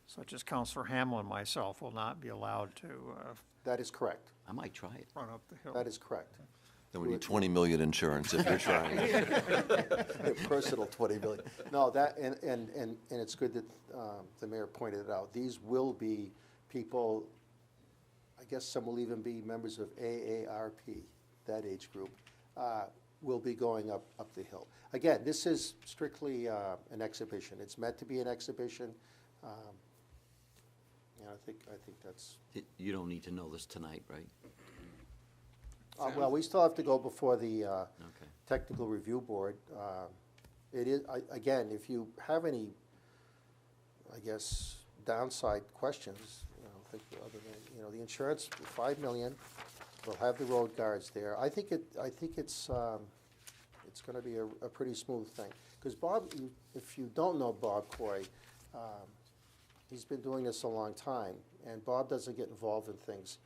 such as Counselor Hamlin and myself will not be allowed to That is correct. I might try it. run up the hill. That is correct. Then we need 20 million insurance if you're trying. Personal 20 million. No, that, and it's good that the mayor pointed it out. These will be people, I guess some will even be members of AARP, that age group, will be going up the hill. Again, this is strictly an exhibition. It's meant to be an exhibition. And I think that's, You don't need to know this tonight, right? well, we still have to go before the Okay. Technical Review Board. It is, again, if you have any, I guess, downside questions, other than, the insurance, 5 million, we'll have the road guards there. I think it's gonna be a pretty smooth thing. Because Bob, if you don't know Bob Coy, he's been doing this a long time, and Bob doesn't get involved in things,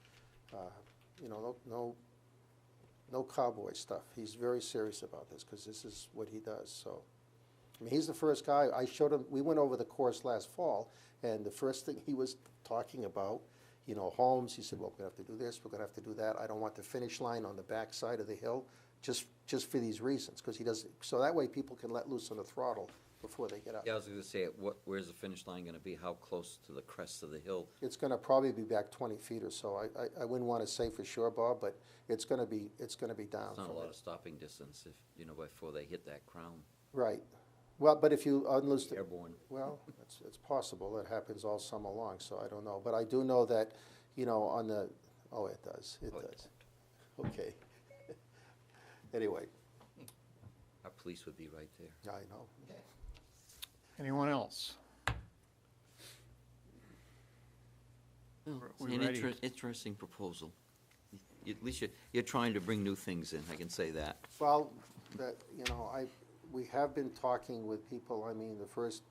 no cowboy stuff. He's very serious about this, because this is what he does, so. I mean, he's the first guy, I showed him, we went over the course last fall, and the first thing he was talking about, homes, he said, well, we're gonna have to do this, we're gonna have to do that. I don't want the finish line on the back side of the hill, just for these reasons, because he does, so that way people can let loose on the throttle before they get up. Yeah, I was gonna say, where's the finish line gonna be? How close to the crest of the hill? It's gonna probably be back 20 feet or so. I wouldn't wanna say for sure, Bob, but it's gonna be down. It's not a from lot it. of stopping distance before they hit that crown. Right. Well, but if you unloose the. Airborne. Well, it's possible. It happens all summer long, so I don't know. But I do know that, on the, oh, it does. It does. Okay. Anyway, Our police would be right there. I know. Anyone else? Well, we it's an ready? interesting proposal. At least you're trying to bring new things in, I can say that. Well, we have been talking with people. I mean, the first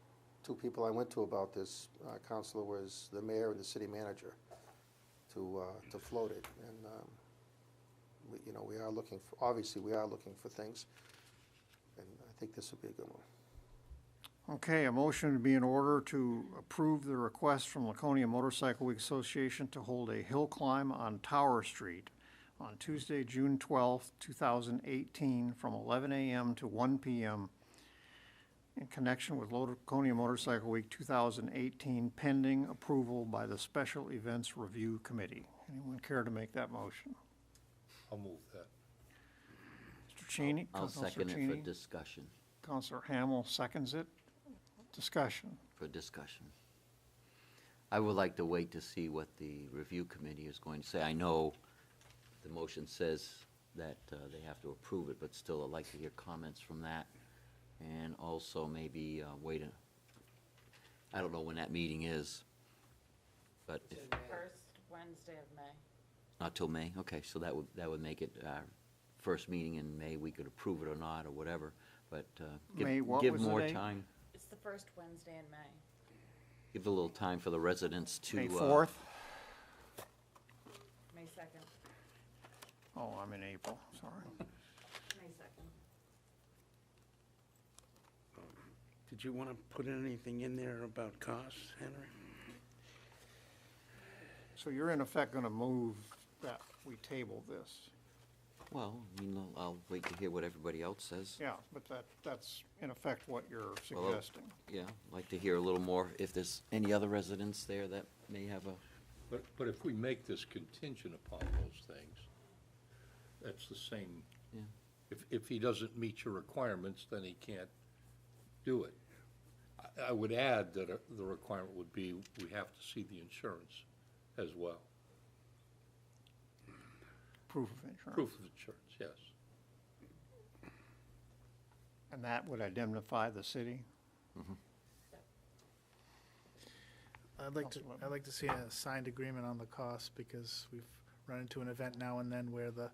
two people I went to about this, Counselor, was the mayor and the city manager to float it. And, we are looking for, obviously, we are looking for things. And I think this would be a good one. Okay, a motion would be in order to approve the request from Laconia Motorcycle Week Association to hold a hill climb on Tower Street on Tuesday, June 12th, 2018, from 11 a.m. to 1 p.m. in connection with Laconia Motorcycle Week 2018, pending approval by the Special Events Review Committee. Anyone care to make that motion? I'll move that. Mr. Cheney? I'll Counselor second it for Cheney? discussion, Counselor Hamel seconds it. Discussion. I would like to wait to see what the review committee is going to say. I know the motion says that they have to approve it, but still I'd like to hear comments from that. And also maybe I don't know when that meeting is, but if, First Wednesday of May. not till May, okay, so that would make it our first meeting in May. We could approve it or not, or whatever, but May, what give was the more date? time. It's the first Wednesday in May. Give a little time for the residents to. May 4th? May 2nd. Oh, I'm in April, sorry. May 2nd. Did you want to put anything in there about costs, Henry? So you're in effect gonna move that we table this? Well, I'll wait to hear what everybody else says. Yeah, but that's in effect what you're Well, suggesting. Yeah, I'd like to hear a little more, if there's any other residents there that may have a, But if we make this contingent upon those things, that's the same. Yeah. If he doesn't meet your requirements, then he can't do it. I would add that the requirement would be, we have to see the insurance as well. Proof of insurance. Proof of insurance, yes. And that would indemnify the city? I'd like to see a signed agreement on the cost, because we've run into an event now and then where the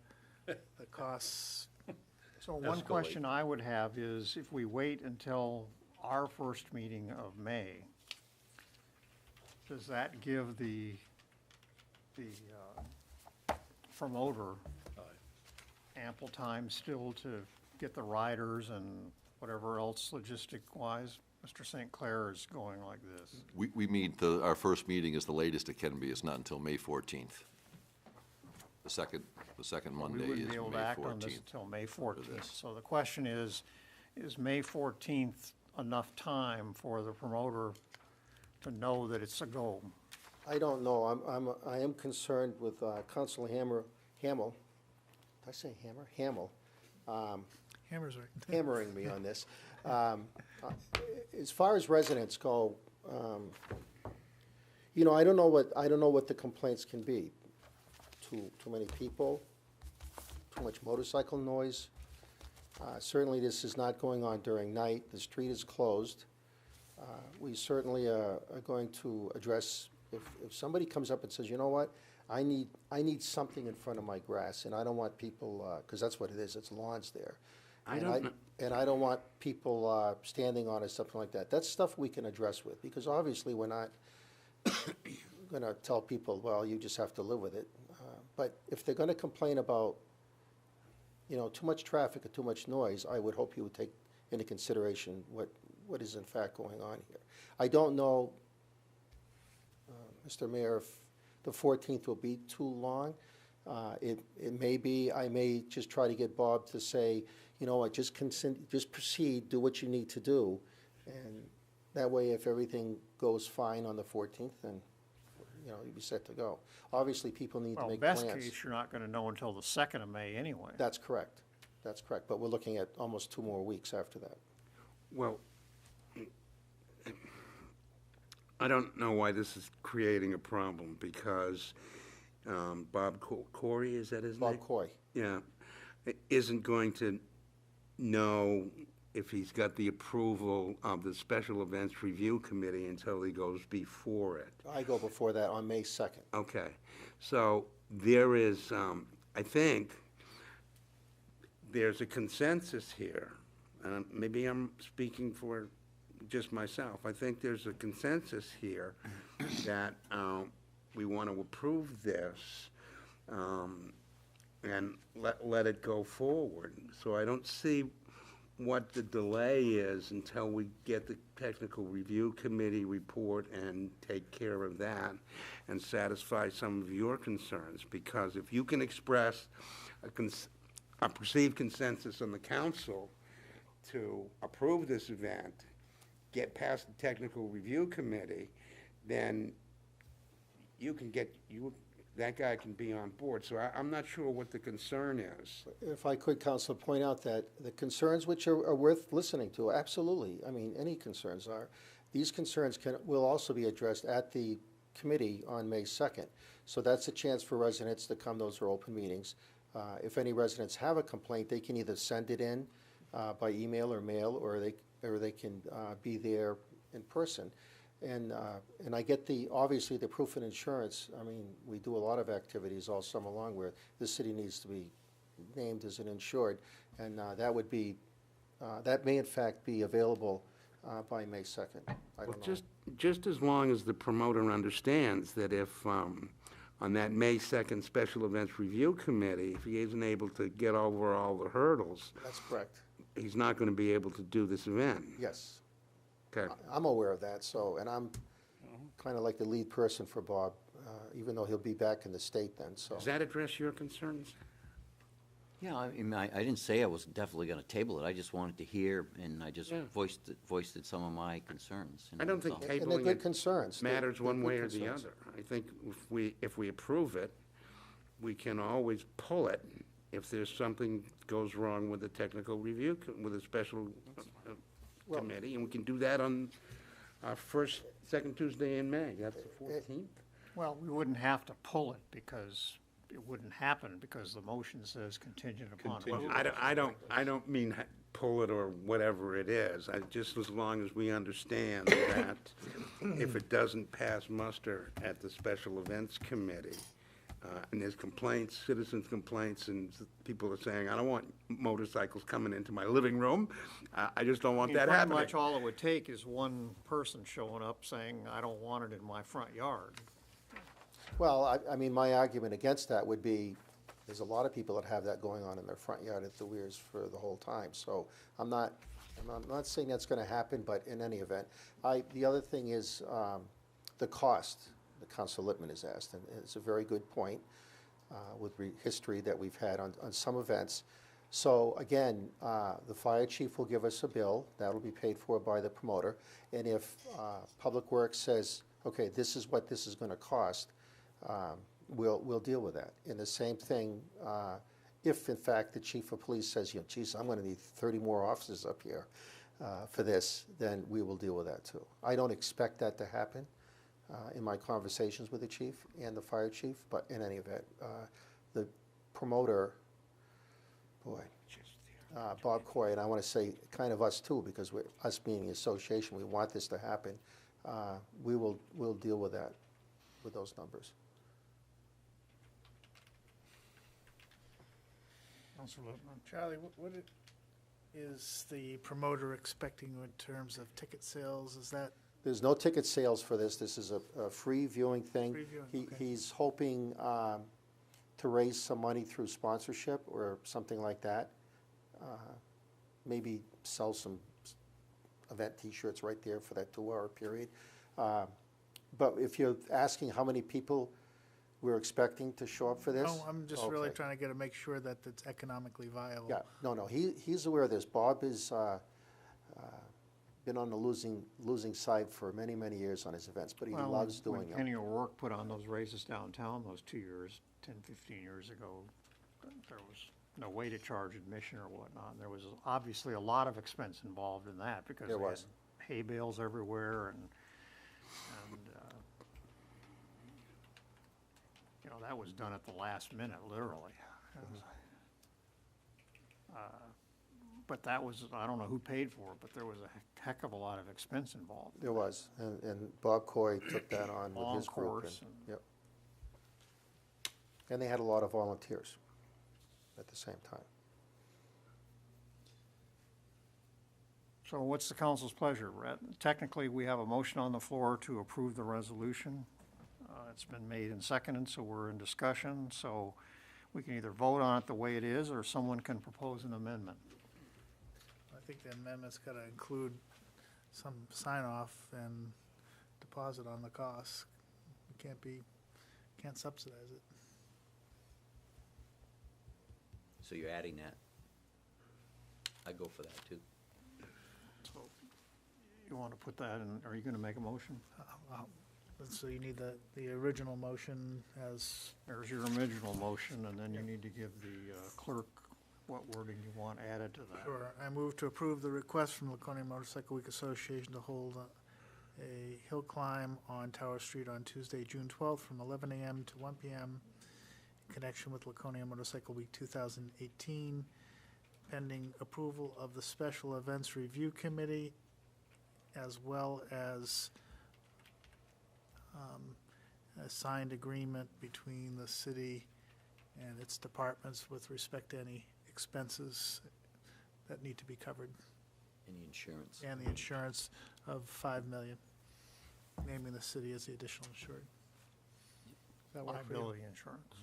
costs. So one Escalate. question I would have is, if we wait until our first meeting of May, does that give the promoter ample time still to get the riders and whatever else logistic-wise? Mr. St. Clair is going like this. We meet, our first meeting is the latest it can be, it's not until May 14th. The second Monday We is wouldn't be able to May act on this 14th. until May 14th. this. So the question is May 14th enough time for the promoter to know that it's a go? I don't know. I am concerned with Councilor Hamel. Did I say Hammer? Hamel. Hammer's right. Hammering me on this. As far as residents go, I don't know what the complaints can be. Too many people, too much motorcycle noise. Certainly, this is not going on during night. The street is closed. We certainly are going to address, if somebody comes up and says, you know what, I need something in front of my grass, and I don't want people, because that's what it is, it's lawns there. And I don't want people standing on it, something like that. That's stuff we can address with, because obviously we're not going to tell people, well, you just have to live with it. But if they're going to complain about, too much traffic or too much noise, I would hope you would take into consideration what is in fact going on here. I don't know, Mr. Mayor, if the 14th will be too long. It may be, I may just try to get Bob to say, you know what, just proceed, do what you need to do. And that way, if everything goes fine on the 14th, then, you'll be set to go. Obviously, people need to Well, make plans. best case, you're not gonna know until the 2nd of May anyway. That's correct. That's correct. But we're looking at almost 2 more weeks after that. Well, I don't know why this is creating a problem, because Bob Corey, is that his name? Bob Coy. Yeah, isn't going to know if he's got the approval of the Special Events Review Committee until he goes before it. I go before that on May 2nd. Okay, so there is, I think, there's a consensus here. Maybe I'm speaking for just myself. I think there's a consensus here that we want to approve this and let it go forward. So I don't see what the delay is until we get the Technical Review Committee report and take care of that and satisfy some of your concerns. Because if you can express a perceived consensus on the council to approve this event, get past the Technical Review Committee, then you can that guy can be on board. So I'm not sure what the concern is. If I could, Council, point out that the concerns which are worth listening to, absolutely, I mean, any concerns are, these concerns will also be addressed at the committee on May 2nd. So that's a chance for residents to come. Those are open meetings. If any residents have a complaint, they can either send it in by email or mail, or they can be there in person. And I get obviously the proof of insurance. I mean, we do a lot of activities all summer long where the city needs to be named as an insured, and that may in fact be available by May 2nd. I don't know. Just as long as the promoter understands that if, on that May 2nd Special Events Review Committee, if he isn't able to get over all the hurdles, That's correct. he's not going to be able to do this event. Yes. Okay. I'm aware of that, and I'm kind of like the lead person for Bob, even though he'll be back in the state then, so. Does that address your concerns? Yeah, I mean, I didn't say I was definitely gonna table it, I just wanted to hear, and I just Yeah. voiced some of my concerns. I don't think that's all. And they're tabling good it concerns. matters They're one good way or the concerns. other. I think if we approve it, we can always pull it if there's something goes wrong with the technical review, with a special Well- committee, and we can do that on our second Tuesday in May. That's the 14th. Well, we wouldn't have to pull it because it wouldn't happen because the motion says contingent upon. Contingent. I don't mean pull it or whatever it is. Just as long as we understand that if it doesn't pass muster at the Special Events Committee, and there's complaints, citizens' complaints, and people are saying, I don't want motorcycles coming into my living room. I just don't want that Pretty happening. much all it would take is one person showing up saying, I don't want it in my front yard. Well, I mean, my argument against that would be, There's a lot of people that have that going on in their front yard at the Weirs for the whole time. So I'm not saying that's gonna happen, but in any event, the other thing is, the cost that Council Lippman has asked, and it's a very good point, with history that we've had on some events. So again, the fire chief will give us a bill, that'll be paid for by the promoter, and if Public Works says, okay, this is what this is gonna cost, we'll deal with that. And the same thing, if in fact the chief of police says, you know, geez, I'm gonna need 30 more officers up here for this, then we will deal with that too. I don't expect that to happen in my conversations with the chief and the fire chief, but in any event, the promoter, boy, Bob Coy, and I want to say kind of us too, because us being the association, we want this to happen. We'll deal with that, with those numbers. Councilor Lippman. Charlie, what is the promoter expecting in terms of ticket sales? Is that? There's no ticket sales for this. This is a free viewing thing. Free viewing, okay. He's hoping to raise some money through sponsorship or something like that. Maybe sell some event T-shirts right there for that 2-hour period. But if you're asking how many people we're expecting to show up for this? No, I'm just really okay. trying to make sure that it's economically viable. Yeah, no, he's aware of this. Bob has been on the losing side for many, many years on his events, but he loves doing When them. Kenny O'Rourke put on those races downtown those 2 years, 10, 15 years ago, there was no way to charge admission or whatnot. And there was obviously a lot of expense involved in that because There they had was. hay bales everywhere and you know, that was done at the last minute, literally. But that was, I don't know who paid for it, but there was a heck of a lot of expense involved. There was, and Bob Coy took that on with Long his group. course And, yep. And they had a lot of volunteers at the same time. So what's the council's pleasure, Brett? Technically, we have a motion on the floor to approve the resolution. It's been made and seconded, so we're in discussion. So we can either vote on it the way it is, or someone can propose an amendment. I think the amendment's got to include some sign-off and deposit on the costs. It can't subsidize it. So you're adding that? I go for that too. So you want to put that in, are you going to make a motion? So you need the original motion as, There's your original motion, and then you need to give the clerk what wording you want added to that. sure, I move to approve the request from Laconia Motorcycle Week Association to hold a hill climb on Tower Street on Tuesday, June 12th from 11 a.m. to 1 p.m. in connection with Laconia Motorcycle Week 2018, pending approval of the Special Events Review Committee, as well as a signed agreement between the city and its departments with respect to any expenses that need to be covered, Any insurance? and the insurance of $5 million, naming the city as the additional insured. Does that work for you? Liability insurance.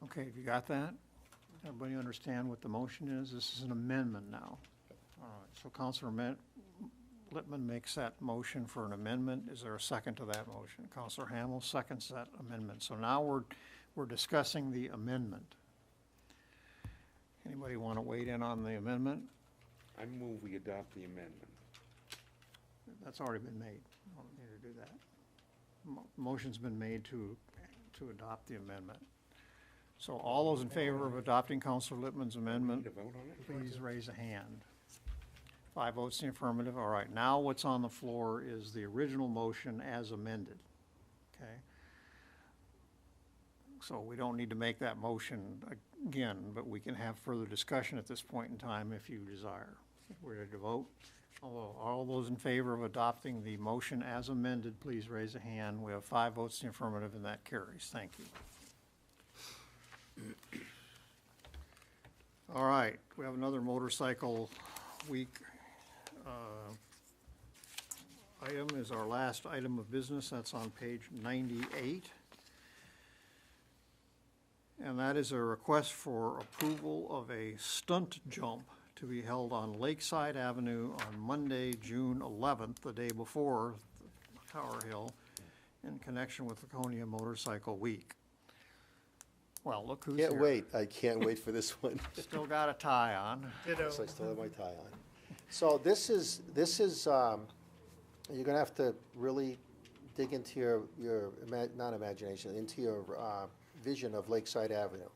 Okay, have you got that? Everybody understand what the motion is? This is an amendment now. All right, so Councilor Lippman makes that motion for an amendment. Is there a second to that motion? Councilor Hamel seconds that amendment. So now we're discussing the amendment. Anybody want to weigh in on the amendment? I move we adopt the amendment. That's already been made. I don't need to do that. Motion's been made to adopt the amendment. So all those in favor of adopting Councilor Lippman's amendment, Need a vote on it? please raise a hand. 5 votes in the affirmative. All right, now what's on the floor is the original motion as amended, okay? So we don't need to make that motion again, but we can have further discussion at this point in time if you desire. We're ready to vote. All those in favor of adopting the motion as amended, please raise a hand. We have 5 votes in the affirmative, and that carries. Thank you. All right, we have another motorcycle week item is our last item of business. That's on page 98. and that is a request for approval of a stunt jump to be held on Lakeside Avenue on Monday, June 11th, the day before Tower Hill, in connection with Laconia Motorcycle Week. Well, look who's here. Can't wait, I can't wait for this one. Still got a tie on. Ditto. So I still have my tie on. So this is, you're gonna have to really dig into not imagination, into your vision of Lakeside Avenue.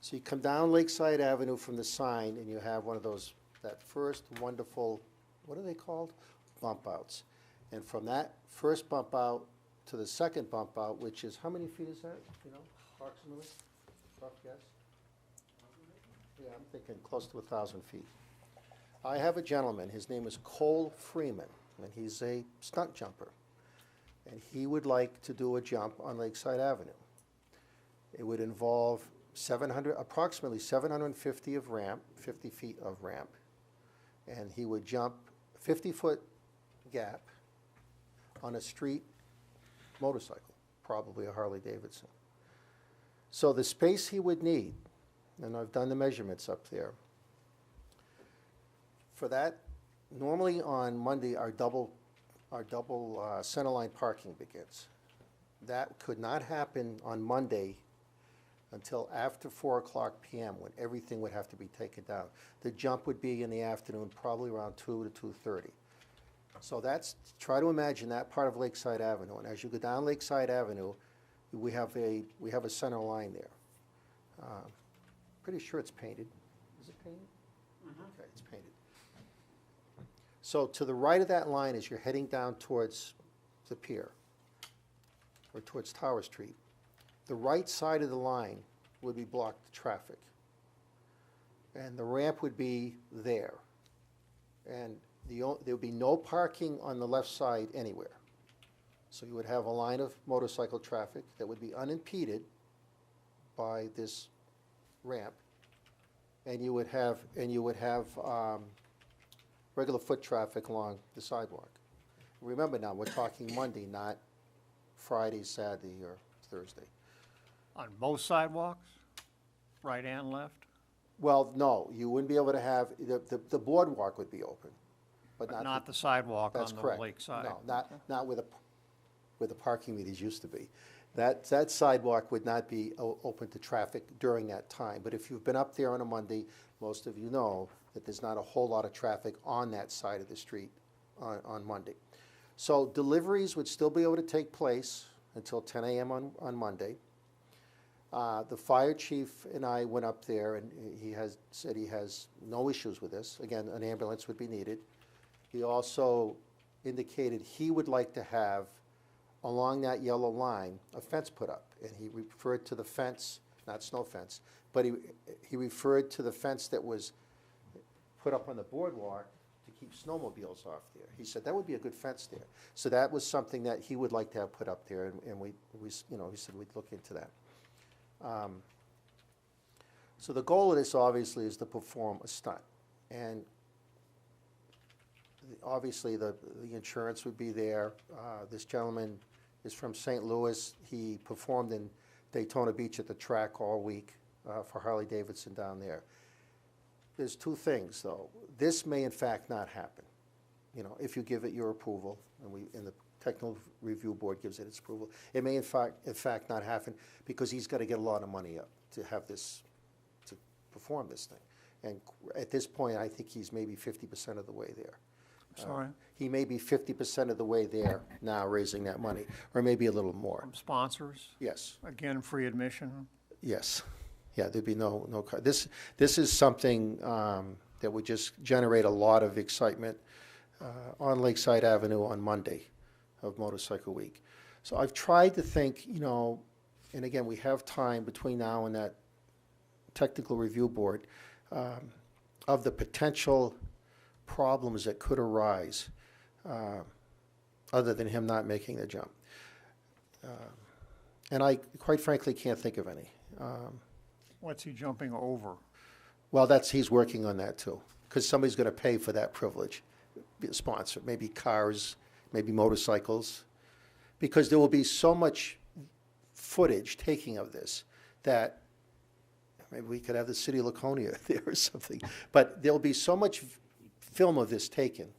So you come down Lakeside Avenue from the sign, and you have one of those, that first wonderful, what are they called? Bump outs. And from that first bump out to the second bump out, which is, how many feet is that, you know, approximately? Rough guess? Yeah, I'm thinking close to 1,000 feet. I have a gentleman, his name is Cole Freeman, and he's a stunt jumper. And he would like to do a jump on Lakeside Avenue. It would involve approximately 750 of ramp, 50 feet of ramp. And he would jump 50-foot gap on a street motorcycle, probably a Harley Davidson. So the space he would need, and I've done the measurements up there, for that, normally on Monday, our double centerline parking begins. That could not happen on Monday until after 4:00 p.m. when everything would have to be taken down. The jump would be in the afternoon, probably around 2 to 2:30. So try to imagine that part of Lakeside Avenue. And as you go down Lakeside Avenue, we have a center line there. Pretty sure it's painted. Is it painted? Okay, it's painted. So to the right of that line, as you're heading down towards the pier, or towards Tower Street, the right side of the line would be blocked to traffic. And the ramp would be there. And there would be no parking on the left side anywhere. So you would have a line of motorcycle traffic that would be unimpeded by this ramp. And you would have regular foot traffic along the sidewalk. Remember now, we're talking Monday, not Friday, Saturday, or Thursday. On both sidewalks, right and left? Well, no, you wouldn't be able to have, the boardwalk would be open, but Not the sidewalk That's on the correct. lakeside? No, not where the parking meters used to be. That sidewalk would not be open to traffic during that time. But if you've been up there on a Monday, most of you know that there's not a whole lot of traffic on that side of the street on Monday. So deliveries would still be able to take place until 10 a.m. on Monday. The fire chief and I went up there, and he said he has no issues with this. Again, an ambulance would be needed. He also indicated he would like to have, along that yellow line, a fence put up. And he referred to the fence, not snow fence, but he referred to the fence that was put up on the boardwalk to keep snowmobiles off there. He said that would be a good fence there. So that was something that he would like to have put up there, and we he said we'd look into that. So the goal of this, obviously, is to perform a stunt. And obviously, the insurance would be there. This gentleman is from St. Louis. He performed in Daytona Beach at the track all week for Harley Davidson down there. There's two things, though. This may, in fact, not happen. If you give it your approval, and the Technical Review Board gives it its approval, it may, in fact, not happen because he's got to get a lot of money up to have this, to perform this thing. And at this point, I think he's maybe 50% of the way there. Sorry? He may be 50% of the way there now, raising that money, or maybe a little more. From sponsors? Yes. Again, free admission? Yes. Yeah, there'd be no car. This is something that would just generate a lot of excitement on Lakeside Avenue on Monday of Motorcycle Week. So I've tried to think, and again, we have time between now and that Technical Review Board, of the potential problems that could arise other than him not making the jump. And I, quite frankly, can't think of any. What's he jumping over? Well, he's working on that too, because somebody's going to pay for that privilege, be a sponsor, maybe cars, maybe motorcycles, because there will be so much footage taking of this that maybe we could have the city of Laconia there or something. But there'll be so much film of this taken.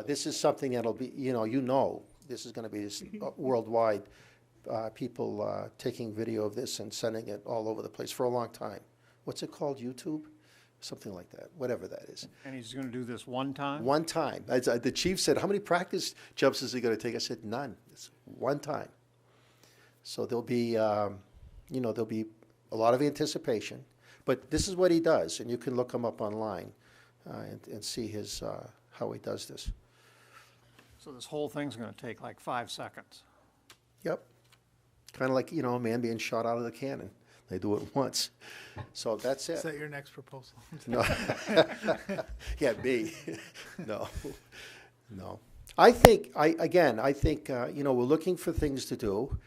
This is something that'll be, this is gonna be this worldwide, people taking video of this and sending it all over the place for a long time. What's it called, YouTube? Something like that, whatever that is. And he's gonna do this one time? One time. The chief said, how many practice jumps is he gonna take? I said, none. It's one time. So there'll be, there'll be a lot of anticipation. But this is what he does, and you can look him up online and see his, how he does this. So this whole thing's gonna take like 5 seconds. Yep. Kind of like, a man being shot out of the cannon. They do it once. So that's it. Is that your next proposal? No. Yeah, me. No. No. I think, we're looking for things to do,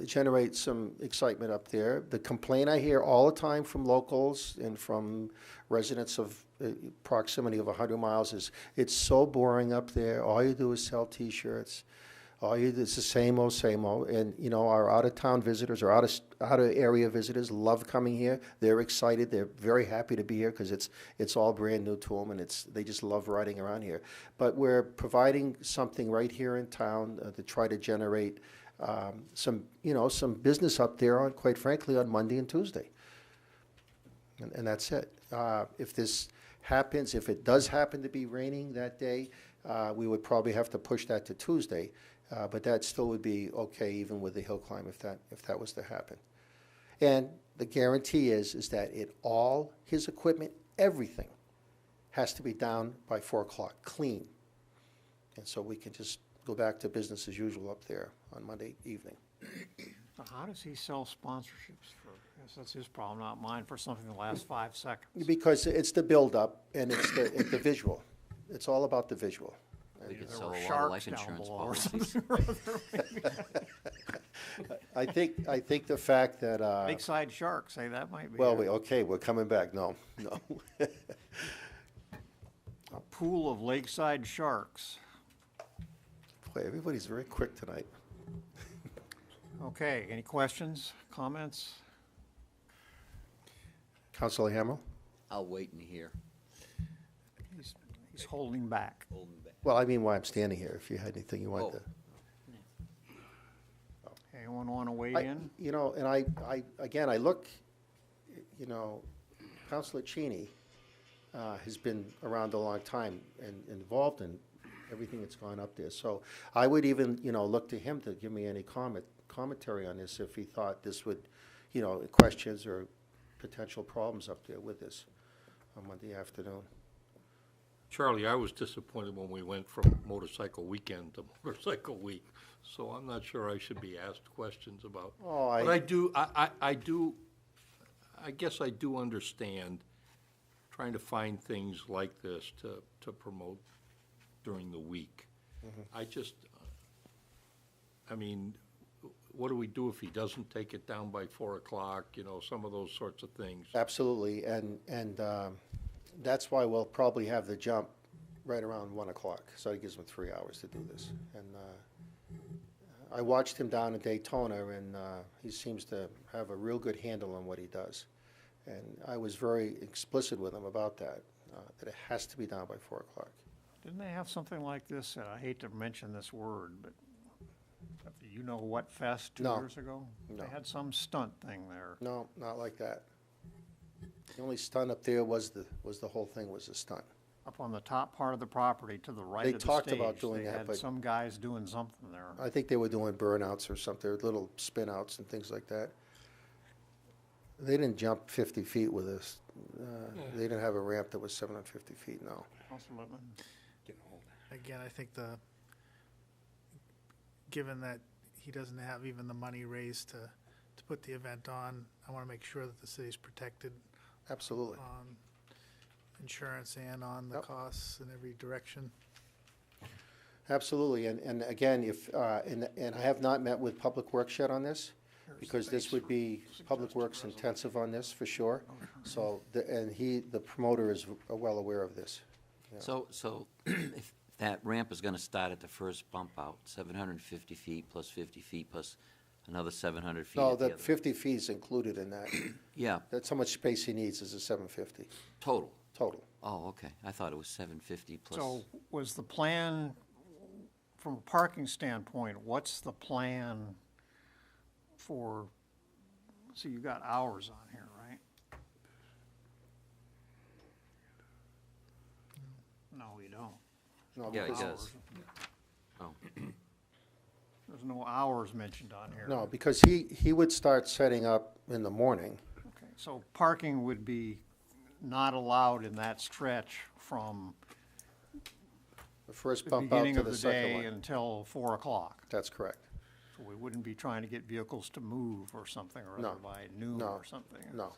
generate some excitement up there. The complaint I hear all the time from locals and from residents of proximity of 100 miles is, it's so boring up there. All you do is sell T-shirts. It's the same old, and our out-of-town visitors or out-of-area visitors love coming here. They're excited. They're very happy to be here because it's all brand new to them, and they just love riding around here. But we're providing something right here in town to try to generate some business up there on, quite frankly, on Monday and Tuesday, and that's it. If this happens, if it does happen to be raining that day, we would probably have to push that to Tuesday. But that still would be okay, even with the hill climb, if that was to happen. And the guarantee is that all his equipment, everything, has to be down by 4 o'clock, clean. And so we can just go back to business as usual up there on Monday evening. So how does he sell sponsorships for, I guess that's his problem, not mine, for something that lasts 5 seconds? Because it's the build-up and it's the visual. It's all about the visual. We could There sell were a lot of sharks life down insurance below or policies. something or other, maybe. I think the fact that Lakeside sharks, say that might be. well, it. we're coming back. No. A pool of lakeside sharks. Boy, everybody's very quick tonight. Okay, any questions, comments? Councilor Hamel? I'll wait and hear. He's holding back. Holding back. Well, I mean, why I'm standing here, if you had anything you wanted to. Anyone want to weigh in? And I look, Councilor Cheney has been around a long time and involved in everything that's gone up there. So I would even, look to him to give me any commentary on this if he thought this would, questions or potential problems up there with this on Monday afternoon. Charlie, I was disappointed when we went from motorcycle weekend to motorcycle week, so I'm not sure I should be asked questions about. But I guess I do understand trying to find things like this to promote during the week. I mean, what do we do if he doesn't take it down by 4 o'clock, some of those sorts of things. Absolutely, and that's why we'll probably have the jump right around 1 o'clock, so it gives him 3 hours to do this. And I watched him down in Daytona, and he seems to have a real good handle on what he does. And I was very explicit with him about that, that it has to be down by 4 o'clock. Didn't they have something like this? I hate to mention this word, but what fest 2 No. years ago? No. They had some stunt thing there. No, not like that. The only stunt up there was the whole thing was a stunt. Up on the top part of the property to the right They of the talked stage, about doing they that, had but- some guys doing something there. I think they were doing burnouts or something, little spin-outs and things like that. They didn't jump 50 feet with us. They didn't have a ramp that was 750 feet, no. Councilor Littman? Again, I think given that he doesn't have even the money raised to put the event on, I want to make sure that the city's protected Absolutely. on insurance and on the Yep. costs in every direction. Absolutely, and again, and I have not met with Public Works yet on this, because this would be Public Works intensive on this, for sure. So, the promoter is well aware of this. Yeah. So if that ramp is gonna start at the first bump out, 750 feet plus 50 feet plus another 700 feet No, at the the other. 50 feet is included in that. Yeah, That's how much space he needs is a 750 total. total. Oh, okay. I thought it was 750 plus. So was the plan, from a parking standpoint, what's the plan for, so you got hours on here, right? No, we don't. No, Yeah, he because- does. Oh, There's no hours mentioned on here. No, because he would start setting up in the morning. Okay, so parking would be not allowed in that stretch from The first the pump out beginning to of the the second day one. until 4 o'clock. That's correct. So we wouldn't be trying to get vehicles to move or something or No. other by noon No. or something. No.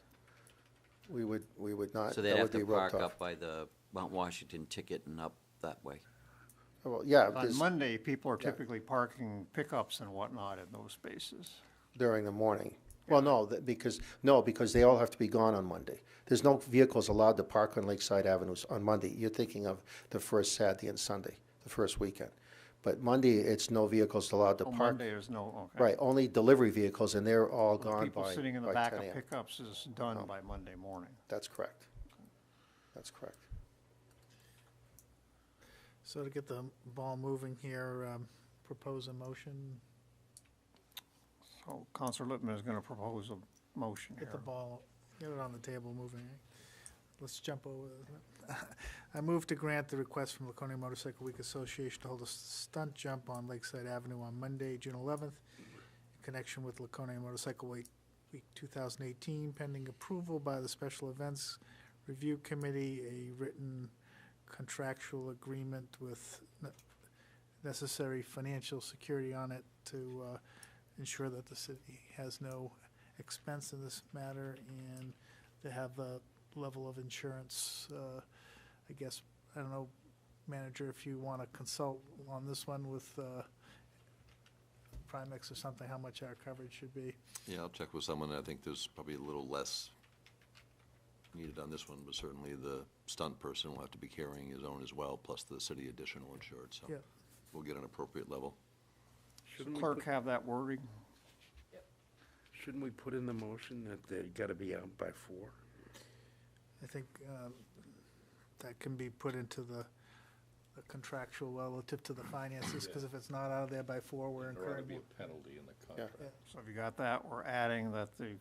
We would not. so that they'd have would be to real park tough. up by the Mount Washington ticket and up that way. Well, yeah, On because Monday, people are yeah. typically parking pickups and whatnot in those spaces. during the morning. Well, no, because they all have to be gone on Monday. There's no vehicles allowed to park on Lakeside Avenues on Monday. You're thinking of the first Saturday and Sunday, the first weekend. But Monday, it's no vehicles allowed to Oh, park. Monday is no, okay. Right, only delivery vehicles, and they're all The gone people by sitting in the 10 back of a.m. pickups is done No. by Monday morning. That's correct. That's correct. So to get the ball moving here, propose a motion, So Counselor Lippman is gonna propose a motion here. get the ball, get it on the table moving. Let's jump over. I move to grant the request from Laconia Motorcycle Week Association to hold a stunt jump on Lakeside Avenue on Monday, June 11th, in connection with Laconia Motorcycle Week 2018, pending approval by the Special Events Review Committee, a written contractual agreement with necessary financial security on it to ensure that the city has no expense in this matter, and to have the level of insurance, I guess, I don't know, manager, if you want to consult on this one with Primex or something, how much our coverage should be. Yeah, I'll check with someone. I think there's probably a little less needed on this one, but certainly the stunt person will have to be carrying his own as well, plus the city additional insured, so Yeah. we'll get an appropriate level. Should the clerk have that wording? Shouldn't we put in the motion that they gotta be out by 4? I think that can be put into the contractual relative to the finances, because if it's not out of there by 4, we're There ought to incurring. be a penalty in the contract. So if you got that, we're adding that the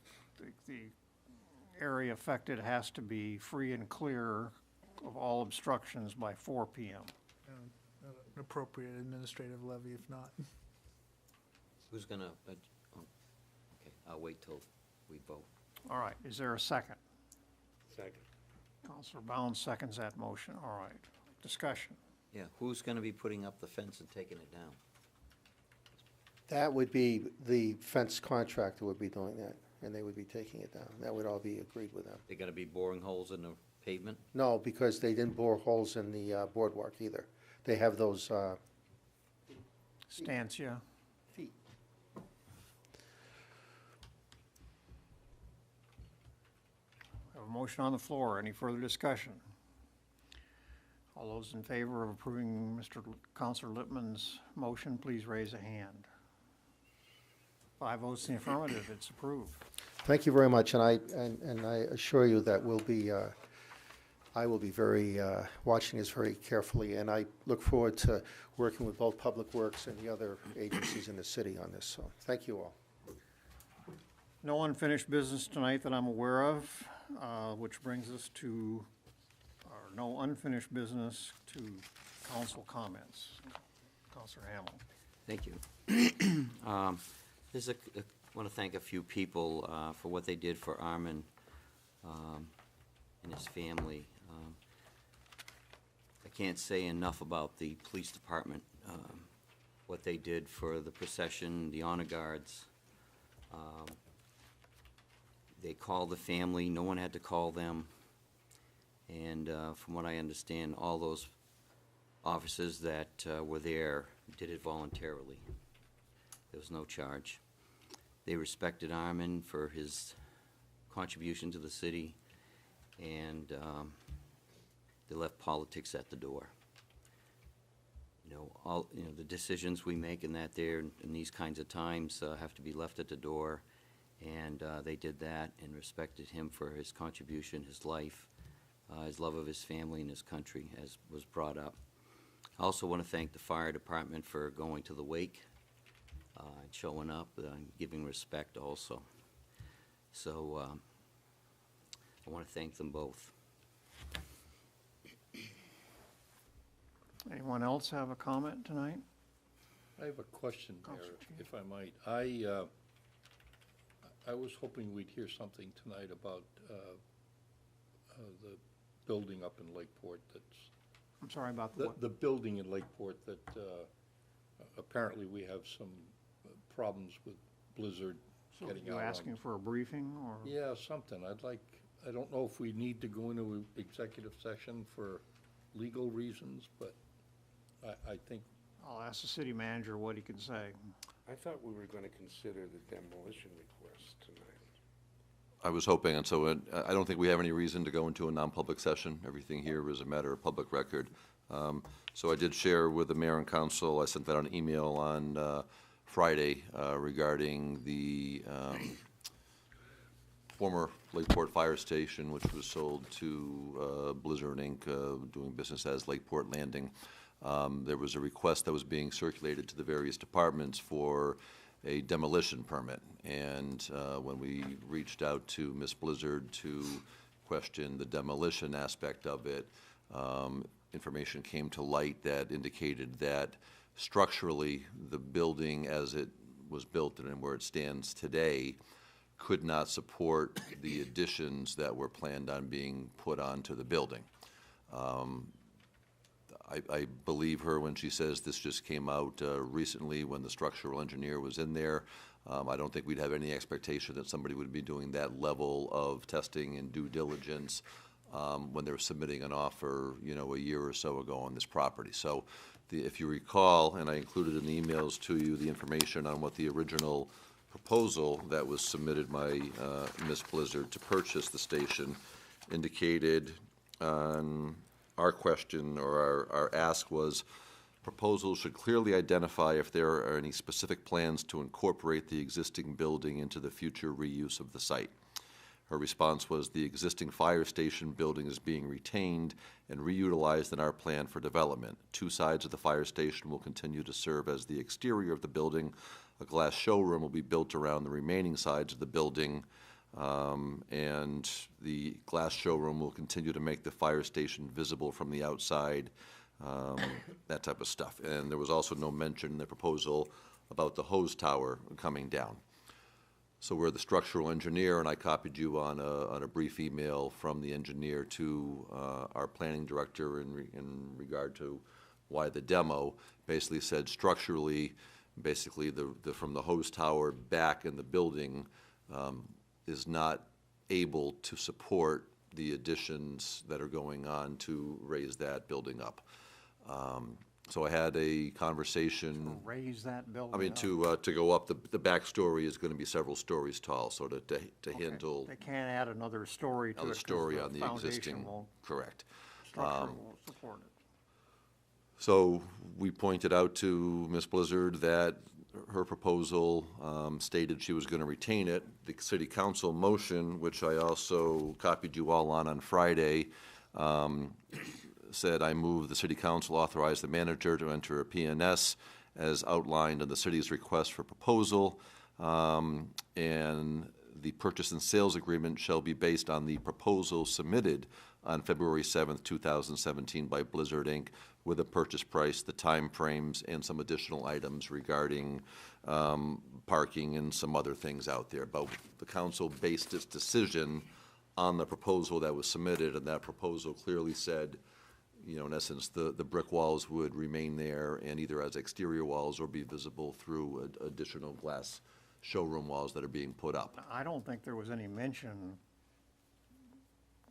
area affected has to be free and clear of all obstructions by 4 PM. An appropriate administrative levy if not. Who's gonna, okay, I'll wait till we vote. All right, is there a second? Second. Counselor Bounds seconds that motion, all right. Discussion. Yeah, who's gonna be putting up the fence and taking it down? That would be, the fence contractor would be doing that, and they would be taking it down. That would all be agreed with them. They're gonna be boring holes in the pavement? No, because they didn't bore holes in the boardwalk either. They have those Stancia. feet. I have a motion on the floor. Any further discussion? All those in favor of approving Counselor Lippman's motion, please raise a hand. 5 votes in the affirmative, it's approved. Thank you very much, and I assure you that I will be very, watching this very carefully, and I look forward to working with both Public Works and the other agencies in the city on this, so thank you all. No unfinished business tonight that I'm aware of, which brings us to, or no unfinished business to council comments. Counselor Hamel. Thank you. I want to thank a few people for what they did for Armin and his family. I can't say enough about the police department, what they did for the procession, the honor guards. They called the family, no one had to call them. And from what I understand, all those officers that were there did it voluntarily. There was no charge. They respected Armin for his contribution to the city, and they left politics at the door. the decisions we make in that there, in these kinds of times, have to be left at the door. And they did that and respected him for his contribution, his life, his love of his family and his country, as was brought up. I also want to thank the fire department for going to the wake, and showing up, and giving respect also. So I want to thank them both. Anyone else have a comment tonight? I have a question, Mayor, Counselor Cheney. if I might. I was hoping we'd hear something tonight about the building up in Lakeport that's... I'm sorry about the what? The building in Lakeport that apparently we have some problems with Blizzard So getting you out on. asking for a briefing, or? Yeah, something. I don't know if we need to go into an executive session for legal reasons, but I think... I'll ask the city manager what he can say. I thought we were going to consider the demolition request tonight. I was hoping, and so I don't think we have any reason to go into a non-public session. Everything here is a matter of public record. So I did share with the mayor and council, I sent that on email on Friday regarding the former Lakeport Fire Station, which was sold to Blizzard Inc., doing business as Lakeport Landing. There was a request that was being circulated to the various departments for a demolition permit. And when we reached out to Ms. Blizzard to question the demolition aspect of it, information came to light that indicated that structurally the building as it was built and where it stands today could not support the additions that were planned on being put onto the building. I believe her when she says this just came out recently when the structural engineer was in there. I don't think we'd have any expectation that somebody would be doing that level of testing and due diligence when they're submitting an offer, a year or so ago on this property. So if you recall, and I included in the emails to you the information on what the original proposal that was submitted by Ms. Blizzard to purchase the station indicated on our question or our ask was, proposals should clearly identify if there are any specific plans to incorporate the existing building into the future reuse of the site. Her response was, the existing fire station building is being retained and reutilized in our plan for development. Two sides of the fire station will continue to serve as the exterior of the building. A glass showroom will be built around the remaining sides of the building. And the glass showroom will continue to make the fire station visible from the outside, that type of stuff. And there was also no mention in the proposal about the hose tower coming down. So we're the structural engineer, and I copied you on a brief email from the engineer to our planning director in regard to why the demo basically said structurally, basically from the hose tower back in the building is not able to support the additions that are going on to raise that building up. So I had a conversation. To raise that building I mean, up? to go up, the back story is going to be several stories tall, so to Okay. handle They can't add another story to it. another 'cause story on the foundation existing, won't- correct. Structure won't support it. So we pointed out to Ms. Blizzard that her proposal stated she was going to retain it. The city council motion, which I also copied you all on Friday, said, I move the city council authorize the manager to enter a PNS as outlined in the city's request for proposal, and the purchase and sales agreement shall be based on the proposal submitted on February 7th, 2017 by Blizzard Inc. with a purchase price, the time frames, and some additional items regarding parking and some other things out there. But the council based its decision on the proposal that was submitted, and that proposal clearly said, in essence, the brick walls would remain there and either as exterior walls or be visible through additional glass showroom walls that are being put up. I don't think there was any mention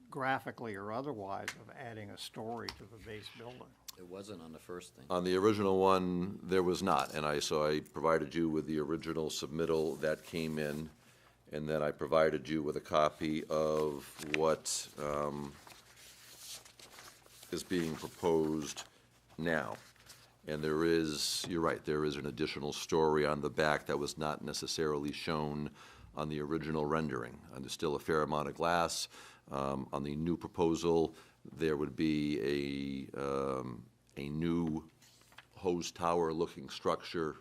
graphically or otherwise of adding a story to the base building. It wasn't on the first thing. On the original one, there was not, and so I provided you with the original submittal that came in, and then I provided you with a copy of what is being proposed now. And there is, you're right, there is an additional story on the back that was not necessarily shown on the original rendering. And there's still a fair amount of glass. On the new proposal, there would be a new hose tower-looking structure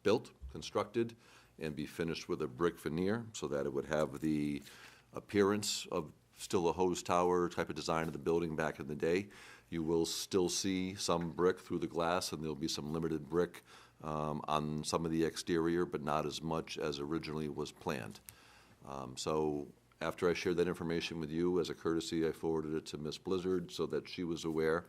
built, constructed, and be finished with a brick veneer so that it would have the appearance of still a hose tower type of design of the building back in the day. You will still see some brick through the glass, and there'll be some limited brick on some of the exterior, but not as much as originally was planned. So after I shared that information with you, as a courtesy, I forwarded it to Ms. Blizzard so that she was aware.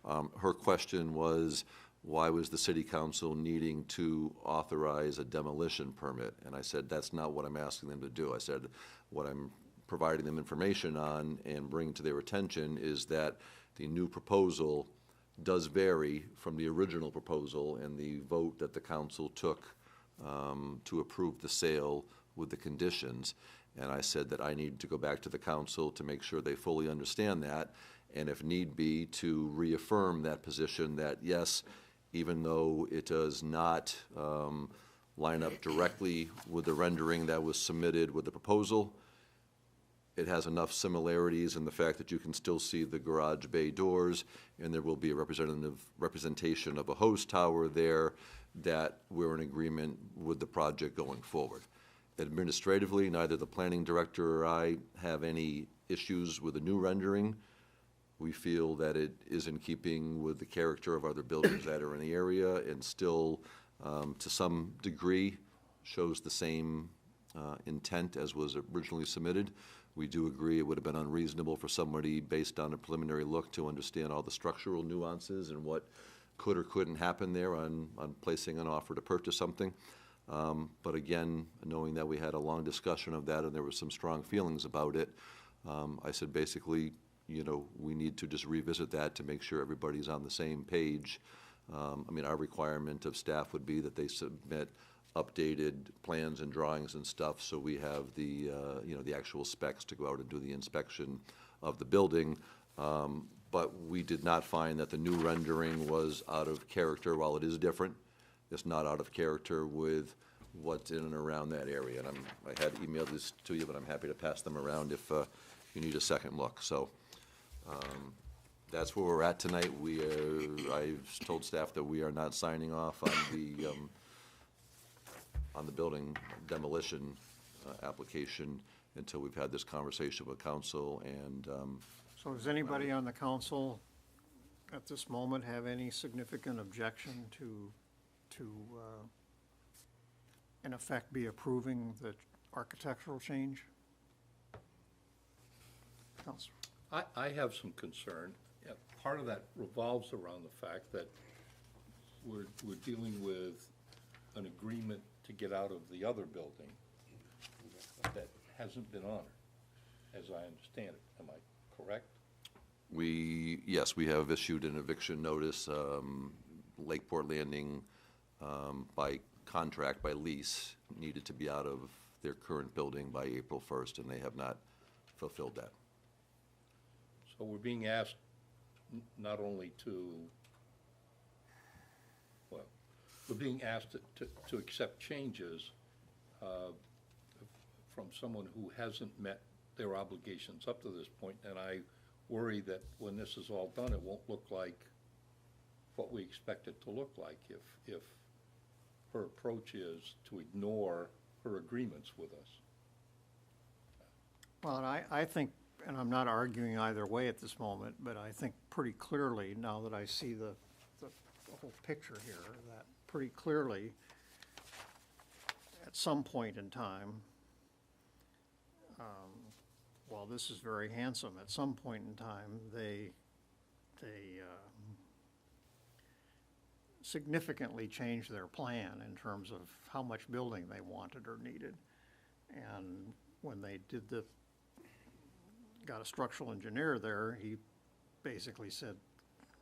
Her question was, why was the city council needing to authorize a demolition permit? And I said, that's not what I'm asking them to do. I said, what I'm providing them information on and bringing to their attention is that the new proposal does vary from the original proposal and the vote that the council took to approve the sale with the conditions. And I said that I need to go back to the council to make sure they fully understand that, and if need be, to reaffirm that position that, yes, even though it does not line up directly with the rendering that was submitted with the proposal, it has enough similarities in the fact that you can still see the garage bay doors, and there will be a representation of a hose tower there, that we're in agreement with the project going forward. Administratively, neither the planning director or I have any issues with the new rendering. We feel that it is in keeping with the character of other buildings that are in the area, and still, to some degree, shows the same intent as was originally submitted. We do agree it would have been unreasonable for somebody, based on a preliminary look, to understand all the structural nuances and what could or couldn't happen there on placing an offer to purchase something. But again, knowing that we had a long discussion of that and there were some strong feelings about it, I said basically, you know, we need to just revisit that to make sure everybody's on the same page. I mean, our requirement of staff would be that they submit updated plans and drawings and stuff, so we have the, you know, the actual specs to go out and do the inspection of the building. But we did not find that the new rendering was out of character. While it is different, it's not out of character with what's in and around that area. And I had emailed this to you, but I'm happy to pass them around if you need a second look. So that's where we're at tonight. I've told staff that we are not signing off on the building demolition application until we've had this conversation with council. And So does anybody on the council at this moment have any significant objection to in effect, be approving the architectural change? Councilor. I have some concern. Yeah, part of that revolves around the fact that we're dealing with an agreement to get out of the other building that hasn't been honored, as I understand it. Am I correct? Yes, we have issued an eviction notice. Lakeport Landing, by contract, by lease, needed to be out of their current building by April 1st, and they have not fulfilled that. So we're being asked not only to, well, we're being asked to accept changes from someone who hasn't met their obligations up to this point, and I worry that when this is all done, it won't look like what we expect it to look like if her approach is to ignore her agreements with us. Well, and I think, and I'm not arguing either way at this moment, but I think pretty clearly, now that I see the whole picture here, that pretty clearly, at some point in time, while this is very handsome, at some point in time, they significantly changed their plan in terms of how much building they wanted or needed. And when they got a structural engineer there, he basically said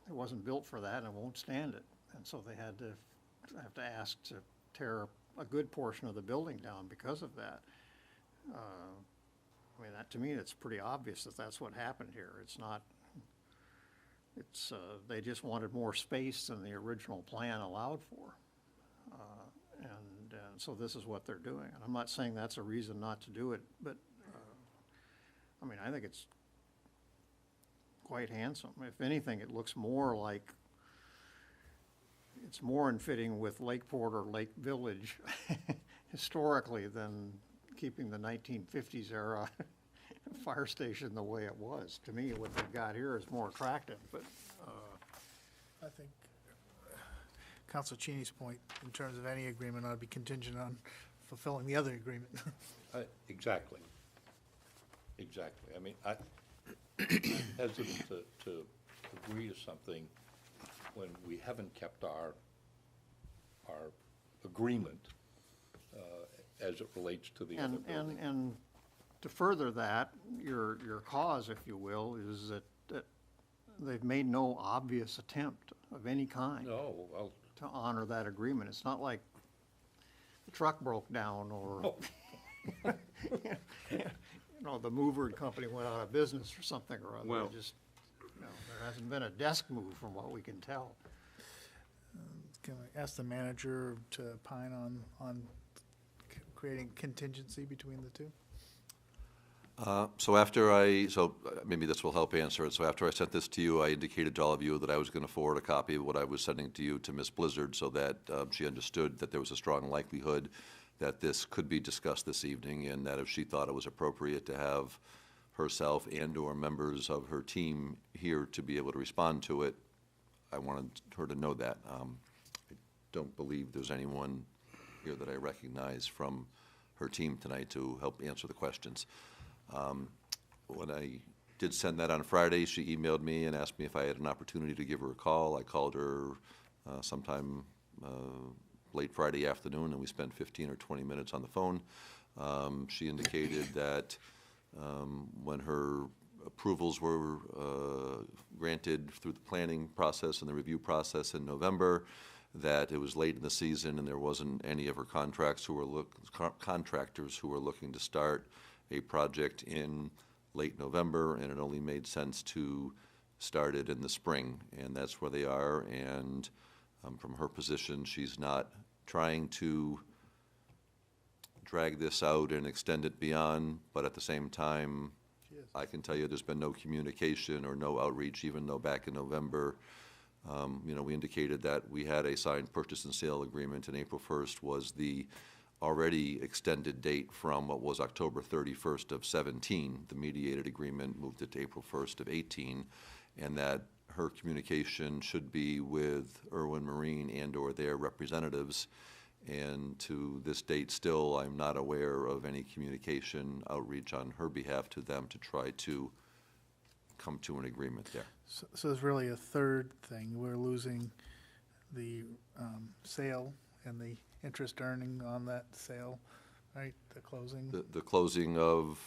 it wasn't built for that and it won't stand it. And so they have to ask to tear a good portion of the building down because of that. I mean, that, to me, it's pretty obvious that that's what happened here. It's not, It's, they just wanted more space than the original plan allowed for. And so this is what they're doing. And I'm not saying that's a reason not to do it, but, I mean, I think it's quite handsome. If anything, it looks more like, it's more in fitting with Lakeport or Lake Village historically than keeping the 1950s era fire station the way it was. To me, what they've got here is more attractive, but, I think Council Cheney's point, in terms of any agreement, ought to be contingent on fulfilling the other agreement. Exactly. Exactly. I mean, I'm hesitant to agree to something when we haven't kept our agreement as it relates to the other building. and to further that, your cause, if you will, is that they've made no obvious attempt of any kind No, well, to honor that agreement. It's not like the truck broke down or, you know, the mover company went out of business or something or other. Well- Just, you know, there hasn't been a desk move from what we can tell. Can I ask the manager to opine on creating contingency between the two? So maybe this will help answer it. So after I sent this to you, I indicated to all of you that I was going to forward a copy of what I was sending to you to Ms. Blizzard so that she understood that there was a strong likelihood that this could be discussed this evening, and that if she thought it was appropriate to have herself and/or members of her team here to be able to respond to it, I wanted her to know that. I don't believe there's anyone here that I recognize from her team tonight to help answer the questions. When I did send that on Friday, she emailed me and asked me if I had an opportunity to give her a call. I called her sometime late Friday afternoon, and we spent 15 or 20 minutes on the phone. She indicated that when her approvals were granted through the planning process and the review process in November, that it was late in the season and there wasn't any of her contractors who were looking to start a project in late November, and it only made sense to start it in the spring, and that's where they are. And from her position, she's not trying to drag this out and extend it beyond, but at the same time, I can tell you there's been no communication or no outreach, even though back in November, we indicated that we had a signed purchase and sale agreement, and April 1st was the already extended date from what was October 31st of 17. The mediated agreement moved it to April 1st of 18, and that her communication should be with Irwin Marine and/or their representatives. And to this date still, I'm not aware of any communication outreach on her behalf to them to try to come to an agreement there. So there's really a third thing. We're losing the sale and the interest earning on that sale, right? The closing. The closing of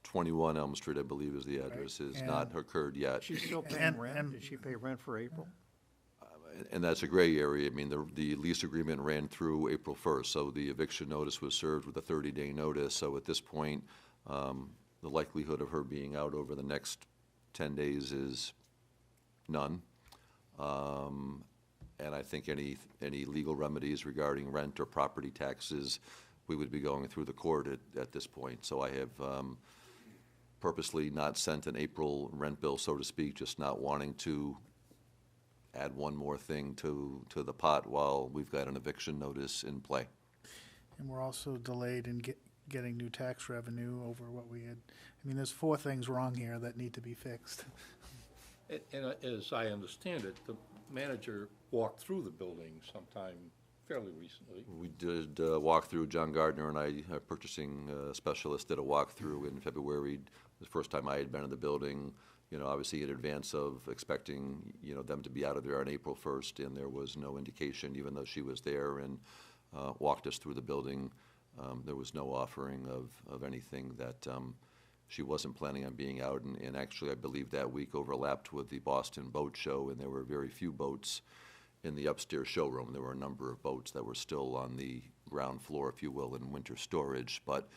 21 Elm Street, I believe is the address, is not occurred yet. She's still paying rent? Did she pay rent for April? And that's a gray area. I mean, the lease agreement ran through April 1st, so the eviction notice was served with a 30-day notice. So at this point, the likelihood of her being out over the next 10 days is none. And I think any legal remedies regarding rent or property taxes, we would be going through the court at this point. So I have purposely not sent an April rent bill, so to speak, just not wanting to add one more thing to the pot while we've got an eviction notice in play. And we're also delayed in getting new tax revenue over what we had. I mean, there's 4 things wrong here that need to be fixed. And as I understand it, the manager walked through the building sometime fairly recently. We did a walkthrough. John Gardner and I, our purchasing specialist, did a walkthrough in February. The first time I had been in the building, obviously in advance of expecting, them to be out of there on April 1st, and there was no indication, even though she was there and walked us through the building, there was no offering of anything that she wasn't planning on being out. And actually, I believe that week overlapped with the Boston Boat Show, and there were very few boats in the upstairs showroom. There were a number of boats that were still on the ground floor, if you will, in winter storage. But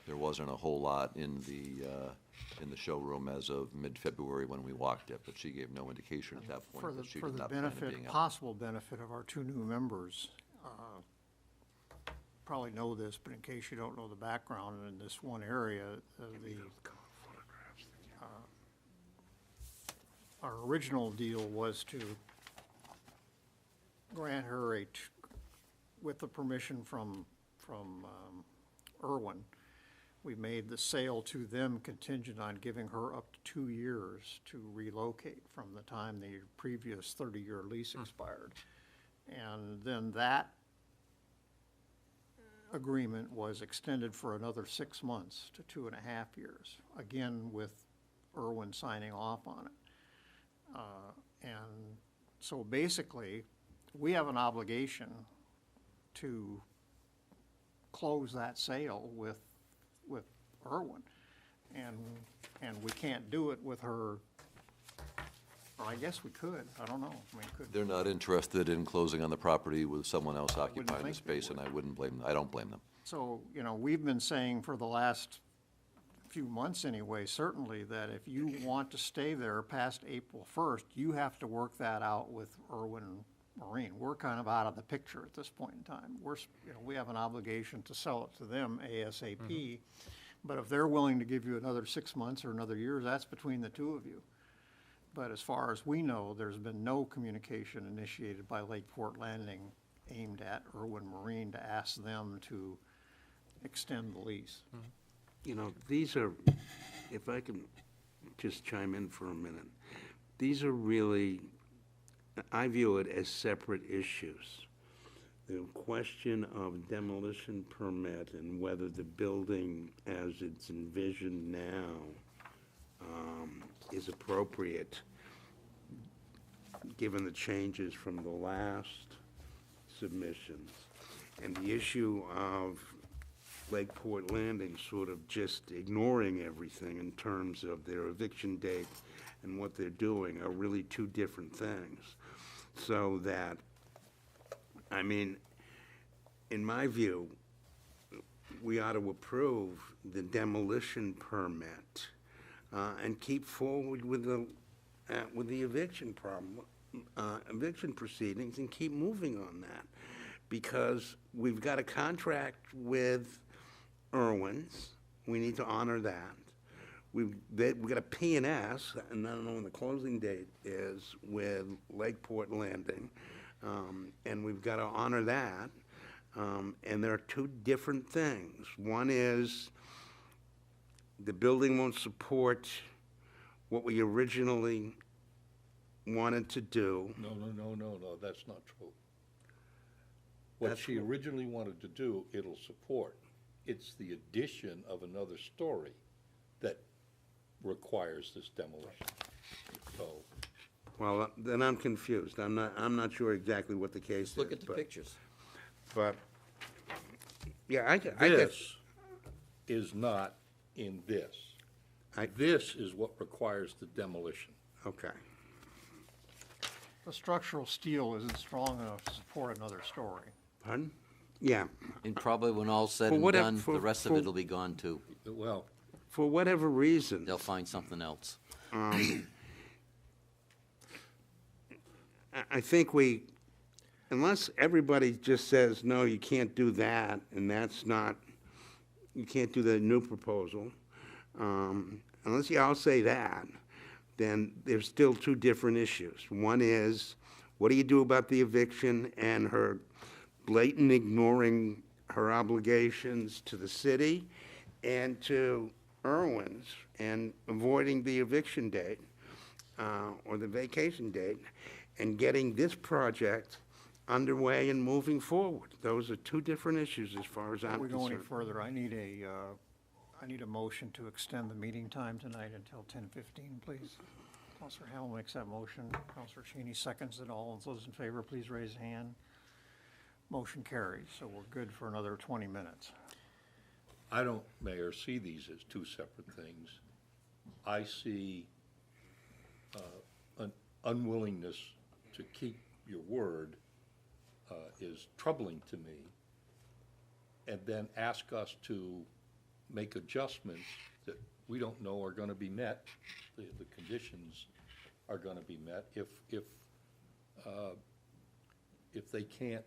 There wasn't a whole lot in the showroom as of mid-February when we walked it, but she gave no indication at that For point the, that she for did the not plan on benefit, being out. possible benefit of our two new members, probably know this, but in case you don't know the background, in this one area, our original deal was to grant her with the permission from Irwin, we made the sale to them contingent on giving her up to 2 years to relocate from the time the previous 30-year lease expired. And then that agreement was extended for another 6 months to 2.5 years, again with Irwin signing off on it. And so basically, we have an obligation to close that sale with Irwin. And we can't do it with her, or I guess we could, I don't know. I mean, could. They're not interested in closing on the property with someone else occupying the think they space, and I wouldn't blame them. I don't blame them. So, you know, we've been saying for the last few months anyway, certainly, that if you want to stay there past April 1st, you have to work that out with Irwin Marine. We're kind of out of the picture at this point in time. We have an obligation to sell it to them ASAP. But if they're willing to give you another 6 months or another year, that's between the two of you. But as far as we know, there's been no communication initiated by Lakeport Landing aimed at Irwin Marine to ask them to extend the lease. You know, these are, if I can just chime in for a minute, these are really, I view it as separate issues. The question of demolition permit and whether the building as it's envisioned now is appropriate, given the changes from the last submissions, and the issue of Lakeport Landing sort of just ignoring everything in terms of their eviction date and what they're doing are really two different things. So that, I mean, in my view, we ought to approve the demolition permit and keep forward with the eviction eviction proceedings and keep moving on that, because we've got a contract with Irwin's. We need to honor that. We've got a P&S, and I don't know when the closing date is, with Lakeport Landing, and we've got to honor that. And there are two different things. One is the building won't support what we originally wanted to do. No, that's not true. What she originally wanted to do, it'll support. It's the addition of another story that requires this demolition. So, Well, then I'm confused. I'm not sure exactly what the case is. Look at the but- pictures. But, yeah, I get. this is not in this. This is what requires the demolition. Okay. The structural steel isn't strong enough to support another story. Pardon? Yeah. And probably when all's said For and whatever- done, for- the rest of for- it'll be gone too. Well, For whatever reason, They'll find something else. I think unless everybody just says, no, you can't do that, and that's not, you can't do the new proposal, unless you all say that, then there's still two different issues. One is, what do you do about the eviction and her blatant ignoring her obligations to the city and to Irwin's and avoiding the eviction date or the vacation date and getting this project underway and moving forward? Those are two different issues as far as I'm Before we go any concerned. further, I need a motion to extend the meeting time tonight until 10:15, please. Counselor Hamel makes that motion. Counselor Cheney seconds it. All of those in favor, please raise a hand. Motion carries, so we're good for another 20 minutes. I don't, Mayor, see these as two separate things. I see an unwillingness to keep your word is troubling to me, and then ask us to make adjustments that we don't know are gonna be met, the conditions are gonna be met, if they can't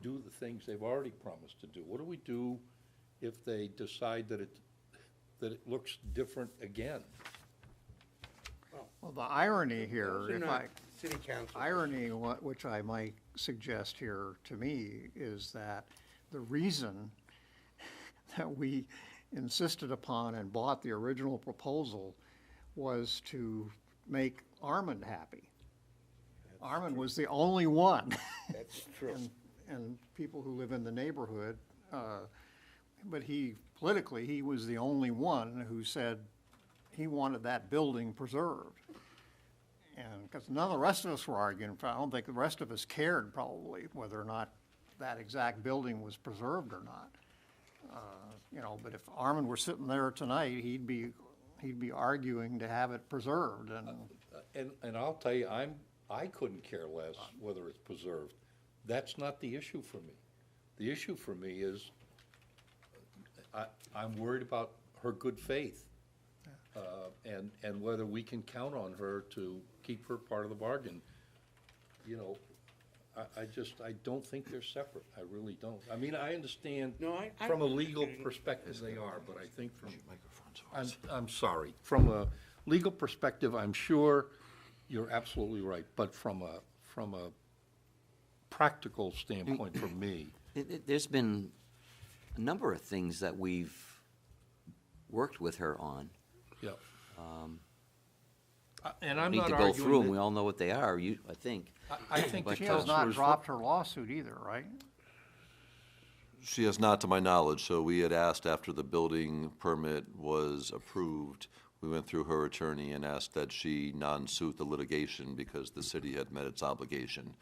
do the things they've already promised to do? What do we do if they decide that it looks different again? Well, the irony here, Those are if not I, city council. irony, which I might suggest here to me, is that the reason that we insisted upon and bought the original proposal was to make Armand happy. Armand was the only one. That's true. And people who live in the neighborhood, but politically, he was the only one who said he wanted that building preserved. And, because none of the rest of us were arguing, I don't think the rest of us cared probably whether or not that exact building was preserved or not. You know, but if Armand were sitting there tonight, he'd be arguing to have it preserved, And I'll tell you, I couldn't care less whether it's preserved. That's not the issue for me. The issue for me is, I'm worried about her good faith. And whether we can count on her to keep her part of the bargain. You know, I don't think they're separate. I really don't. I mean, I understand from a legal perspective they are, but I think from, I'm sorry, from a legal perspective, I'm sure you're absolutely right, but from a practical standpoint for me. There's been a number of things that we've worked with her on. Yeah. And I'm need not to go through them. arguing We all know what they are, I think. I think the she has not counselors. dropped her lawsuit either, right? She has not, to my knowledge, so we had asked after the building permit was approved, we went through her attorney and asked that she non-suit the litigation because the city had met its obligation.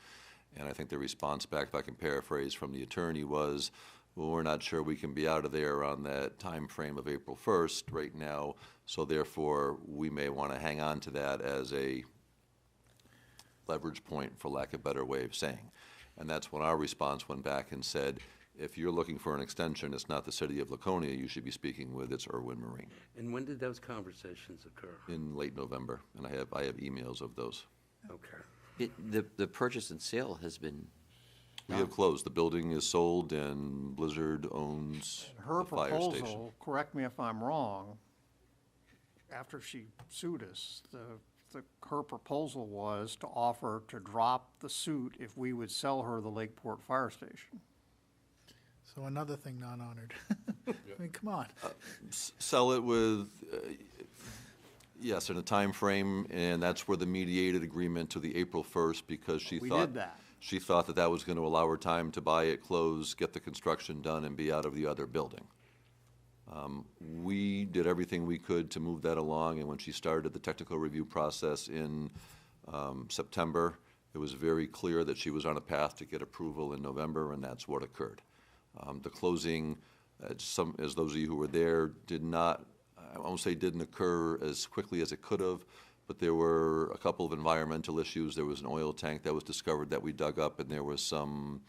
And I think the response back, if I can paraphrase from the attorney, was, well, we're not sure we can be out of there on that time frame of April 1st right now, so therefore we may want to hang on to that as a leverage point, for lack of a better way of saying. And that's when our response went back and said, if you're looking for an extension, it's not the city of Laconia you should be speaking with, it's Irwin Marine. And when did those conversations occur? In late November, and I have emails of those. Okay. The purchase and sale has been We have closed. The building is sold and Blizzard owns Her the fire station. proposal, correct me if I'm wrong, after she sued us, her proposal was to offer to drop the suit if we would sell her the Lakeport Fire Station. So another thing not honored. I mean, come on. Sell it with, yes, in a time frame, and that's where the mediated agreement to the April 1st, because she We thought. did that. She thought that that was going to allow her time to buy it, close, get the construction done, and be out of the other building. We did everything we could to move that along, and when she started the technical review process in September, it was very clear that she was on a path to get approval in November, and that's what occurred. The closing, as those of you who were there, did not, I won't say didn't occur as quickly as it could have, but there were a couple of environmental issues. There was an oil tank that was discovered that we dug up, and there was some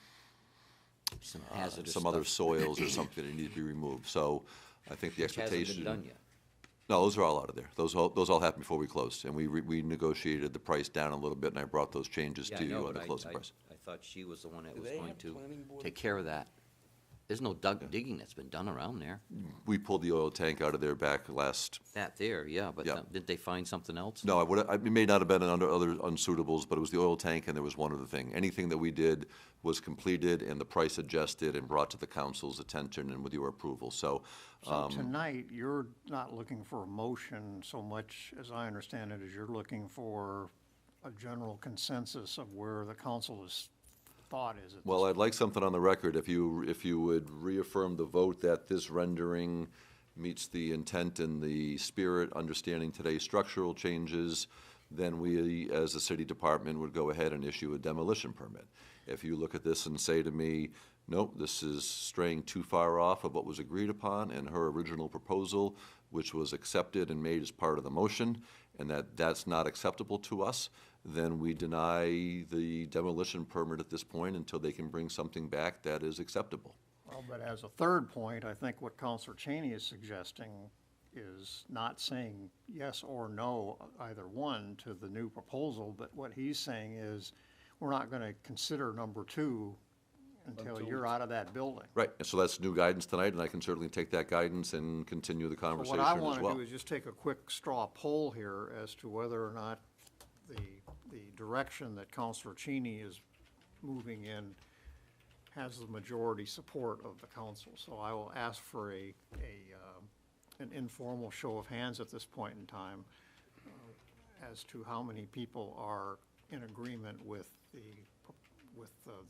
hazardous some other stuff. soils or something that needed to be removed. So I think the Which hasn't expectation. been done yet. No, those are all out of there. Those all happened before we closed, and we negotiated the price down a little bit, and I brought those changes Yeah, to I know, you on but the closing price. I thought she was the one that Do was they going have to planning board take care of that. There's no digging that's been done around there. We pulled the oil tank out of there back last. That there, yeah, but Yeah. didn't they find something else? No, it may not have been under other unsuitables, but it was the oil tank, and there was one other thing. Anything that we did was completed and the price adjusted and brought to the council's attention and with your approval. So, So tonight, you're not looking for a motion so much, as I understand it, as you're looking for a general consensus of where the council's thought is. at well, this I'd like something on the record. If you would reaffirm the vote that this rendering meets the intent and the spirit, understanding today's structural changes, then we, as a city department, would go ahead and issue a demolition permit. If you look at this and say to me, nope, this is straying too far off of what was agreed upon in her original proposal, which was accepted and made as part of the motion, and that's not acceptable to us, then we deny the demolition permit at this point until they can bring something back that is acceptable. Well, but as a third point, I think what Counselor Cheney is suggesting is not saying yes or no, either one, to the new proposal, but what he's saying is, we're not gonna consider number two until you're out of that building. Right, and so that's new guidance tonight, and I can certainly take that guidance and continue the So conversation what I as wanna well. do is just take a quick straw poll here as to whether or not the direction that Counselor Cheney is moving in has the majority support of the council. So I will ask for an informal show of hands at this point in time as to how many people are in agreement with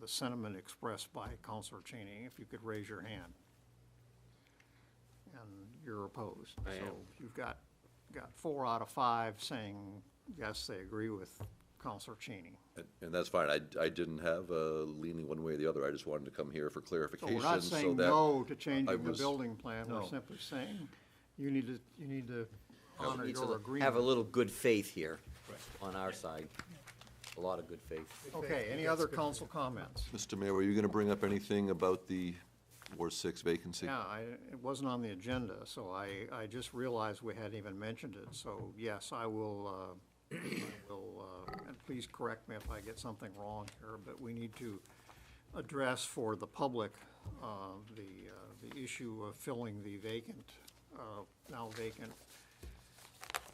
the sentiment expressed by Counselor Cheney. If you could raise your hand. And you're opposed. I am. So you've got 4 out of 5 saying, yes, they agree with Counselor Cheney. And that's fine, I didn't have a leaning one way or the other, I just wanted to come here for So clarification, we're not so saying that no to I changing the was- building plan, we're No. simply saying, you need to honor Needs your to agreement. have a little good faith here on our side. A lot of good faith. Okay, any other council comments? Mr. Mayor, were you gonna bring up anything about the Ward 6 vacancy? Yeah, it wasn't on the agenda, so I just realized we hadn't even mentioned it, so yes, I will, and please correct me if I get something wrong here, but we need to address for the public, the issue of filling the now vacant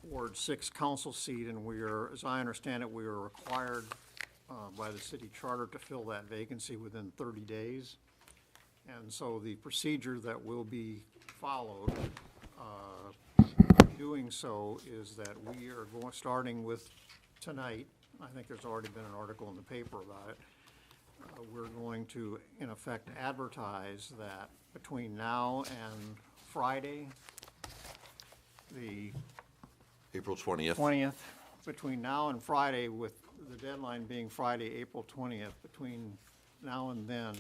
Ward 6 council seat, and we are, as I understand it, we are required by the city charter to fill that vacancy within 30 days. And so the procedure that will be followed, doing so, is that we are starting with tonight, I think there's already been an article in the paper about it, we're going to, in effect, advertise that between now and Friday, the April 20th? 20th, between now and Friday, with the deadline being Friday, April 20th, between now and then,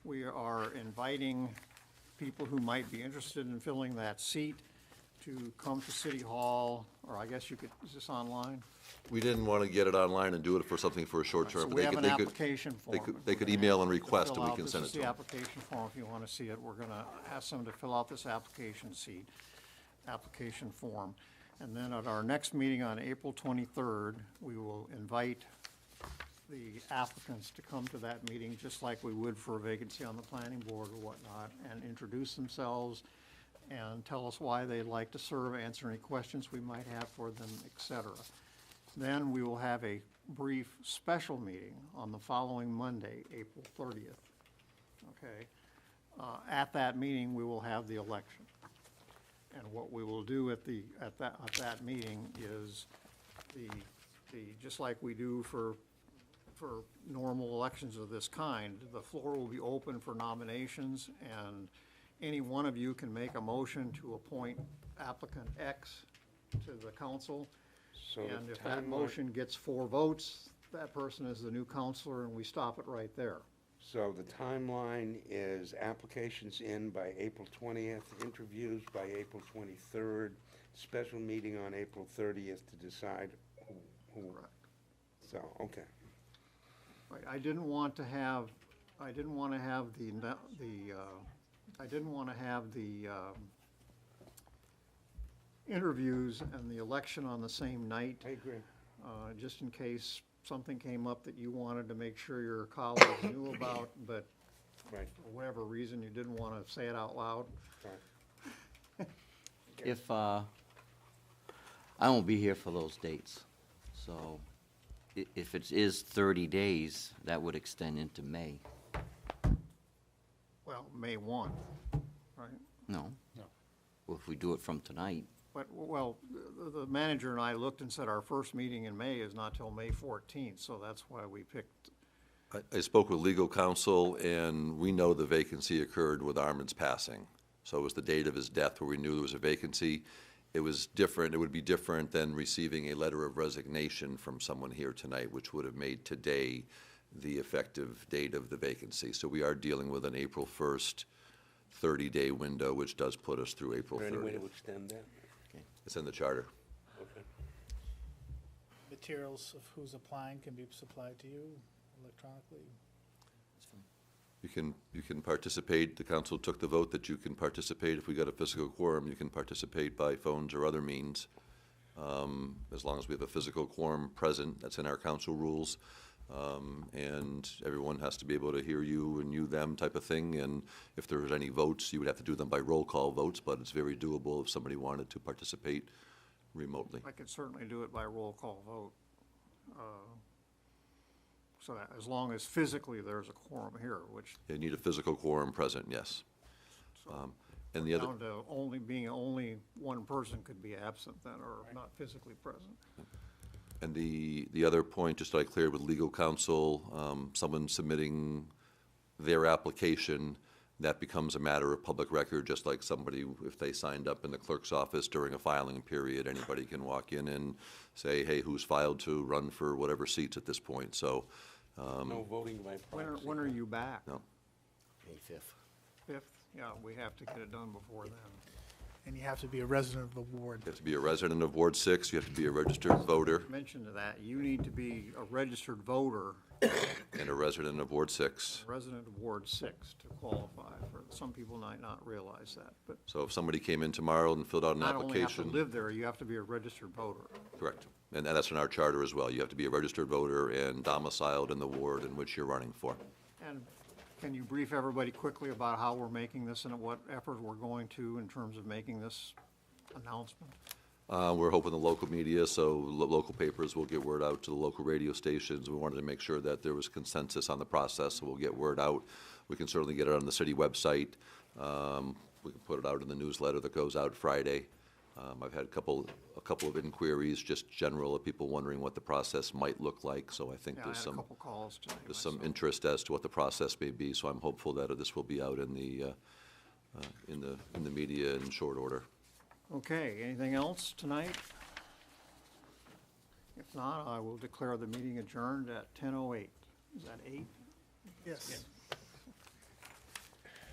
we are inviting people who might be interested in filling that seat to come to City Hall, or I guess you could, is this online? We didn't wanna get it online and do it for something for a short term. So but we they have could- an they could- application They form. could, they could We're gonna email and ask them to request, fill and we out. can send it to This is the them. application form, if you want to see it, we're gonna ask them to fill out this application form. And then at our next meeting on April 23rd, we will invite the applicants to come to that meeting, just like we would for a vacancy on the planning board or whatnot, and introduce themselves and tell us why they'd like to serve, answer any questions we might have for them, et cetera. Then we will have a brief special meeting on the following Monday, April 30th. Okay? At that meeting, we will have the election. And what we will do at that meeting is just like we do for normal elections of this kind, the floor will be open for nominations, and any one of you can make a motion to appoint applicant X to the council. So the And if that timeline- motion gets 4 votes, that person is the new counselor, and we stop it right there. So the timeline is applications in by April 20th, interviews by April 23rd, special meeting on April 30th to decide who. So, okay. Right, I didn't want to have the interviews and the election on the same night. I agree. Just in case something came up that you wanted to make sure your colleagues knew about, but Right. for whatever reason, you didn't want to say it out loud. Right. If, I won't be here for those dates, so if it is 30 days, that would extend into May. Well, May 1, right? No? No. Well, if we do it from tonight, But, well, the manager and I looked and said our first meeting in May is not till May 14th, so that's why we picked. I spoke with legal counsel, and we know the vacancy occurred with Armin's passing. So it was the date of his death where we knew there was a vacancy. It was different, it would be different than receiving a letter of resignation from someone here tonight, which would have made today the effective date of the vacancy. So we are dealing with an April 1st 30-day window, which does put us through April Is there any way to 30th. extend that? It's in the charter. Okay. Materials of who's applying can be supplied to you electronically. You can participate, the council took the vote that you can participate. If we got a physical quorum, you can participate by phones or other means. As long as we have a physical quorum present, that's in our council rules. And everyone has to be able to hear you and you them type of thing. And if there's any votes, you would have to do them by roll call votes, but it's very doable if somebody wanted to participate remotely. I could certainly do it by roll call vote. So that, as long as physically there's a quorum here, which You need a physical quorum present, yes. And the other, down to only one person could be absent then, or not physically present. and the other point, just so I clear with legal counsel, someone submitting their application, that becomes a matter of public record, just like somebody, if they signed up in the clerk's office during a filing period, anybody can walk in and say, hey, who's filed to run for whatever seats at this point, so. No voting by proxy. When are you back? No. May 5th. 5th? Yeah, we have to get it done before then. And you have to be a resident of the ward. You have to be a resident of Ward 6, you have to be a registered voter Mention to that, you need to be a registered voter, and a resident of Ward 6. resident of Ward 6 to qualify for, some people might not realize that, but So if somebody came in tomorrow and filled out an not only have to application. live there, you have to be a registered voter. Correct. And that's in our charter as well. You have to be a registered voter and domiciled in the ward in which you're running for. And can you brief everybody quickly about how we're making this and what effort we're going to in terms of making this announcement? We're hoping the local media, so local papers will get word out to the local radio stations. We wanted to make sure that there was consensus on the process, so we'll get word out. We can certainly get it on the city website. We can put it out in the newsletter that goes out Friday. I've had a couple of inquiries, just general, of people wondering what the process might look like, so I think Yeah, I there's had a some, couple calls tonight there's some myself. interest as to what the process may be, so I'm hopeful that this will be out in the media in short order. Okay, anything else tonight? If not, I will declare the meeting adjourned at 10:08. Is that 8? Yes.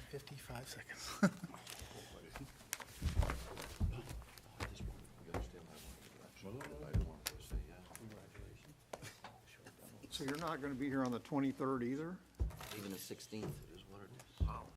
55 seconds. So you're not going to be here on the 23rd either? Even the 16th.